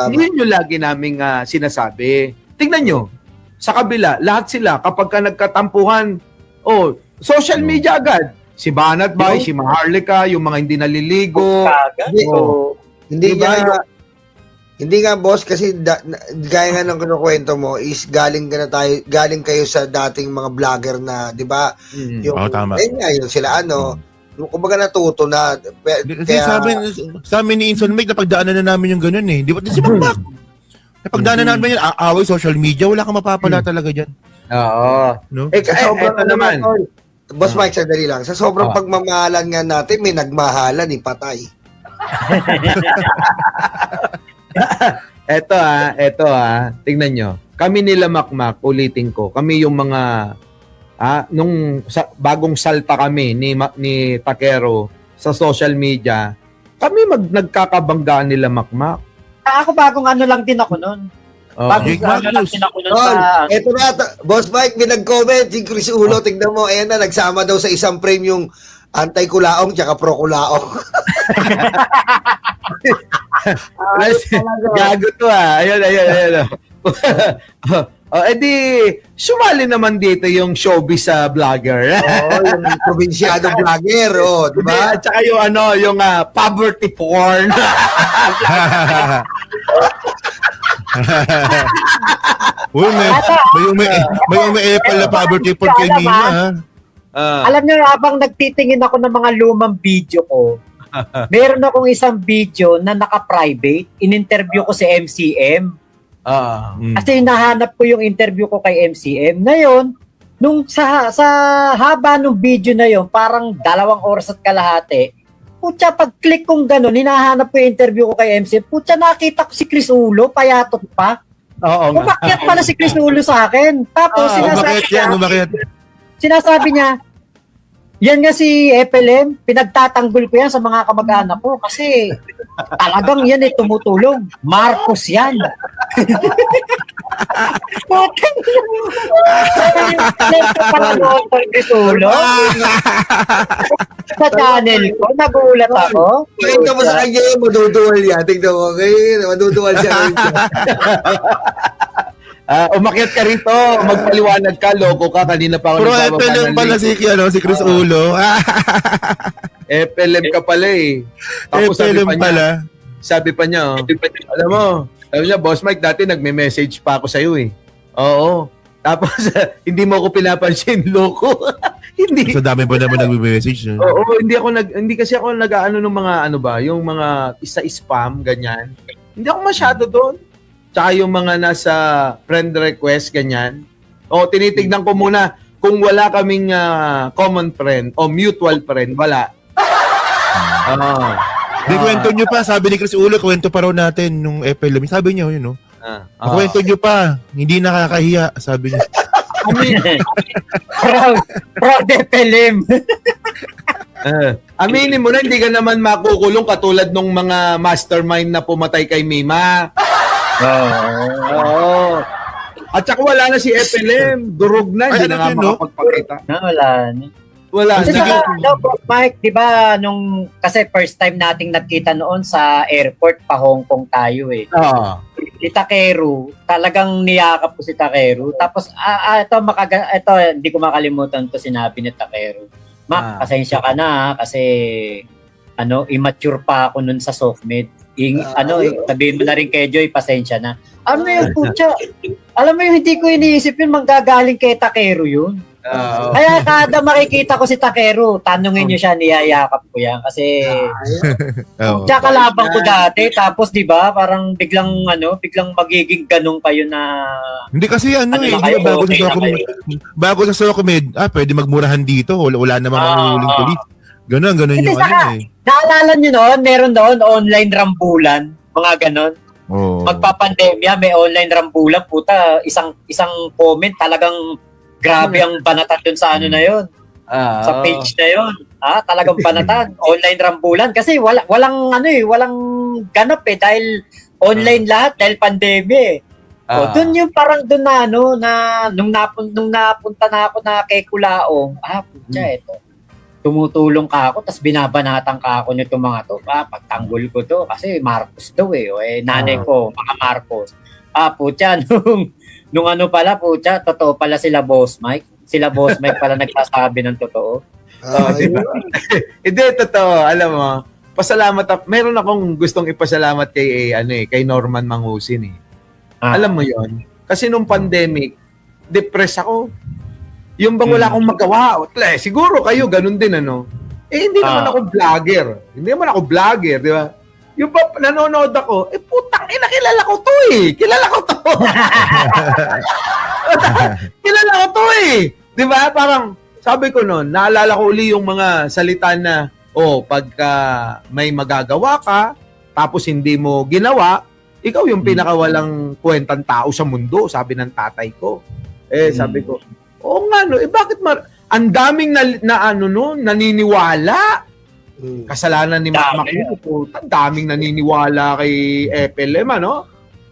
Yun yung lagi naming sinasabi. Tingnan nyo, sa kabila, lahat sila, kapag ka nagkatampuhan, social media agad. Si Banat Bay, si Maharlika, yung mga hindi naliligo. Hindi nga boss, kasi gaya nga ng kinukwento mo is galing kayo sa dating mga vlogger na, di ba? Tama. Yun sila kumbaga natuto na. Sa amin ni Inson Mike, napagdaanan na namin yung ganun Di ba? Si Bakbak. Napagdaanan namin yan, away social media, wala kang mapapala talaga dyan. No? Ito naman. Boss Mike, sandali lang. Sa sobrang pagmamahalan nga natin, may nagmahalan, patay. Eto tingnan nyo. Kami nila Makmak, ulitin ko. Kami yung mga bagong salta kami ni Takero sa social media. Kami nagkakabanggaan nila Makmak. Ako bagong lang din ako noon. Bagong lang din ako noon Eto na, Boss Mike, may nag-comment si Chris Ulo, tignan mo, ayan na, nagsama daw sa isang frame yung anti-kulaong tsaka pro-kulaong. Gago to Ayun. Edi, sumali naman dito yung showbiz sa vlogger. Yung probinsyano vlogger, diba? At saka yung yung poverty porn. Uy, may umiepal na poverty porn kay Mima, Alam niyo, habang nagtitingin ako ng mga lumang video ko, meron akong isang video na naka-private. In-interview ko si MCM. Kasi nahanap ko yung interview ko kay MCM. Ngayon, nung sa haba ng video na yon, parang 2 oras at kalahati, putya, pag-click kong gano'n, hinahanap ko yung interview ko kay MCM, putya, nakita ko si Chris Ulo, payatot pa. Umakyat pala si Chris Ulo sa akin. Tapos, sinasabi niya, Yan nga si FLM, pinagtatanggol ko yan sa mga kamag-anak ko kasi talagang yan tumutulong. Marcos yan. Sa channel ko, nagulat ako. Tingnan mo sa kanya yung maduduwal yan. Tingnan mo, maduduwal siya. Umakyat ka rito, magpaliwanag ka, loko ka, kanina pa ako Pero FLM pala si Chris Ulo. FLM ka pala eh. Tapos FLM pala. Sabi pa niya, alam mo, sabi niya, Boss Mike, dati nagme-message pa ako sa'yo eh. Oo. Tapos, hindi mo ako pinapansin, loko. Hindi. So dami pa naman nagme-message. Oo, hindi kasi ako nag-aano ng mga yung mga isa-spam, ganyan. Hindi ako masyado doon. Tsaka yung mga nasa friend request, ganyan. O, tinitignan ko muna kung wala kaming common friend o mutual friend, wala. Di kwento nyo pa, sabi ni Chris Ulo, kwento pa raw natin nung FLM. Sabi niya, yun, no? Kwento nyo pa, hindi nakakahiya, sabi niya. Proud FLM. Aminin mo na, hindi ka naman makukulong katulad nung mga mastermind na pumatay kay Mima. Oo. At saka wala na si FLM. Durog na. Hindi na nga makapagpakita. Wala Kasi na. Mike, di ba, kasi first time nating nagkita noon sa airport, pa Hong Kong tayo eh. Si Takeru, talagang niyakap ko si Takeru. Tapos, ito, hindi ko makalimutan to sinabi ni Takeru. Mac, pasensya ka na kasi, immature pa ako nun sa softmed. Sabihin mo na rin kay Joy, pasensya na. Ano yung putya? Alam mo yung hindi ko iniisip yun, manggagaling kay Takeru yun. Kaya kada makikita ko si Takeru, tanungin niyo siya, niyayakap ko yan. Kasi, tsaka labang ko dati, tapos di ba parang biglang magiging ganun kayo na... Hindi kasi bago sa Socomed, pwede magmurahan dito, wala namang mahuhuling polis. Ganon Hindi, yung naalala nyo noon, meron doon online rambulan, mga ganon. Magpapandemya, may online rambulan, puta, isang comment talagang grabe ang banatan dun sa na yun. Sa page na yun. Talagang banatan, online rambulan. Kasi walang ganap dahil online lahat, dahil pandemya doon yung parang doon na nung napunta na ako na kay Kulaong, putya, ito. Tumutulong ka ako, tapos binabanatan ka ako nito mga to. Pagtanggol ko to, kasi Marcos daw nanay ko, mga Marcos. Putya, nung pala, putya, totoo pala sila Boss Mike. Sila Boss Mike pala nagsasabi ng totoo. Hindi, totoo. Alam mo, pasalamat. Meron akong gustong ipasalamat kay Norman Mangusin Alam mo yon. Kasi nung pandemic, depressed ako. Yung bang wala akong magawa. Siguro kayo, ganun din, hindi naman ako vlogger. Hindi naman ako vlogger, di ba? Yung ba, nanonood ako, putang ina, kilala ko to Kilala ko to. Kilala ko to Di ba? Parang, sabi ko noon, naalala ko uli yung mga salita na, pagka may magagawa ka, tapos hindi mo ginawa, ikaw yung pinakawalang kwentang tao sa mundo, sabi ng tatay ko. Sabi ko, oo nga, bakit ang daming naniniwala. Kasalanan ni Mac yun. Ang daming naniniwala kay FLM,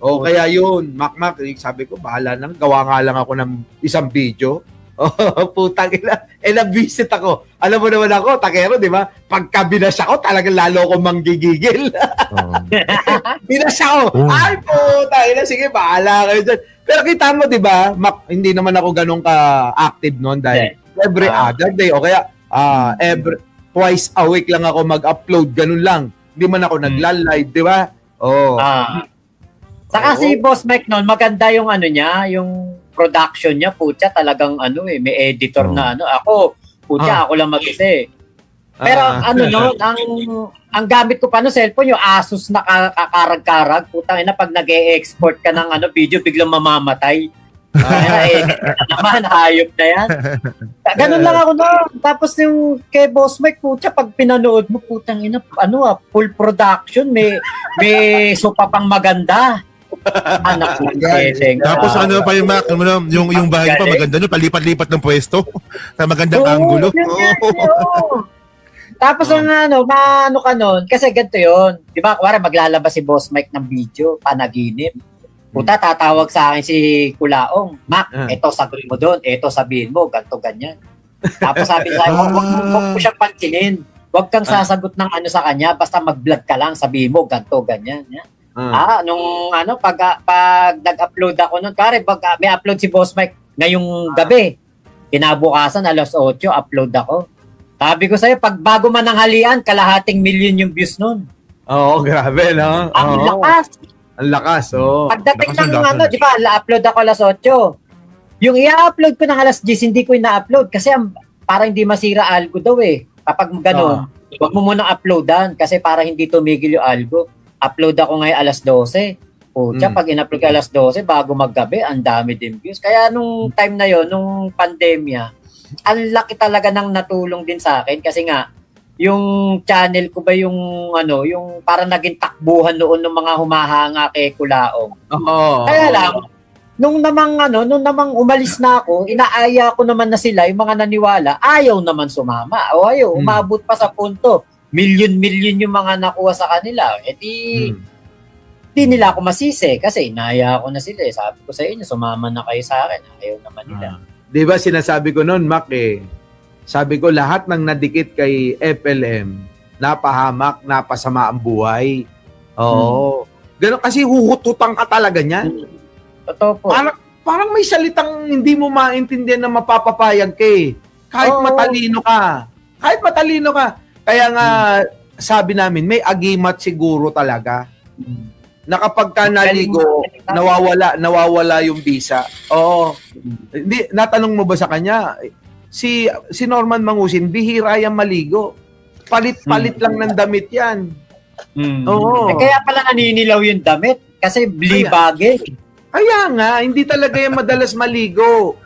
kaya yun, Mac, sabi ko, bahala na. Gawa nga lang ako ng isang video. Putang ina. Na-visit ako. Alam mo naman ako, Takero, di ba? Pagka binasya ko, talagang lalo akong manggigigil. Binasya ko. Ay, putang ina. Sige, bahala kayo dyan. Pero kita mo, di ba, Mac, hindi naman ako ganun ka-active noon dahil every other day o kaya twice a week lang ako mag-upload, ganun lang. Hindi man ako nagla-live, di ba? Saka si Boss Mike noon, maganda yung yung production niya, putya, talagang may editor na Ako, putya, ako lang mag-isa Pero ang gamit ko pa no cellphone, yung Asus na kakarag-karag, putang ina, pag nag-e-export ka ng video, biglang mamamatay. Naman, hayop na yan. Ganun lang ako Tapos yung kay Boss Mike, putya, pag pinanood mo, putang ina, full production, may sopa pang maganda. Anak ng keseng. Tapos ano pa yung Mac, yung bahay pa maganda no, palipat-lipat ng pwesto sa magandang angulo. Tapos ano ka nun, kasi ganito yun. Di ba, kuwari maglalabas si Boss Mike ng video, panaginip. Puta, tatawag sa akin si Kulaong, Mac, eto sagutin mo doon, eto sabihin mo, ganto ganyan. Tapos sabi sa akin, wag mo siyang pansinin. Huwag kang sasagot ng ano sa kanya, basta mag-vlog ka lang, sabihin mo, ganto ganyan. Yan. Pag nag-upload ako nun, kare, may upload si Boss Mike ngayong gabi. Kinabukasan, alas 8, upload ako. Sabi ko sa'yo, pag bago man ang halian, 250,000 yung views nun. Oo, grabe, no? Ang lakas. Ang lakas, oo. Pagdating ng di ba, upload ako alas 8. Yung i-upload ko ng alas 10, hindi ko ina-upload kasi para hindi masira algo daw eh. Kapag gano'n, huwag mo munang uploadan kasi para hindi tumigil yung algo. Upload ako ngayon alas 12. Pag in-upload ka alas 12, bago maggabi, ang dami din views. Kaya nung time na yon, nung pandemya, ang laki talaga ng natulong din sa akin kasi nga, yung channel ko ba yung parang naging takbuhan noon ng mga humahanga kay Kulaong. Kaya lang, nung namang umalis na ako, inaaya ko naman na sila, yung mga naniwala, ayaw naman sumama. O umabot pa sa punto. Milyon yung mga nakuha sa kanila. Di nila ako masisi kasi inaaya ko na sila. Sabi ko sa inyo, sumama na kayo sa akin. Ayaw naman nila. Di ba sinasabi ko noon, Mac, sabi ko lahat ng nadikit kay FLM, napahamak, napasama ang buhay. Oo. Ganun kasi huhututan ka talaga niyan. Totoo po. Parang may salitang hindi mo maintindihan na mapapapayag ka eh. Kahit matalino ka. Kaya nga, sabi namin, may agimat siguro talaga. Na kapag ka naligo, nawawala yung visa. Oo. Hindi, natanong mo ba sa kanya, si Norman Mangusin, bihira yan maligo. Palit-palit lang ng damit yan. Oo. Kaya pala naninilaw yung damit kasi blibage. Kaya nga, hindi talaga yan madalas maligo.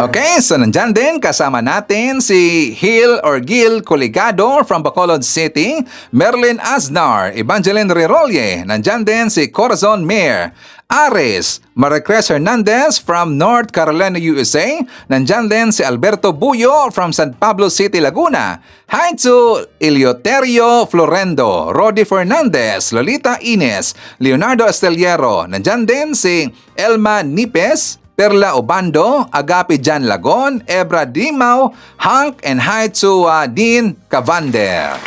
Okay, so nandyan din kasama natin si Gil Coligado from Bacolod City, Merlin Aznar, Evangeline Rirolye, nandyan din si Corazon Mir, Ares, Maricres Hernandez from North Carolina, USA, nandyan din si Alberto Buyo from San Pablo City, Laguna, hi to Eleuterio Florendo, Rodi Fernandez, Lolita Ines, Leonardo Esteliero, nandyan din si Elma Nipes, Perla Obando, Agapi Jan Lagon, Ebra Dimao, Hank, and hi to Dean Cavander.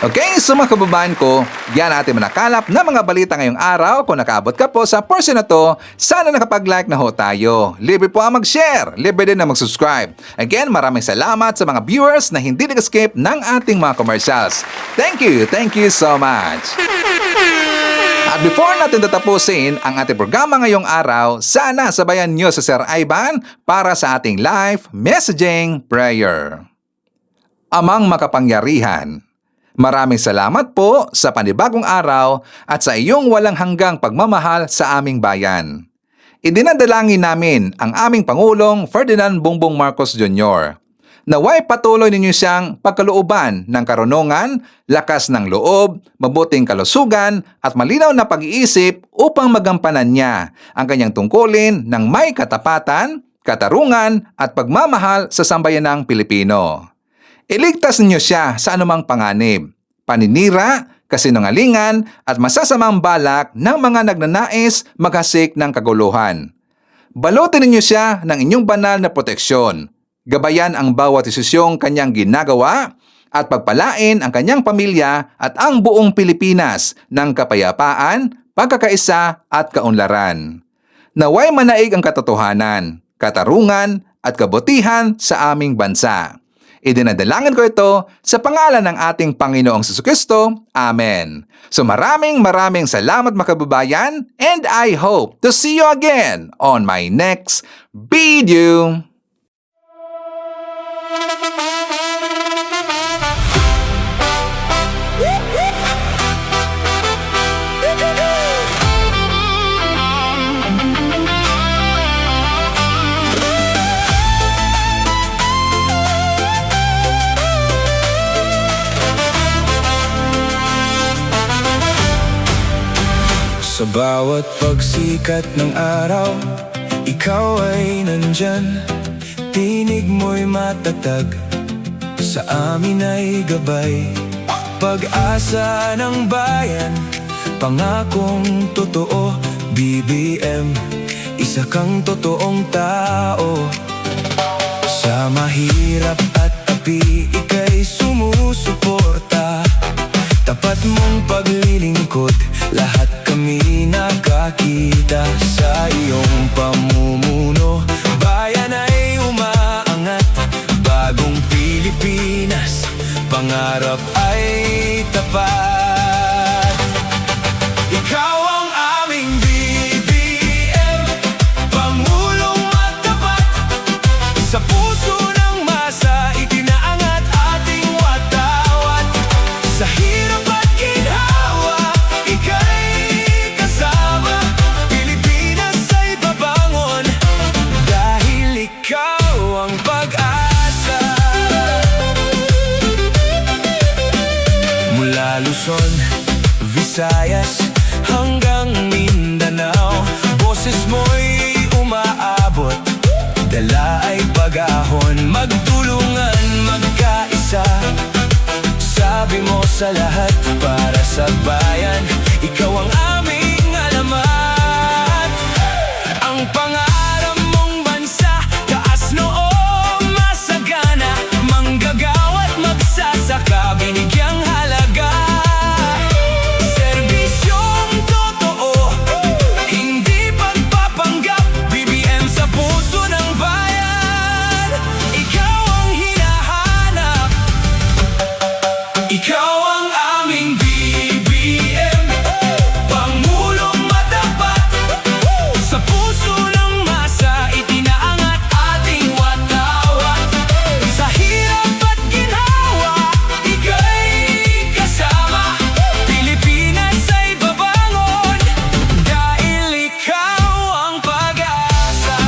Okay, so mga kababayan ko, yan natin manakalap na mga balita ngayong araw. Kung nakaabot ka po sa portion na to, sana nakapag-like na ho tayo. Libre po ang mag-share, libre din na mag-subscribe. Again, maraming salamat sa mga viewers na hindi nag-skip ng ating mga commercials. Thank you so much. At before natin tatapusin ang ating programa ngayong araw, sana sabayan nyo sa Sir Ivan para sa ating live messaging prayer. Amang makapangyarihan, maraming salamat po sa panibagong araw at sa iyong walang hanggang pagmamahal sa aming bayan. Idinadalangin namin ang aming Pangulong Ferdinand Bongbong Marcos Jr. Naway patuloy ninyo siyang pagkalooban ng karunungan, lakas ng loob, mabuting kalusugan at malinaw na pag-iisip upang magampanan niya ang kanyang tungkulin ng may katapatan, katarungan at pagmamahal sa sambayanang Pilipino. Iligtas ninyo siya sa anumang panganib, paninira, kasinungalingan at masasamang balak ng mga nagnanais maghasik ng kaguluhan. Balutin ninyo siya ng inyong banal na proteksyon. Gabayan ang bawat desisyong kanyang ginagawa at pagpalain ang kanyang pamilya at ang buong Pilipinas ng kapayapaan, pagkakaisa at kaunlaran. Naway manaig ang katotohanan, katarungan at kabutihan sa aming bansa. Idinadalangin ko ito sa pangalan ng ating Panginoong Jesucristo. Amen. So maraming salamat mga kababayan, and I hope to see you again on my next video. Sa bawat pagsikat ng araw, ikaw ay nandyan. Tinig mo'y matatag, sa amin ay gabay. Pag-asa ng bayan, pangakong totoo. BBM, isa kang totoong tao. Sa mahirap at api, ika'y sumusuporta. Tapat mong paglilingkod, lahat kami nakakita. Sa iyong pamumuno, bayan ay umaangat. Bagong Pilipinas, pangarap ay tapat. Ikaw ang aming BBM, Pangulong matapat. Sa puso ng masa, itinaangat ating watawat. Sa hirap at ginhawa, ika'y kasama. Pilipinas ay babangon, dahil ikaw ang pag-asa. Mula Luzon, Visayas, hanggang Mindanao, boses mo'y umaabot, dala ay pag-ahon. Magtulungan, magkaisa, sabi mo sa lahat, para sa bayan, ikaw ang aming alamat. Ang pangarap mong bansa, taas noo, masagana, manggagawa't magsasaka, binigyang halaga. Serbisyong totoo, hindi pagpapanggap. BBM sa puso ng bayan, ikaw ang hinahanap. Ikaw ang aming BBM, Pangulong matapat. Sa puso ng masa, itinaangat ating watawat. Sa hirap at ginhawa, ika'y kasama. Pilipinas ay babangon, dahil ikaw ang pag-asa.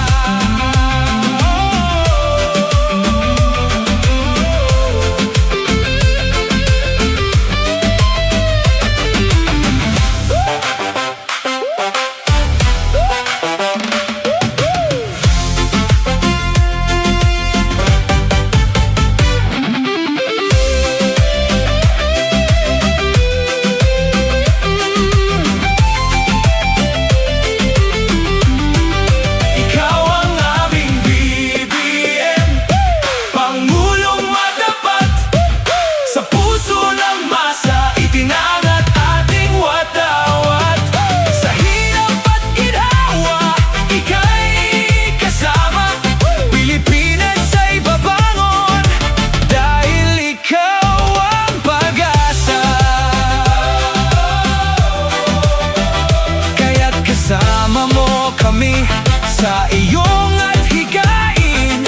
Ikaw ang aming BBM, Pangulong matapat. Sa puso ng masa, itinangat ating watawat. Sa hirap at ginhawa, ika'y kasama. Pilipinas ay babangon, dahil ikaw ang pag-asa. Kaya't kasama mo kami sa iyong at higain.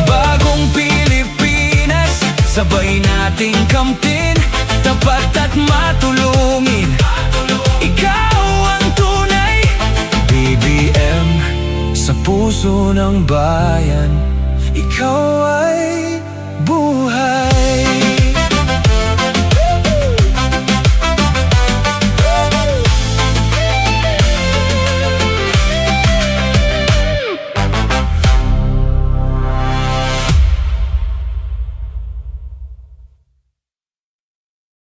Bagong Pilipinas, sabay nating kamtin, tapat at matulungin. Ikaw ang tunay, BBM, sa puso ng bayan.